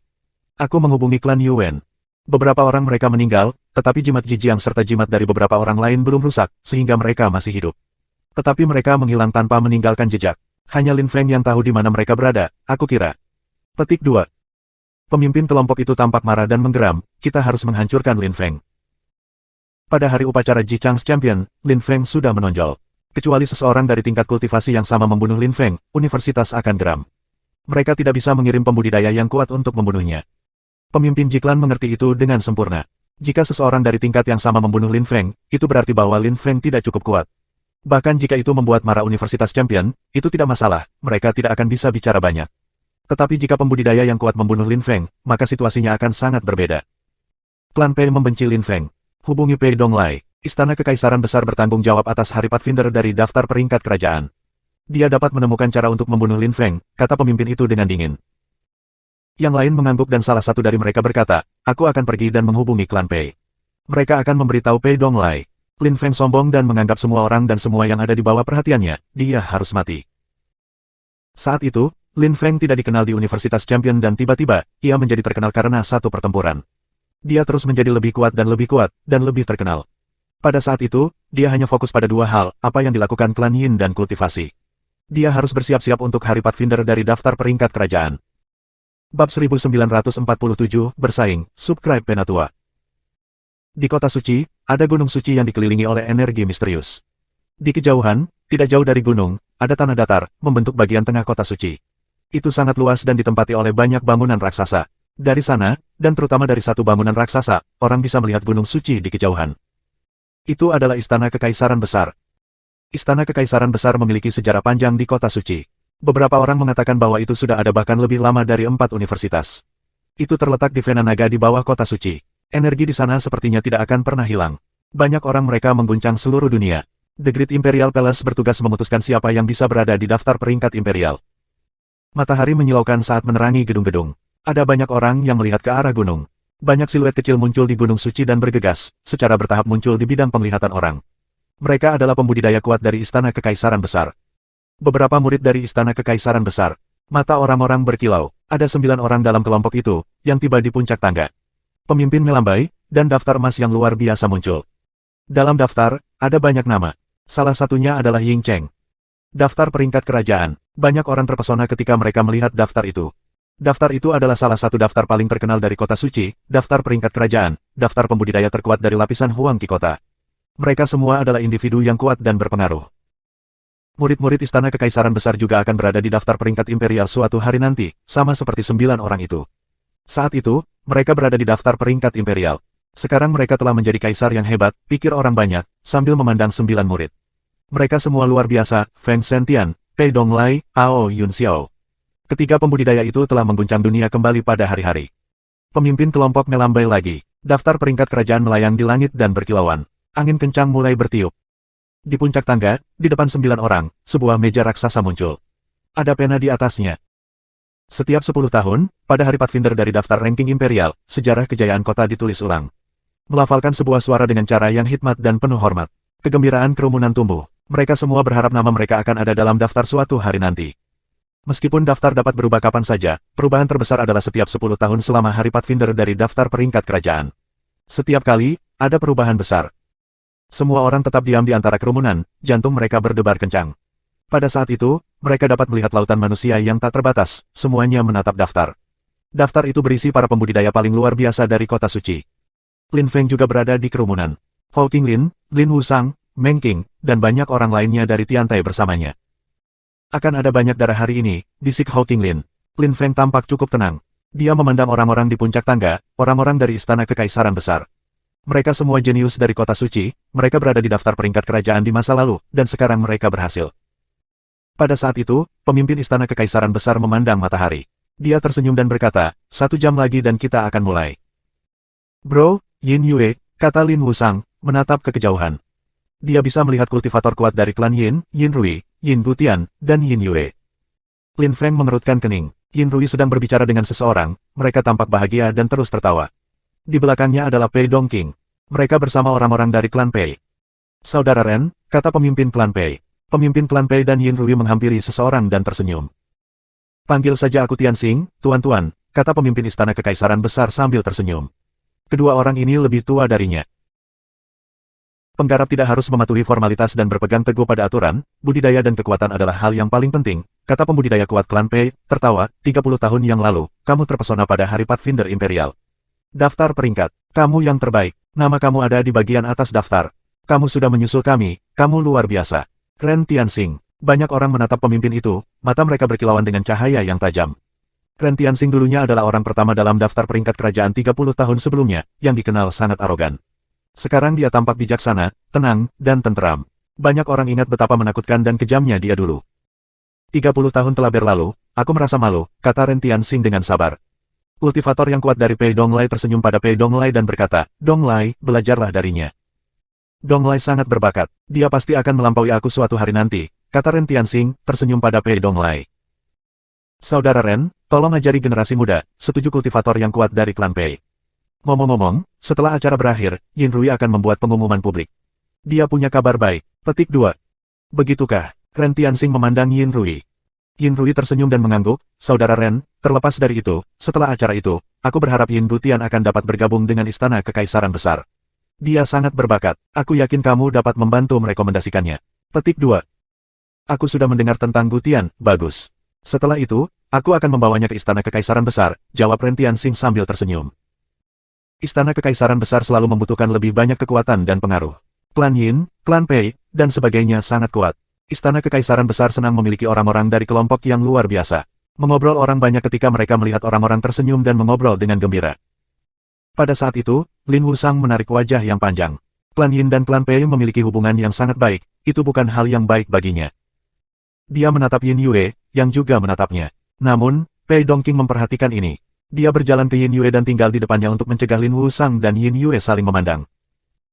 [SPEAKER 1] "Aku menghubungi Klan Yuan. Beberapa orang mereka meninggal, tetapi jimat Ji Jiang serta jimat dari beberapa orang lain belum rusak, sehingga mereka masih hidup. Tetapi mereka menghilang tanpa meninggalkan jejak. Hanya Lin Feng yang tahu di mana mereka berada, aku kira. Petik 2. Pemimpin kelompok itu tampak marah dan menggeram, kita harus menghancurkan Lin Feng. Pada hari upacara Ji Chang's Champion, Lin Feng sudah menonjol. Kecuali seseorang dari tingkat kultivasi yang sama membunuh Lin Feng, universitas akan geram. Mereka tidak bisa mengirim pembudidaya yang kuat untuk membunuhnya. Pemimpin Jiklan mengerti itu dengan sempurna. Jika seseorang dari tingkat yang sama membunuh Lin Feng, itu berarti bahwa Lin Feng tidak cukup kuat. Bahkan jika itu membuat marah Universitas Champion, itu tidak masalah, mereka tidak akan bisa bicara banyak. Tetapi jika pembudidaya yang kuat membunuh Lin Feng, maka situasinya akan sangat berbeda. Klan Pei membenci Lin Feng. Hubungi Pei Donglai, Istana Kekaisaran Besar bertanggung jawab atas Hari Pathfinder dari daftar peringkat kerajaan. Dia dapat menemukan cara untuk membunuh Lin Feng, kata pemimpin itu dengan dingin. Yang lain mengangguk dan salah satu dari mereka berkata, aku akan pergi dan menghubungi klan Pei. Mereka akan memberitahu Pei Donglai. Lin Feng sombong dan menganggap semua orang dan semua yang ada di bawah perhatiannya, dia harus mati. Saat itu, Lin Feng tidak dikenal di Universitas Champion dan tiba-tiba, ia menjadi terkenal karena satu pertempuran. Dia terus menjadi lebih kuat, dan lebih terkenal. Pada saat itu, dia hanya fokus pada dua hal, apa yang dilakukan klan Yin dan kultivasi. Dia harus bersiap-siap untuk Hari Pathfinder dari daftar peringkat kerajaan. Bab 1947, Bersaing, Subscribe Penatua. Di kota suci, ada gunung suci yang dikelilingi oleh energi misterius. Di kejauhan, tidak jauh dari gunung, ada tanah datar, membentuk bagian tengah kota suci. Itu sangat luas dan ditempati oleh banyak bangunan raksasa. Dari sana, dan terutama dari satu bangunan raksasa, orang bisa melihat gunung suci di kejauhan. Itu adalah Istana Kekaisaran Besar. Istana Kekaisaran Besar memiliki sejarah panjang di kota suci. Beberapa orang mengatakan bahwa itu sudah ada bahkan lebih lama dari 4 universitas. Itu terletak di Vena Naga di bawah kota suci. Energi di sana sepertinya tidak akan pernah hilang. Banyak orang mereka mengguncang seluruh dunia. The Great Imperial Palace bertugas memutuskan siapa yang bisa berada di daftar peringkat imperial. Matahari menyilaukan saat menerangi gedung-gedung. Ada banyak orang yang melihat ke arah gunung. Banyak siluet kecil muncul di gunung suci dan bergegas, secara bertahap muncul di bidang penglihatan orang. Mereka adalah pembudidaya kuat dari Istana Kekaisaran Besar. Beberapa murid dari Istana Kekaisaran Besar. Mata orang-orang berkilau. Ada 9 orang dalam kelompok itu, yang tiba di puncak tangga. Pemimpin melambai, dan daftar emas yang luar biasa muncul. Dalam daftar, ada banyak nama. Salah satunya adalah Ying Cheng. Daftar peringkat kerajaan. Banyak orang terpesona ketika mereka melihat daftar itu. Daftar itu adalah salah satu daftar paling terkenal dari kota suci, daftar peringkat kerajaan, daftar pembudidaya terkuat dari lapisan Huangqi kota. Mereka semua adalah individu yang kuat dan berpengaruh. Murid-murid Istana Kekaisaran Besar juga akan berada di daftar peringkat imperial suatu hari nanti, sama seperti 9 orang itu. Saat itu, mereka berada di daftar peringkat imperial. Sekarang mereka telah menjadi kaisar yang hebat, pikir orang banyak, sambil memandang 9 murid. Mereka semua luar biasa, Feng Sentian, Pei Donglai, Ao Yun Xiao. Ketiga pembudidaya itu telah mengguncang dunia kembali pada hari-hari. Pemimpin kelompok melambai lagi. Daftar peringkat kerajaan melayang di langit dan berkilauan. Angin kencang mulai bertiup. Di puncak tangga, di depan 9 orang, sebuah meja raksasa muncul. Ada pena di atasnya. Setiap 10 tahun, pada Hari Pathfinder dari daftar ranking imperial, sejarah kejayaan kota ditulis ulang. Melafalkan sebuah suara dengan cara yang hikmat dan penuh hormat. Kegembiraan kerumunan tumbuh. Mereka semua berharap nama mereka akan ada dalam daftar suatu hari nanti. Meskipun daftar dapat berubah kapan saja, perubahan terbesar adalah setiap 10 tahun selama Hari Pathfinder dari daftar peringkat kerajaan. Setiap kali, ada perubahan besar. Semua orang tetap diam di antara kerumunan, jantung mereka berdebar kencang. Pada saat itu, mereka dapat melihat lautan manusia yang tak terbatas, semuanya menatap daftar. Daftar itu berisi para pembudidaya paling luar biasa dari kota suci. Lin Feng juga berada di kerumunan. Hou Qinglin, Lin Wusang, Meng Qing, dan banyak orang lainnya dari Tiantai bersamanya. Akan ada banyak darah hari ini, bisik Hou Qinglin. Lin Feng tampak cukup tenang. Dia memandang orang-orang di puncak tangga, orang-orang dari Istana Kekaisaran Besar. Mereka semua jenius dari kota suci, mereka berada di daftar peringkat kerajaan di masa lalu, dan sekarang mereka berhasil. Pada saat itu, pemimpin Istana Kekaisaran Besar memandang matahari. Dia tersenyum dan berkata, 1 jam lagi dan kita akan mulai. Bro, Yin Yue, kata Lin Wusang, menatap ke kejauhan. Dia bisa melihat kultivator kuat dari klan Yin, Yin Rui, Yin Gutian, dan Yin Yue. Lin Feng mengerutkan kening. Yin Rui sedang berbicara dengan seseorang, mereka tampak bahagia dan terus tertawa. Di belakangnya adalah Pei Dongqing. Mereka bersama orang-orang dari klan Pei. Saudara Ren, kata pemimpin klan Pei. Pemimpin klan Pei dan Yin Rui menghampiri seseorang dan tersenyum. Panggil saja aku Tianxing, tuan-tuan, kata pemimpin Istana Kekaisaran Besar sambil tersenyum. Kedua orang ini lebih tua darinya. Penggarap tidak harus mematuhi formalitas dan berpegang teguh pada aturan, budidaya dan kekuatan adalah hal yang paling penting, kata pembudidaya kuat klan Pei, tertawa, 30 tahun yang lalu, kamu terpesona pada hari Pathfinder Imperial. Daftar peringkat, kamu yang terbaik, nama kamu ada di bagian atas daftar. Kamu sudah menyusul kami, kamu luar biasa. Ren Tianxing, banyak orang menatap pemimpin itu, mata mereka berkilauan dengan cahaya yang tajam. Ren Tianxing dulunya adalah orang pertama dalam daftar peringkat kerajaan 30 tahun sebelumnya, yang dikenal sangat arogan. Sekarang dia tampak bijaksana, tenang, dan tenteram. Banyak orang ingat betapa menakutkan dan kejamnya dia dulu. 30 tahun telah berlalu, aku merasa malu, kata Ren Tianxing dengan sabar. Kultivator yang kuat dari Pei Donglai tersenyum pada Pei Donglai dan berkata, Donglai, belajarlah darinya. Donglai sangat berbakat, dia pasti akan melampaui aku suatu hari nanti, kata Ren Tianxing, tersenyum pada Pei Donglai. Saudara Ren, tolong ajari generasi muda, setuju kultivator yang kuat dari klan Pei. Ngomong-ngomong, setelah acara berakhir, Yin Rui akan membuat pengumuman publik. Dia punya kabar baik. Petik 2. Begitukah? Ren Tianxing memandang Yin Rui. Yin Rui tersenyum dan mengangguk, Saudara Ren, terlepas dari itu, setelah acara itu, aku berharap Yin Dutian akan dapat bergabung dengan Istana Kekaisaran Besar. Dia sangat berbakat, aku yakin kamu dapat membantu merekomendasikannya. Petik 2. Aku sudah mendengar tentang Gutian, bagus. Setelah itu, aku akan membawanya ke Istana Kekaisaran Besar, jawab Ren Tianxing sambil tersenyum. Istana Kekaisaran Besar selalu membutuhkan lebih banyak kekuatan dan pengaruh. Klan Yin, klan Pei, dan sebagainya sangat kuat. Istana Kekaisaran Besar senang memiliki orang-orang dari kelompok yang luar biasa. Mengobrol orang banyak ketika mereka melihat orang-orang tersenyum dan mengobrol dengan gembira. Pada saat itu, Lin Wusang menarik wajah yang panjang. Klan Yin dan klan Pei memiliki hubungan yang sangat baik, itu bukan hal yang baik baginya. Dia menatap Yin Yue, yang juga menatapnya. Namun, Pei Dongqing memperhatikan ini. Dia berjalan ke Yin Yue dan tinggal di depannya untuk mencegah Lin Wusang dan Yin Yue saling memandang.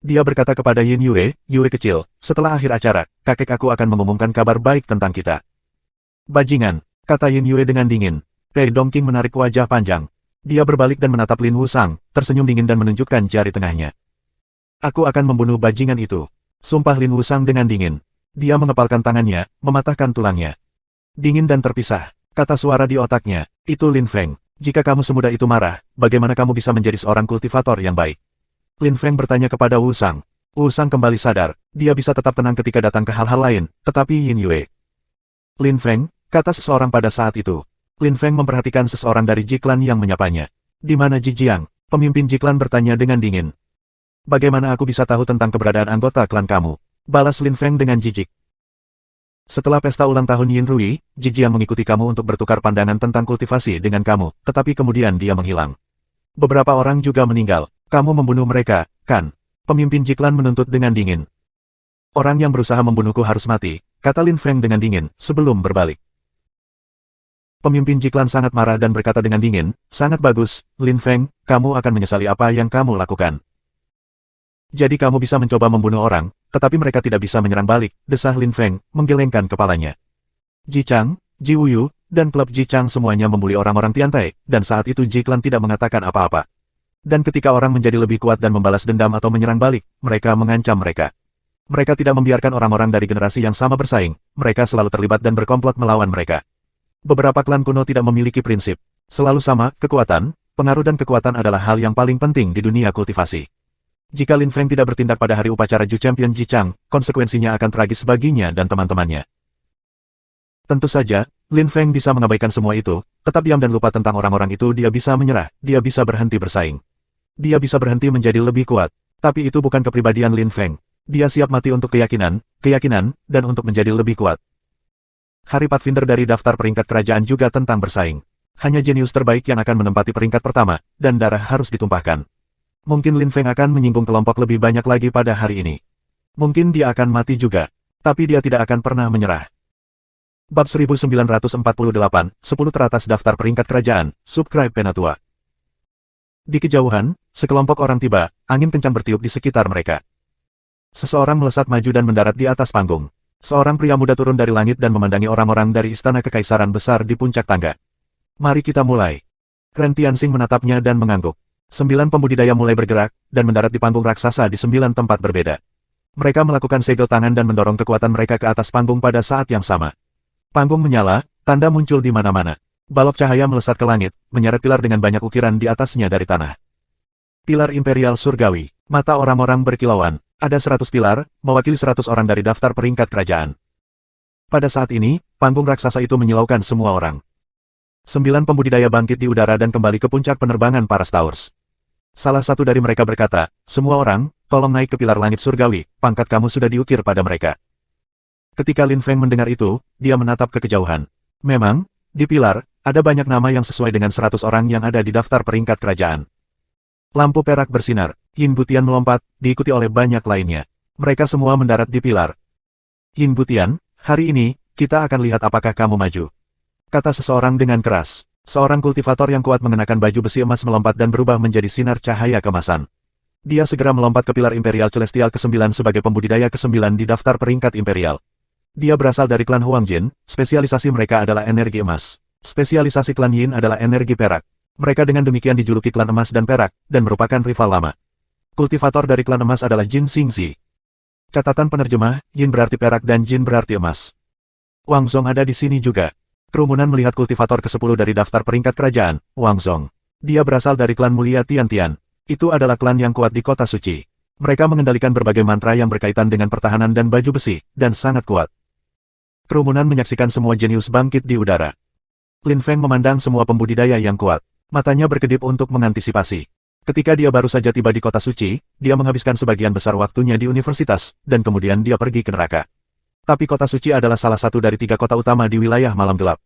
[SPEAKER 1] Dia berkata kepada Yin Yue, Yue kecil, setelah akhir acara, kakek aku akan mengumumkan kabar baik tentang kita. Bajingan, kata Yin Yue dengan dingin. Pei Dongqing menarik wajah panjang. Dia berbalik dan menatap Lin Wusang, tersenyum dingin dan menunjukkan jari tengahnya. Aku akan membunuh bajingan itu. Sumpah Lin Wusang dengan dingin. Dia mengepalkan tangannya, mematahkan tulangnya. Dingin dan terpisah, kata suara di otaknya, itu Lin Feng. Jika kamu semudah itu marah, bagaimana kamu bisa menjadi seorang kultivator yang baik? Lin Feng bertanya kepada Wusang. Wusang kembali sadar, dia bisa tetap tenang ketika datang ke hal-hal lain, tetapi Yin Yue. Lin Feng, kata seseorang pada saat itu. Lin Feng memperhatikan seseorang dari Jiklan yang menyapanya. Di mana Ji Jiang? Pemimpin Jiklan bertanya dengan dingin. Bagaimana aku bisa tahu tentang keberadaan anggota klan kamu? Balas Lin Feng dengan jijik. Setelah pesta ulang tahun Yin Rui, Ji Jiang mengikuti kamu untuk bertukar pandangan tentang kultivasi dengan kamu, tetapi kemudian dia menghilang. Beberapa orang juga meninggal. Kamu membunuh mereka, kan? Pemimpin Jiklan menuntut dengan dingin. Orang yang berusaha membunuhku harus mati, kata Lin Feng dengan dingin, sebelum berbalik. Pemimpin Jiklan sangat marah dan berkata dengan dingin, sangat bagus, Lin Feng, kamu akan menyesali apa yang kamu lakukan. Jadi kamu bisa mencoba membunuh orang, tetapi mereka tidak bisa menyerang balik, desah Lin Feng, menggelengkan kepalanya. Ji Chang, Ji Wuyu, dan klub Ji Chang semuanya membuli orang-orang Tiantai, dan saat itu Jiklan tidak mengatakan apa-apa. Dan ketika orang menjadi lebih kuat dan membalas dendam atau menyerang balik, mereka mengancam mereka. Mereka tidak membiarkan orang-orang dari generasi yang sama bersaing, mereka selalu terlibat dan berkomplot melawan mereka. Beberapa klan kuno tidak memiliki prinsip. Selalu sama, kekuatan, pengaruh dan kekuatan adalah hal yang paling penting di dunia kultivasi. Jika Lin Feng tidak bertindak pada hari upacara Ju Champion Ji Chang, konsekuensinya akan tragis baginya dan teman-temannya. Tentu saja, Lin Feng bisa mengabaikan semua itu, tetap diam dan lupa tentang orang-orang itu. Dia bisa menyerah, dia bisa berhenti bersaing. Dia bisa berhenti menjadi lebih kuat. Tapi itu bukan kepribadian Lin Feng. Dia siap mati untuk keyakinan, dan untuk menjadi lebih kuat. Hari Pathfinder dari daftar peringkat kerajaan juga tentang bersaing. Hanya jenius terbaik yang akan menempati peringkat pertama, dan darah harus ditumpahkan. Mungkin Lin Feng akan menyinggung kelompok lebih banyak lagi pada hari ini. Mungkin dia akan mati juga. Tapi dia tidak akan pernah menyerah. Bab 1948, 10 teratas daftar peringkat kerajaan, subscribe Penatua. Di kejauhan, sekelompok orang tiba, angin kencang bertiup di sekitar mereka. Seseorang melesat maju dan mendarat di atas panggung. Seorang pria muda turun dari langit dan memandangi orang-orang dari Istana Kekaisaran Besar di puncak tangga. Mari kita mulai. Ren Tianxing menatapnya dan mengangguk. 9 pembudidaya mulai bergerak, dan mendarat di panggung raksasa di 9 tempat berbeda. Mereka melakukan segel tangan dan mendorong kekuatan mereka ke atas panggung pada saat yang sama. Panggung menyala, tanda muncul di mana-mana. Balok cahaya melesat ke langit, menyeret pilar dengan banyak ukiran di atasnya dari tanah. Pilar Imperial Surgawi. Mata orang-orang berkilauan. Ada 100 pilar, mewakili 100 orang dari daftar peringkat kerajaan. Pada saat ini, panggung raksasa itu menyilaukan semua orang. 9 pembudidaya bangkit di udara dan kembali ke puncak penerbangan Paras Towers. Salah satu dari mereka berkata, "Semua orang, tolong naik ke pilar langit surgawi, pangkat kamu sudah diukir pada mereka." Ketika Lin Feng mendengar itu, dia menatap ke kejauhan. Memang, di pilar, ada banyak nama yang sesuai dengan 100 orang yang ada di daftar peringkat kerajaan. Lampu perak bersinar, Yin Butian melompat, diikuti oleh banyak lainnya. Mereka semua mendarat di pilar. "Yin Butian, hari ini, kita akan lihat apakah kamu maju," kata seseorang dengan keras. Seorang kultivator yang kuat mengenakan baju besi emas melompat dan berubah menjadi sinar cahaya kemasan. Dia segera melompat ke pilar Imperial Celestial ke-9 sebagai pembudidaya ke-9 di daftar peringkat Imperial. Dia berasal dari klan Huang Jin, spesialisasi mereka adalah energi emas. Spesialisasi klan Yin adalah energi perak. Mereka dengan demikian dijuluki klan emas dan perak, dan merupakan rival lama. Kultivator dari klan emas adalah Jin Xingzi. Catatan penerjemah, Yin berarti perak dan Jin berarti emas. Wang Zong ada di sini juga. Kerumunan melihat kultivator ke-10 dari daftar peringkat kerajaan, Wang Zong. Dia berasal dari klan mulia Tian Tian. Itu adalah klan yang kuat di kota suci. Mereka mengendalikan berbagai mantra yang berkaitan dengan pertahanan dan baju besi, dan sangat kuat. Kerumunan menyaksikan semua jenius bangkit di udara. Lin Feng memandang semua pembudidaya yang kuat. Matanya berkedip untuk mengantisipasi. Ketika dia baru saja tiba di kota suci, dia menghabiskan sebagian besar waktunya di universitas, dan kemudian dia pergi ke neraka. Tapi kota suci adalah salah satu dari 3 kota utama di wilayah malam gelap.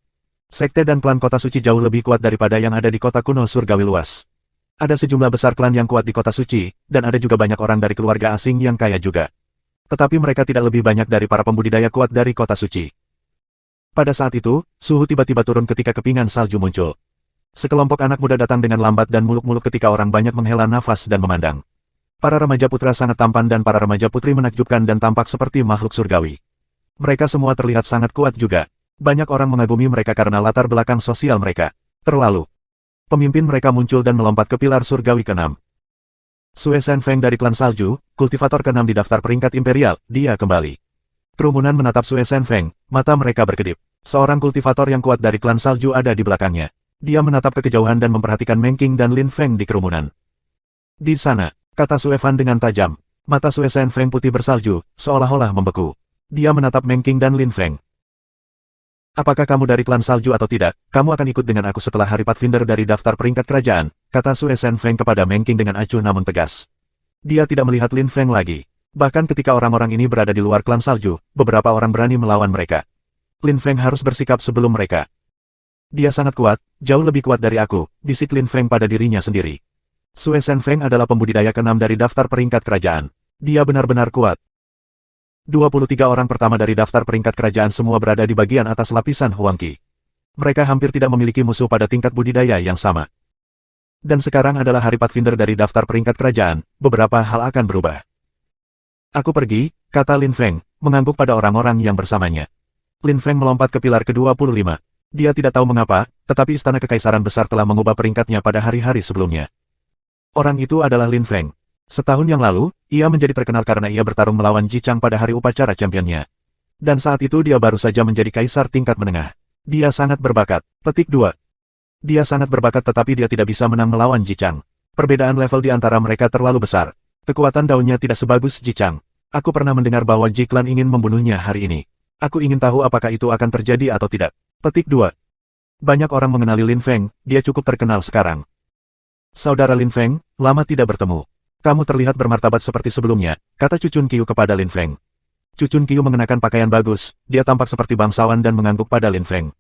[SPEAKER 1] Sekte dan klan kota suci jauh lebih kuat daripada yang ada di kota kuno surgawi luas. Ada sejumlah besar klan yang kuat di kota suci, dan ada juga banyak orang dari keluarga asing yang kaya juga. Tetapi mereka tidak lebih banyak dari para pembudidaya kuat dari kota suci. Pada saat itu, suhu tiba-tiba turun ketika kepingan salju muncul. Sekelompok anak muda datang dengan lambat dan muluk-muluk ketika orang banyak menghela nafas dan memandang. Para remaja putra sangat tampan dan para remaja putri menakjubkan dan tampak seperti makhluk surgawi. Mereka semua terlihat sangat kuat juga. Banyak orang mengagumi mereka karena latar belakang sosial mereka. Terlalu. Pemimpin mereka muncul dan melompat ke pilar surgawi ke-6. Sue Shenfeng dari klan salju, kultivator ke-6 di daftar peringkat imperial, dia kembali. Kerumunan menatap Sue Shenfeng, mata mereka berkedip. Seorang kultivator yang kuat dari klan salju ada di belakangnya. Dia menatap ke kejauhan dan memperhatikan Meng Qing dan Lin Feng di kerumunan. "Di sana," kata Sue Fan dengan tajam. Mata Sue Shenfeng putih bersalju, seolah-olah membeku. Dia menatap Meng Qing dan Lin Feng. "Apakah kamu dari klan salju atau tidak, kamu akan ikut dengan aku setelah Hari Pathfinder dari daftar peringkat kerajaan," kata Sue Shenfeng kepada Meng Qing dengan acuh namun tegas. Dia tidak melihat Lin Feng lagi. Bahkan ketika orang-orang ini berada di luar klan salju, beberapa orang berani melawan mereka. Lin Feng harus bersikap sebelum mereka. "Dia sangat kuat, jauh lebih kuat dari aku," bisik Lin Feng pada dirinya sendiri. Sue Shenfeng adalah pembudidaya ke-6 dari daftar peringkat kerajaan. Dia benar-benar kuat. 23 orang pertama dari daftar peringkat kerajaan semua berada di bagian atas lapisan Huangqi. Mereka hampir tidak memiliki musuh pada tingkat budidaya yang sama. Dan sekarang adalah Hari Pathfinder dari daftar peringkat kerajaan, beberapa hal akan berubah. "Aku pergi," kata Lin Feng, mengangguk pada orang-orang yang bersamanya. Lin Feng melompat ke pilar ke-25. Dia tidak tahu mengapa, tetapi Istana Kekaisaran Besar telah mengubah peringkatnya pada hari-hari sebelumnya. Orang itu adalah Lin Feng. Setahun yang lalu, ia menjadi terkenal karena ia bertarung melawan Ji Chang pada hari upacara championnya. Dan saat itu dia baru saja menjadi kaisar tingkat menengah. Dia sangat berbakat. Petik 2. Dia sangat berbakat tetapi dia tidak bisa menang melawan Ji Chang. Perbedaan level di antara mereka terlalu besar. Kekuatan daunnya tidak sebagus Ji Chang. Aku pernah mendengar bahwa Ji Clan ingin membunuhnya hari ini. Aku ingin tahu apakah itu akan terjadi atau tidak. Petik 2. Banyak orang mengenali Lin Feng, dia cukup terkenal sekarang. "Saudara Lin Feng, lama tidak bertemu. Kamu terlihat bermartabat seperti sebelumnya," kata Cu Chunqiu kepada Lin Feng. Cu Chunqiu mengenakan pakaian bagus, dia tampak seperti bangsawan dan mengangguk pada Lin Feng.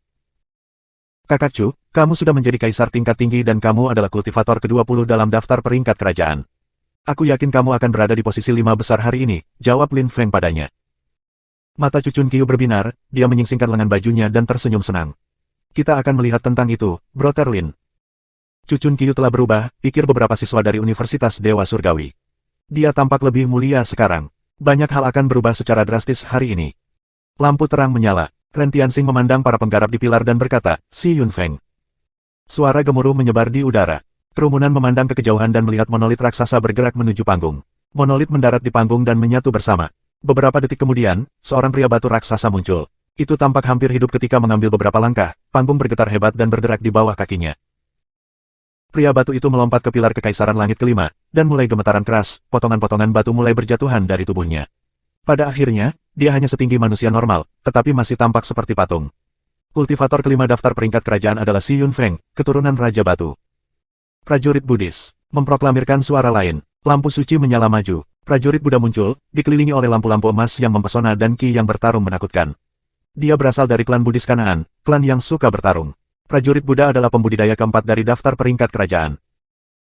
[SPEAKER 1] "Kakak Cu, kamu sudah menjadi kaisar tingkat tinggi dan kamu adalah kultivator ke-20 dalam daftar peringkat kerajaan. Aku yakin kamu akan berada di posisi 5 besar hari ini," jawab Lin Feng padanya. Mata Cu Chunqiu berbinar, dia menyingsingkan lengan bajunya dan tersenyum senang. "Kita akan melihat tentang itu, Brother Lin." Cu Chunqiu telah berubah, pikir beberapa siswa dari Universitas Dewa Surgawi. Dia tampak lebih mulia sekarang. Banyak hal akan berubah secara drastis hari ini. Lampu terang menyala. Ren Tianxing memandang para penggarap di pilar dan berkata, "Si Yun Feng." Suara gemuruh menyebar di udara. Kerumunan memandang ke kejauhan dan melihat monolit raksasa bergerak menuju panggung. Monolit mendarat di panggung dan menyatu bersama. Beberapa detik kemudian, seorang pria batu raksasa muncul. Itu tampak hampir hidup ketika mengambil beberapa langkah, panggung bergetar hebat dan bergerak di bawah kakinya. Pria batu itu melompat ke pilar kekaisaran langit kelima, dan mulai gemetaran keras, potongan-potongan batu mulai berjatuhan dari tubuhnya. Pada akhirnya, dia hanya setinggi manusia normal, tetapi masih tampak seperti patung. Kultivator kelima daftar peringkat kerajaan adalah Si Yunfeng, keturunan Raja Batu. Prajurit Buddhis memproklamirkan suara lain. Lampu suci menyala maju. Prajurit Buddha muncul, dikelilingi oleh lampu-lampu emas yang mempesona dan ki yang bertarung menakutkan. Dia berasal dari klan Buddhis Kanaan, klan yang suka bertarung. Prajurit Buddha adalah pembudidaya keempat dari daftar peringkat kerajaan.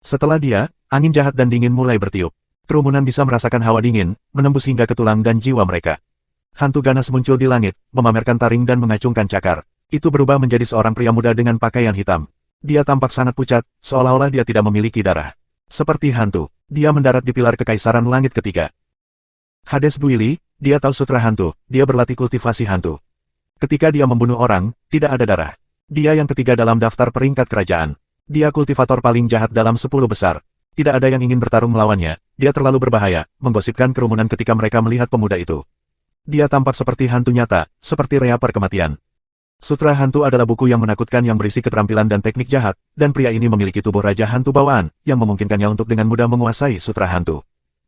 [SPEAKER 1] Setelah dia, angin jahat dan dingin mulai bertiup. Kerumunan bisa merasakan hawa dingin, menembus hingga ke tulang dan jiwa mereka. Hantu ganas muncul di langit, memamerkan taring dan mengacungkan cakar. Itu berubah menjadi seorang pria muda dengan pakaian hitam. Dia tampak sangat pucat, seolah-olah dia tidak memiliki darah. Seperti hantu, dia mendarat di pilar kekaisaran langit ketiga. Hades Buili, dia tahu sutra hantu, dia berlatih kultivasi hantu. Ketika dia membunuh orang, tidak ada darah. Dia yang ketiga dalam daftar peringkat kerajaan. Dia kultivator paling jahat dalam 10 besar. Tidak ada yang ingin bertarung melawannya, dia terlalu berbahaya, menggosipkan kerumunan ketika mereka melihat pemuda itu. Dia tampak seperti hantu nyata, seperti reaper kematian. Sutra Hantu adalah buku yang menakutkan yang berisi keterampilan dan teknik jahat, dan pria ini memiliki tubuh Raja Hantu bawaan, yang memungkinkannya untuk dengan mudah menguasai Sutra Hantu.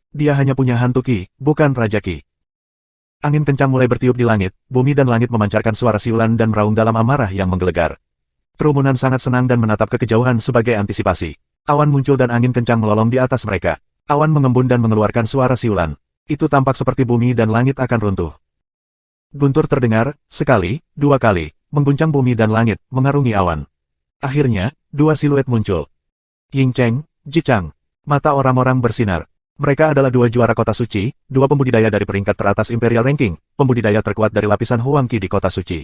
[SPEAKER 1] Dia hanya punya Hantu Ki, bukan Raja Ki. Angin kencang mulai bertiup di langit, bumi dan langit memancarkan suara siulan dan meraung dalam amarah yang menggelegar. Kerumunan sangat senang dan menatap ke kejauhan sebagai antisipasi. Awan muncul dan angin kencang melolong di atas mereka. Awan mengembun dan mengeluarkan suara siulan. Itu tampak seperti bumi dan langit akan runtuh. Guntur terdengar, sekali, dua kali, mengguncang bumi dan langit, mengarungi awan. Akhirnya, dua siluet muncul. Ying Cheng, Ji Chang. Mata orang-orang bersinar. Mereka adalah dua juara kota suci, dua pembudidaya dari peringkat teratas Imperial Ranking, pembudidaya terkuat dari lapisan Huangqi di kota suci.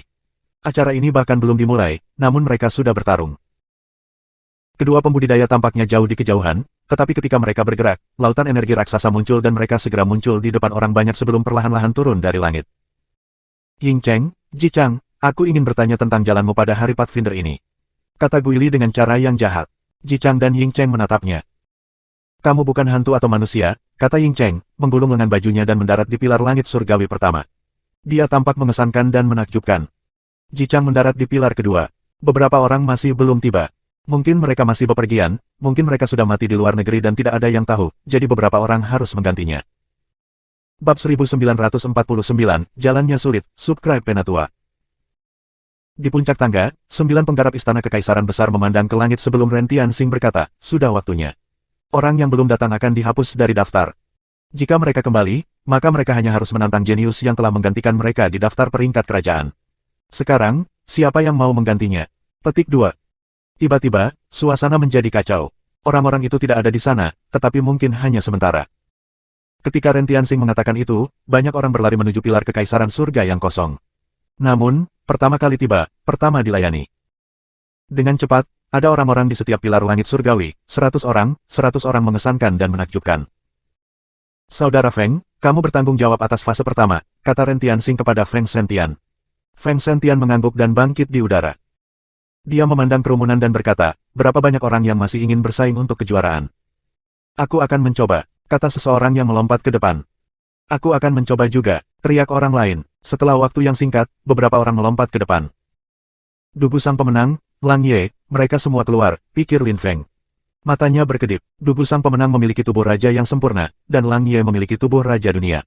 [SPEAKER 1] Acara ini bahkan belum dimulai, namun mereka sudah bertarung. Kedua pembudidaya tampaknya jauh di kejauhan, tetapi ketika mereka bergerak, lautan energi raksasa muncul dan mereka segera muncul di depan orang banyak sebelum perlahan-lahan turun dari langit. Ying Cheng, Ji Chang, aku ingin bertanya tentang jalanmu pada hari Pathfinder ini. Kata Guili dengan cara yang jahat. Ji Chang dan Ying Cheng menatapnya. Kamu bukan hantu atau manusia, kata Ying Cheng, menggulung lengan bajunya dan mendarat di pilar langit surgawi pertama. Dia tampak mengesankan dan menakjubkan. Ji Chang mendarat di pilar kedua. Beberapa orang masih belum tiba. Mungkin mereka masih bepergian, mungkin mereka sudah mati di luar negeri dan tidak ada yang tahu, jadi beberapa orang harus menggantinya. Bab 1949, Jalannya Sulit, Subscribe Penatua. Di puncak tangga, 9 penggarap istana kekaisaran besar memandang ke langit sebelum Ren Tianxing berkata, sudah waktunya. Orang yang belum datang akan dihapus dari daftar. Jika mereka kembali, maka mereka hanya harus menantang jenius yang telah menggantikan mereka di daftar peringkat kerajaan. Sekarang, siapa yang mau menggantinya? Petik 2. Tiba-tiba, suasana menjadi kacau. Orang-orang itu tidak ada di sana, tetapi mungkin hanya sementara. Ketika Ren Tianxing mengatakan itu, banyak orang berlari menuju pilar kekaisaran surga yang kosong. Namun, pertama kali tiba, pertama dilayani. Dengan cepat, ada orang-orang di setiap pilar langit surgawi, 100 orang mengesankan dan menakjubkan. Saudara Feng, kamu bertanggung jawab atas fase pertama, kata Ren Tianxing kepada Feng Sentian. Feng Sentian mengangguk dan bangkit di udara. Dia memandang kerumunan dan berkata, berapa banyak orang yang masih ingin bersaing untuk kejuaraan? Aku akan mencoba, kata seseorang yang melompat ke depan. Aku akan mencoba juga, teriak orang lain. Setelah waktu yang singkat, beberapa orang melompat ke depan. Dugu sang pemenang, Lang Ye, mereka semua keluar, pikir Lin Feng. Matanya berkedip. Dugu sang pemenang memiliki tubuh raja yang sempurna, dan Lang Ye memiliki tubuh raja dunia.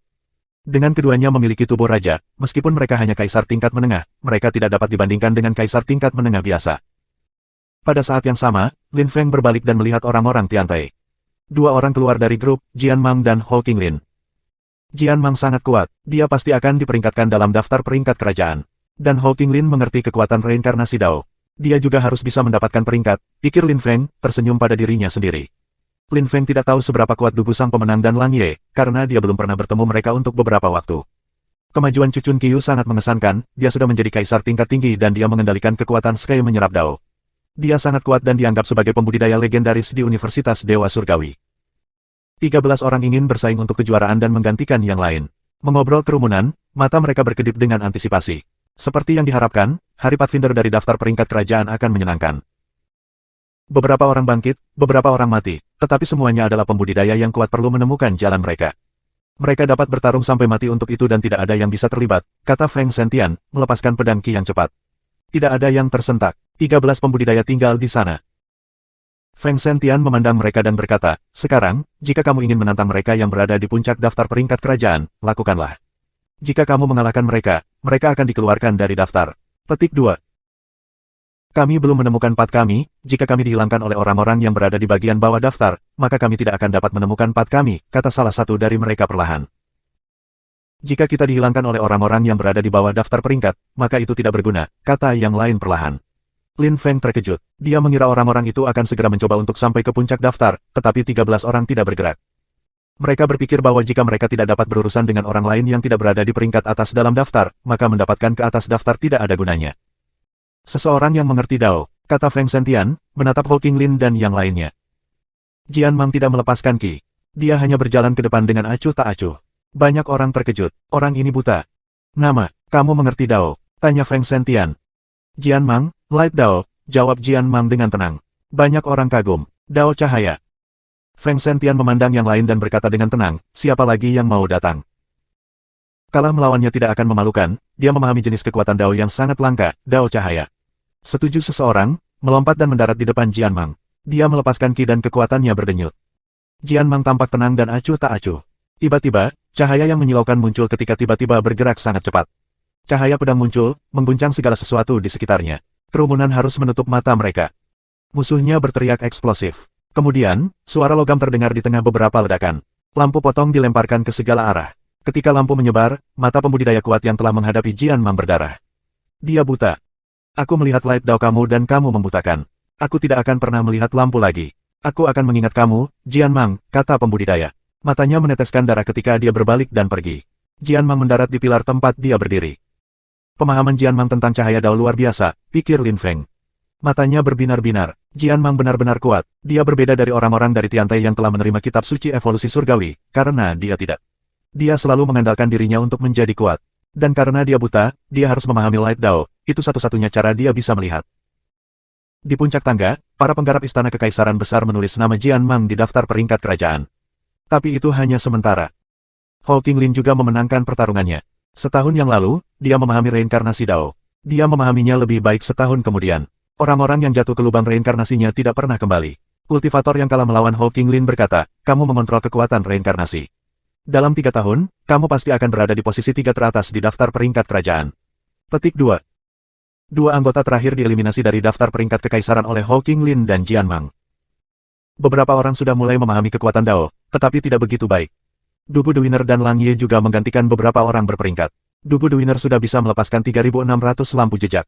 [SPEAKER 1] Dengan keduanya memiliki tubuh raja, meskipun mereka hanya kaisar tingkat menengah, mereka tidak dapat dibandingkan dengan kaisar tingkat menengah biasa. Pada saat yang sama, Lin Feng berbalik dan melihat orang-orang Tiantai. Dua orang keluar dari grup, Jian Mang dan Ho Qinglin. Jian Mang sangat kuat, dia pasti akan diperingkatkan dalam daftar peringkat kerajaan. Dan Ho Qinglin mengerti kekuatan reinkarnasi Dao. Dia juga harus bisa mendapatkan peringkat, pikir Lin Feng, tersenyum pada dirinya sendiri. Lin Feng tidak tahu seberapa kuat Dugu sang pemenang dan Lang Ye, karena dia belum pernah bertemu mereka untuk beberapa waktu. Kemajuan Cucun Qiu sangat mengesankan, dia sudah menjadi kaisar tingkat tinggi dan dia mengendalikan kekuatan Sky menyerap Dao. Dia sangat kuat dan dianggap sebagai pembudidaya legendaris di Universitas Dewa Surgawi. 13 orang ingin bersaing untuk kejuaraan dan menggantikan yang lain. Mengobrol kerumunan, mata mereka berkedip dengan antisipasi. Seperti yang diharapkan, hari Pathfinder dari daftar peringkat kerajaan akan menyenangkan. Beberapa orang bangkit, beberapa orang mati, tetapi semuanya adalah pembudidaya yang kuat perlu menemukan jalan mereka. Mereka dapat bertarung sampai mati untuk itu dan tidak ada yang bisa terlibat, kata Feng Sentian, melepaskan pedang Qi yang cepat. Tidak ada yang tersentak, 13 pembudidaya tinggal di sana. Feng Sentian memandang mereka dan berkata, sekarang, jika kamu ingin menantang mereka yang berada di puncak daftar peringkat kerajaan, lakukanlah. Jika kamu mengalahkan mereka, mereka akan dikeluarkan dari daftar. Petik 2. Kami belum menemukan pat kami, jika kami dihilangkan oleh orang-orang yang berada di bagian bawah daftar, maka kami tidak akan dapat menemukan pat kami, kata salah satu dari mereka perlahan. Jika kita dihilangkan oleh orang-orang yang berada di bawah daftar peringkat, maka itu tidak berguna, kata yang lain perlahan. Lin Feng terkejut. Dia mengira orang-orang itu akan segera mencoba untuk sampai ke puncak daftar, tetapi 13 orang tidak bergerak. Mereka berpikir bahwa jika mereka tidak dapat berurusan dengan orang lain yang tidak berada di peringkat atas dalam daftar, maka mendapatkan ke atas daftar tidak ada gunanya. Seseorang yang mengerti Dao, kata Feng Sentian, menatap Ho Qinglin dan yang lainnya. Jian Mang tidak melepaskan Qi. Dia hanya berjalan ke depan dengan acuh tak acuh. Banyak orang terkejut. Orang ini buta. Nama, kamu mengerti Dao? Tanya Feng Sentian. Jian Mang, Light Dao, jawab Jian Mang dengan tenang. Banyak orang kagum. Dao cahaya. Feng Sentian memandang yang lain dan berkata dengan tenang, siapa lagi yang mau datang? Kalah melawannya tidak akan memalukan, dia memahami jenis kekuatan Dao yang sangat langka, Dao cahaya. Setuju seseorang, melompat dan mendarat di depan Jian Mang. Dia melepaskan Qi dan kekuatannya berdenyut. Jian Mang tampak tenang dan acuh tak acuh. Tiba-tiba, cahaya yang menyilaukan muncul ketika tiba-tiba bergerak sangat cepat. Cahaya pedang muncul, mengguncang segala sesuatu di sekitarnya. Kerumunan harus menutup mata mereka. Musuhnya berteriak eksplosif. Kemudian, suara logam terdengar di tengah beberapa ledakan. Lampu potong dilemparkan ke segala arah. Ketika lampu menyebar, mata pembudidaya kuat yang telah menghadapi Jian Mang berdarah. Dia buta. Aku melihat light Dao kamu dan kamu membutakan. Aku tidak akan pernah melihat lampu lagi. Aku akan mengingat kamu, Jian Mang, kata pembudidaya. Matanya meneteskan darah ketika dia berbalik dan pergi. Jian Mang mendarat di pilar tempat dia berdiri. Pemahaman Jian Mang tentang cahaya Dao luar biasa, pikir Lin Feng. Matanya berbinar-binar. Jian Mang benar-benar kuat. Dia berbeda dari orang-orang dari Tiantai yang telah menerima kitab suci evolusi surgawi, karena dia tidak. Dia selalu mengandalkan dirinya untuk menjadi kuat. Dan karena dia buta, dia harus memahami Light Dao, itu satu-satunya cara dia bisa melihat. Di puncak tangga, para penggarap istana kekaisaran besar menulis nama Jian Mang di daftar peringkat kerajaan. Tapi itu hanya sementara. Ho Qinglin juga memenangkan pertarungannya. Setahun yang lalu, dia memahami reinkarnasi Dao. Dia memahaminya lebih baik setahun kemudian. Orang-orang yang jatuh ke lubang reinkarnasinya tidak pernah kembali. Kultivator yang kalah melawan Ho Qinglin berkata, kamu mengontrol kekuatan reinkarnasi. Dalam 3 tahun, kamu pasti akan berada di posisi 3 teratas di daftar peringkat kerajaan. Petik 2. 2 anggota terakhir dieliminasi dari daftar peringkat kekaisaran oleh Ho Qinglin dan Jian Mang. Beberapa orang sudah mulai memahami kekuatan Dao, tetapi tidak begitu baik. Dubu Dewiner dan Lang Ye juga menggantikan beberapa orang berperingkat. Dubu Dewiner sudah bisa melepaskan 3.600 lampu jejak.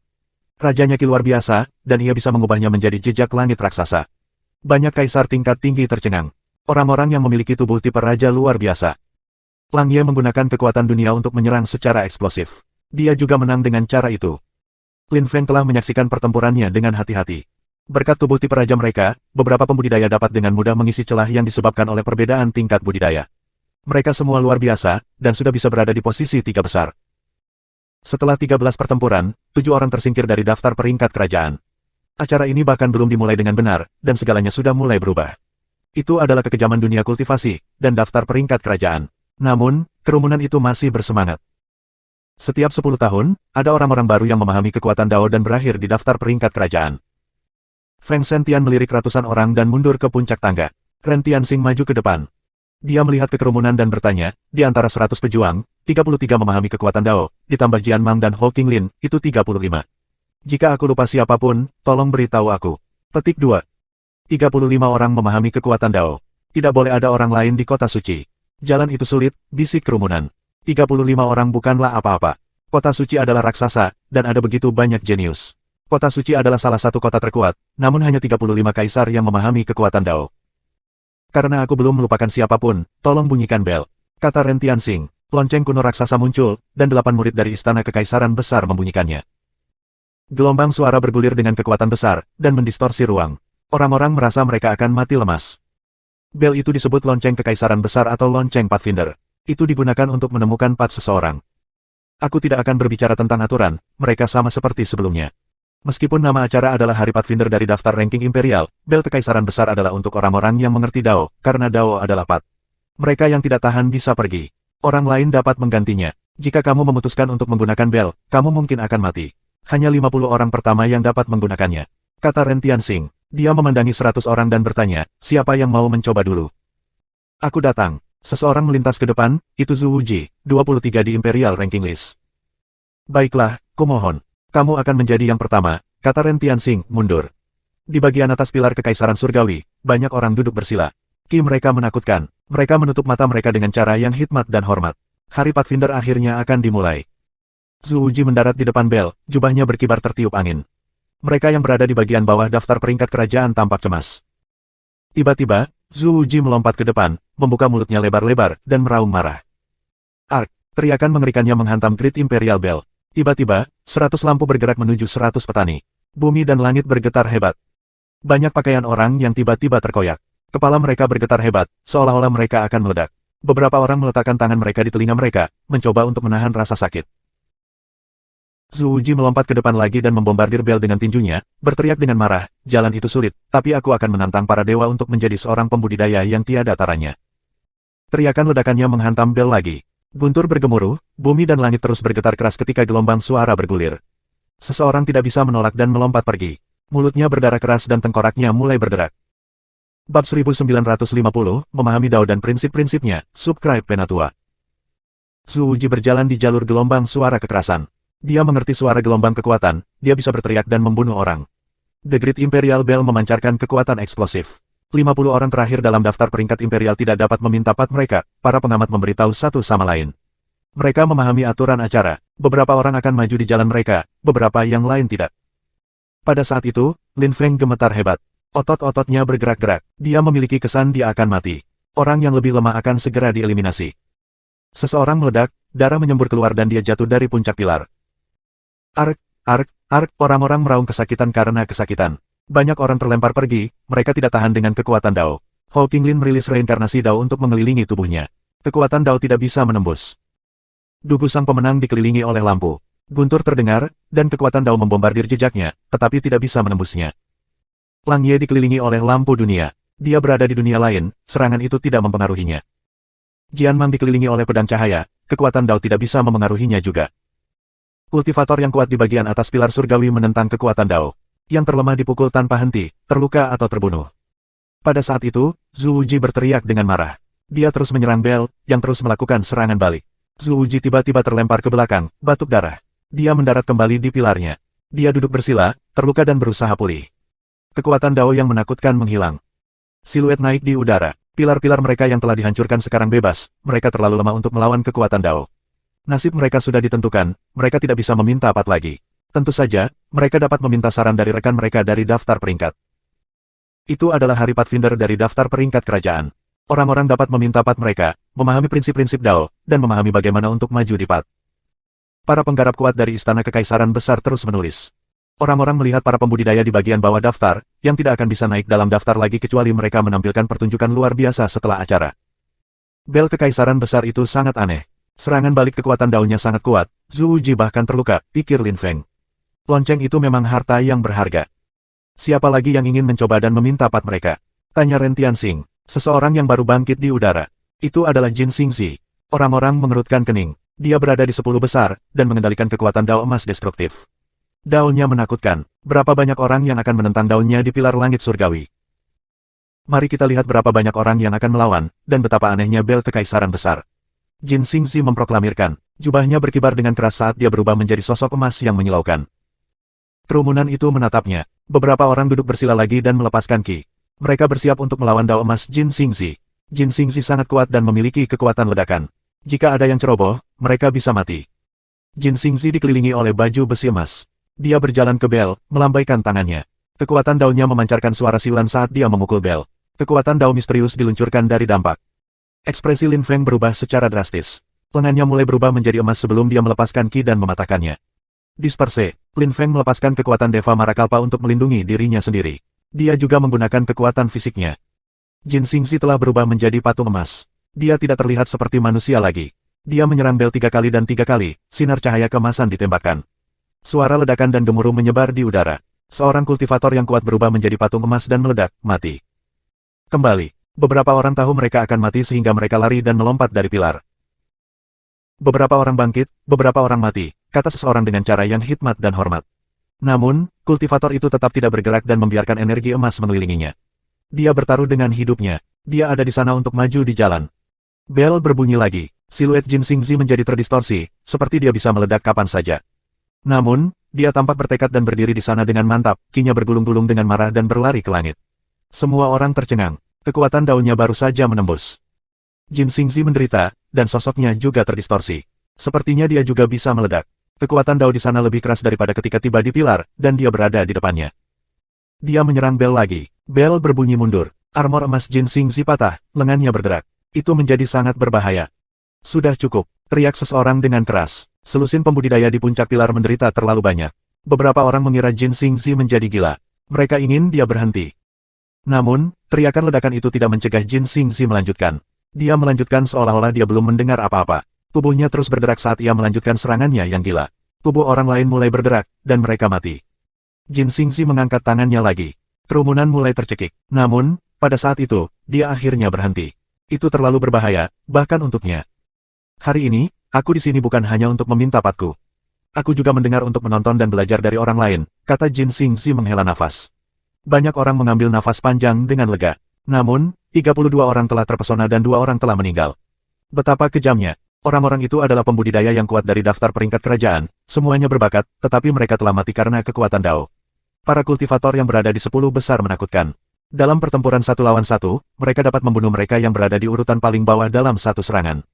[SPEAKER 1] Rajanya Qi luar biasa, dan ia bisa mengubahnya menjadi jejak langit raksasa. Banyak kaisar tingkat tinggi tercengang. Orang-orang yang memiliki tubuh tipe raja luar biasa. Lang Ye menggunakan kekuatan dunia untuk menyerang secara eksplosif. Dia juga menang dengan cara itu. Lin Feng telah menyaksikan pertempurannya dengan hati-hati. Berkat tubuh tipe raja mereka, beberapa pembudidaya dapat dengan mudah mengisi celah yang disebabkan oleh perbedaan tingkat budidaya. Mereka semua luar biasa, dan sudah bisa berada di posisi 3 besar. Setelah 13 pertempuran, 7 orang tersingkir dari daftar peringkat kerajaan. Acara ini bahkan belum dimulai dengan benar, dan segalanya sudah mulai berubah. Itu adalah kekejaman dunia kultivasi, dan daftar peringkat kerajaan. Namun, kerumunan itu masih bersemangat. Setiap 10 tahun, ada orang-orang baru yang memahami kekuatan Dao dan berakhir di daftar peringkat kerajaan. Feng Sentian melirik ratusan orang dan mundur ke puncak tangga. Ren Tianxing maju ke depan. Dia melihat ke kerumunan dan bertanya, di antara 100 pejuang, 33 memahami kekuatan Dao, ditambah Jian Mang dan Ho Qinglin, itu 35. Jika aku lupa siapapun, tolong beritahu aku. Petik 2. 35 orang memahami kekuatan Dao. Tidak boleh ada orang lain di kota suci. Jalan itu sulit, bisik kerumunan. 35 orang bukanlah apa-apa. Kota suci adalah raksasa, dan ada begitu banyak jenius. Kota suci adalah salah satu kota terkuat, namun hanya 35 kaisar yang memahami kekuatan Dao. Karena aku belum melupakan siapapun, tolong bunyikan bel. Kata Ren Tianxing. Lonceng kuno raksasa muncul, dan 8 murid dari istana kekaisaran besar membunyikannya. Gelombang suara bergulir dengan kekuatan besar, dan mendistorsi ruang. Orang-orang merasa mereka akan mati lemas. Bel itu disebut lonceng kekaisaran besar atau lonceng Pathfinder. Itu digunakan untuk menemukan path seseorang. Aku tidak akan berbicara tentang aturan, mereka sama seperti sebelumnya. Meskipun nama acara adalah Hari Pathfinder dari daftar ranking imperial, bel kekaisaran besar adalah untuk orang-orang yang mengerti Dao, karena Dao adalah path. Mereka yang tidak tahan bisa pergi. Orang lain dapat menggantinya. Jika kamu memutuskan untuk menggunakan bel, kamu mungkin akan mati. Hanya 50 orang pertama yang dapat menggunakannya. Kata Ren Tianxing. Dia memandangi 100 orang dan bertanya, siapa yang mau mencoba dulu? Aku datang. Seseorang melintas ke depan, itu Zhu Wuji, 23 di Imperial Ranking List. Baiklah, kumohon. Kamu akan menjadi yang pertama, kata Ren Tianxing, mundur. Di bagian atas pilar Kekaisaran Surgawi, banyak orang duduk bersila. Ki mereka menakutkan. Mereka menutup mata mereka dengan cara yang hikmat dan hormat. Hari Pathfinder akhirnya akan dimulai. Zhu Wuji mendarat di depan bel, jubahnya berkibar tertiup angin. Mereka yang berada di bagian bawah daftar peringkat kerajaan tampak cemas. Tiba-tiba, Zhu Wuji melompat ke depan, membuka mulutnya lebar-lebar, dan meraung marah. Ark! Teriakan mengerikannya menghantam Great Imperial Bell. Tiba-tiba, 100 lampu bergerak menuju 100 petani. Bumi dan langit bergetar hebat. Banyak pakaian orang yang tiba-tiba terkoyak. Kepala mereka bergetar hebat, seolah-olah mereka akan meledak. Beberapa orang meletakkan tangan mereka di telinga mereka, mencoba untuk menahan rasa sakit. Zhu Wuji melompat ke depan lagi dan membombardir bel dengan tinjunya, berteriak dengan marah, jalan itu sulit, tapi aku akan menantang para dewa untuk menjadi seorang pembudidaya yang tiada taranya. Teriakan ledakannya menghantam bel lagi. Guntur bergemuruh, bumi dan langit terus bergetar keras ketika gelombang suara bergulir. Seseorang tidak bisa menolak dan melompat pergi. Mulutnya berdarah keras dan tengkoraknya mulai berderak. Bab 1950, memahami Dao dan prinsip-prinsipnya, subscribe Penatua. Zhu Wuji berjalan di jalur gelombang suara kekerasan. Dia mengerti suara gelombang kekuatan, dia bisa berteriak dan membunuh orang. The Great Imperial Bell memancarkan kekuatan eksplosif. 50 orang terakhir dalam daftar peringkat imperial tidak dapat meminta pat mereka, para pengamat memberitahu satu sama lain. Mereka memahami aturan acara, beberapa orang akan maju di jalan mereka, beberapa yang lain tidak. Pada saat itu, Lin Feng gemetar hebat. Otot-ototnya bergerak-gerak, dia memiliki kesan dia akan mati. Orang yang lebih lemah akan segera dieliminasi. Seseorang meledak, darah menyembur keluar dan dia jatuh dari puncak pilar. Ark, ark, ark, orang-orang meraung kesakitan karena kesakitan. Banyak orang terlempar pergi, mereka tidak tahan dengan kekuatan Dao. Hou Qinglin merilis reinkarnasi Dao untuk mengelilingi tubuhnya. Kekuatan Dao tidak bisa menembus. Dugu sang pemenang dikelilingi oleh lampu. Guntur terdengar, dan kekuatan Dao membombardir jejaknya, tetapi tidak bisa menembusnya. Lang Ye dikelilingi oleh lampu dunia. Dia berada di dunia lain, serangan itu tidak mempengaruhinya. Jian Mang dikelilingi oleh pedang cahaya, kekuatan Dao tidak bisa memengaruhinya juga. Kultivator yang kuat di bagian atas pilar surgawi menentang kekuatan Dao. Yang terlemah dipukul tanpa henti, terluka atau terbunuh. Pada saat itu, Zhu Wuji berteriak dengan marah. Dia terus menyerang Bell, yang terus melakukan serangan balik. Zhu Wuji tiba-tiba terlempar ke belakang, batuk darah. Dia mendarat kembali di pilarnya. Dia duduk bersila, terluka dan berusaha pulih. Kekuatan Dao yang menakutkan menghilang. Siluet naik di udara. Pilar-pilar mereka yang telah dihancurkan sekarang bebas, mereka terlalu lemah untuk melawan kekuatan Dao. Nasib mereka sudah ditentukan, mereka tidak bisa meminta pat lagi. Tentu saja, mereka dapat meminta saran dari rekan mereka dari daftar peringkat. Itu adalah hari Pathfinder dari daftar peringkat kerajaan. Orang-orang dapat meminta pat mereka, memahami prinsip-prinsip Dao, dan memahami bagaimana untuk maju di pat. Para penggarap kuat dari Istana Kekaisaran Besar terus menulis. Orang-orang melihat para pembudidaya di bagian bawah daftar, yang tidak akan bisa naik dalam daftar lagi kecuali mereka menampilkan pertunjukan luar biasa setelah acara. Bel Kekaisaran Besar itu sangat aneh. Serangan balik kekuatan Dao-nya sangat kuat, Zhu Wuji bahkan terluka, pikir Lin Feng. Lonceng itu memang harta yang berharga. Siapa lagi yang ingin mencoba dan meminta pat mereka? Tanya Ren Tianxing, seseorang yang baru bangkit di udara. Itu adalah Jin Xingzi. Orang-orang mengerutkan kening. Dia berada di 10 besar, dan mengendalikan kekuatan Dao emas destruktif. Dao-nya menakutkan. Berapa banyak orang yang akan menentang Dao-nya di pilar langit surgawi? Mari kita lihat berapa banyak orang yang akan melawan, dan betapa anehnya bel Kekaisaran Besar. Jin Xingzi memproklamirkan. Jubahnya berkibar dengan keras saat dia berubah menjadi sosok emas yang menyilaukan. Kerumunan itu menatapnya. Beberapa orang duduk bersila lagi dan melepaskan ki. Mereka bersiap untuk melawan Dao emas Jin Xingzi. Jin Xingzi sangat kuat dan memiliki kekuatan ledakan. Jika ada yang ceroboh, mereka bisa mati. Jin Xingzi dikelilingi oleh baju besi emas. Dia berjalan ke bel, melambaikan tangannya. Kekuatan Dao-nya memancarkan suara siulan saat dia memukul bel. Kekuatan Dao misterius diluncurkan dari dampak. Ekspresi Lin Feng berubah secara drastis. Lengannya mulai berubah menjadi emas sebelum dia melepaskan ki dan mematahkannya. Disperse, Lin Feng melepaskan kekuatan Deva Marakalpa untuk melindungi dirinya sendiri. Dia juga menggunakan kekuatan fisiknya. Jin Xingzi telah berubah menjadi patung emas. Dia tidak terlihat seperti manusia lagi. Dia menyerang bel 3 kali dan 3 kali, sinar cahaya keemasan ditembakkan. Suara ledakan dan gemuruh menyebar di udara. Seorang kultivator yang kuat berubah menjadi patung emas dan meledak, mati. Kembali. Beberapa orang tahu mereka akan mati sehingga mereka lari dan melompat dari pilar. Beberapa orang bangkit, beberapa orang mati, kata seseorang dengan cara yang hikmat dan hormat. Namun, kultivator itu tetap tidak bergerak dan membiarkan energi emas mengelilinginya. Dia bertaruh dengan hidupnya. Dia ada di sana untuk maju di jalan. Bel berbunyi lagi. Siluet Jin Xingzi menjadi terdistorsi, seperti dia bisa meledak kapan saja. Namun, dia tampak bertekad dan berdiri di sana dengan mantap, kinya bergulung-gulung dengan marah dan berlari ke langit. Semua orang tercengang. Kekuatan daunnya baru saja menembus. Jin Xingzi menderita, dan sosoknya juga terdistorsi. Sepertinya dia juga bisa meledak. Kekuatan dao di sana lebih keras daripada ketika tiba di pilar, dan dia berada di depannya. Dia menyerang Bel lagi. Bel berbunyi mundur. Armor emas Jin Xingzi patah, lengannya berderak. Itu menjadi sangat berbahaya. Sudah cukup, teriak seseorang dengan keras. Selusin pembudidaya di puncak pilar menderita terlalu banyak. Beberapa orang mengira Jin Xingzi menjadi gila. Mereka ingin dia berhenti. Namun, teriakan ledakan itu tidak mencegah Jin Xingzi melanjutkan. Dia melanjutkan seolah-olah dia belum mendengar apa-apa. Tubuhnya terus berderak saat ia melanjutkan serangannya yang gila. Tubuh orang lain mulai berderak, dan mereka mati. Jin Xingzi mengangkat tangannya lagi. Kerumunan mulai tercekik. Namun, pada saat itu, dia akhirnya berhenti. Itu terlalu berbahaya, bahkan untuknya. Hari ini, aku di sini bukan hanya untuk meminta patku. Aku juga mendengar untuk menonton dan belajar dari orang lain, kata Jin Xingzi menghela nafas. Banyak orang mengambil nafas panjang dengan lega. Namun, 32 orang telah terpesona dan 2 orang telah meninggal. Betapa kejamnya. Orang-orang itu adalah pembudidaya yang kuat dari daftar peringkat kerajaan, semuanya berbakat, tetapi mereka telah mati karena kekuatan dao. Para kultivator yang berada di 10 besar menakutkan. Dalam pertempuran 1 lawan 1, mereka dapat membunuh mereka yang berada di urutan paling bawah dalam satu serangan.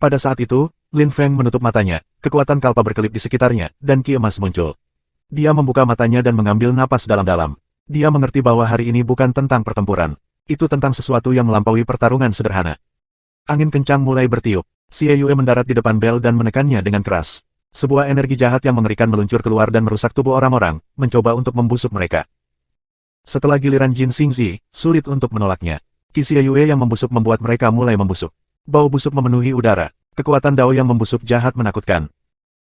[SPEAKER 1] Pada saat itu, Lin Feng menutup matanya, kekuatan kalpa berkelip di sekitarnya, dan ki emas muncul. Dia membuka matanya dan mengambil napas dalam-dalam. Dia mengerti bahwa hari ini bukan tentang pertempuran. Itu tentang sesuatu yang melampaui pertarungan sederhana. Angin kencang mulai bertiup. Xie Yue mendarat di depan Bel dan menekannya dengan keras. Sebuah energi jahat yang mengerikan meluncur keluar dan merusak tubuh orang-orang, mencoba untuk membusuk mereka. Setelah giliran Jin Xingzi, sulit untuk menolaknya. Ki Xie Yue yang membusuk membuat mereka mulai membusuk. Bau busuk memenuhi udara. Kekuatan dao yang membusuk jahat menakutkan.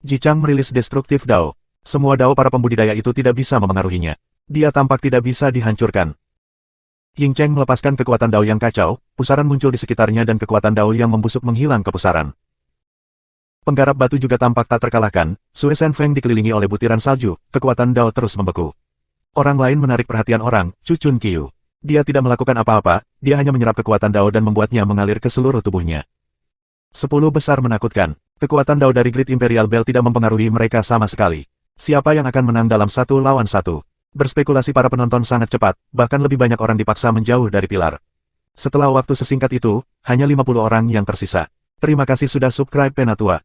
[SPEAKER 1] Ji Chang merilis destruktif dao. Semua dao para pembudidaya itu tidak bisa memengaruhinya. Dia tampak tidak bisa dihancurkan. Ying Cheng melepaskan kekuatan dao yang kacau, pusaran muncul di sekitarnya dan kekuatan dao yang membusuk menghilang ke pusaran. Penggarap batu juga tampak tak terkalahkan, Sue Shen Feng dikelilingi oleh butiran salju, kekuatan dao terus membeku. Orang lain menarik perhatian orang, Chu Chun Qiu. Dia tidak melakukan apa-apa, dia hanya menyerap kekuatan dao dan membuatnya mengalir ke seluruh tubuhnya. 10 besar menakutkan. Kekuatan dao dari Great Imperial Bell tidak mempengaruhi mereka sama sekali. Siapa yang akan menang dalam 1 lawan 1? Berspekulasi para penonton sangat cepat, bahkan lebih banyak orang dipaksa menjauh dari pilar. Setelah waktu sesingkat itu, hanya 50 orang yang tersisa. Terima kasih sudah subscribe Penatua.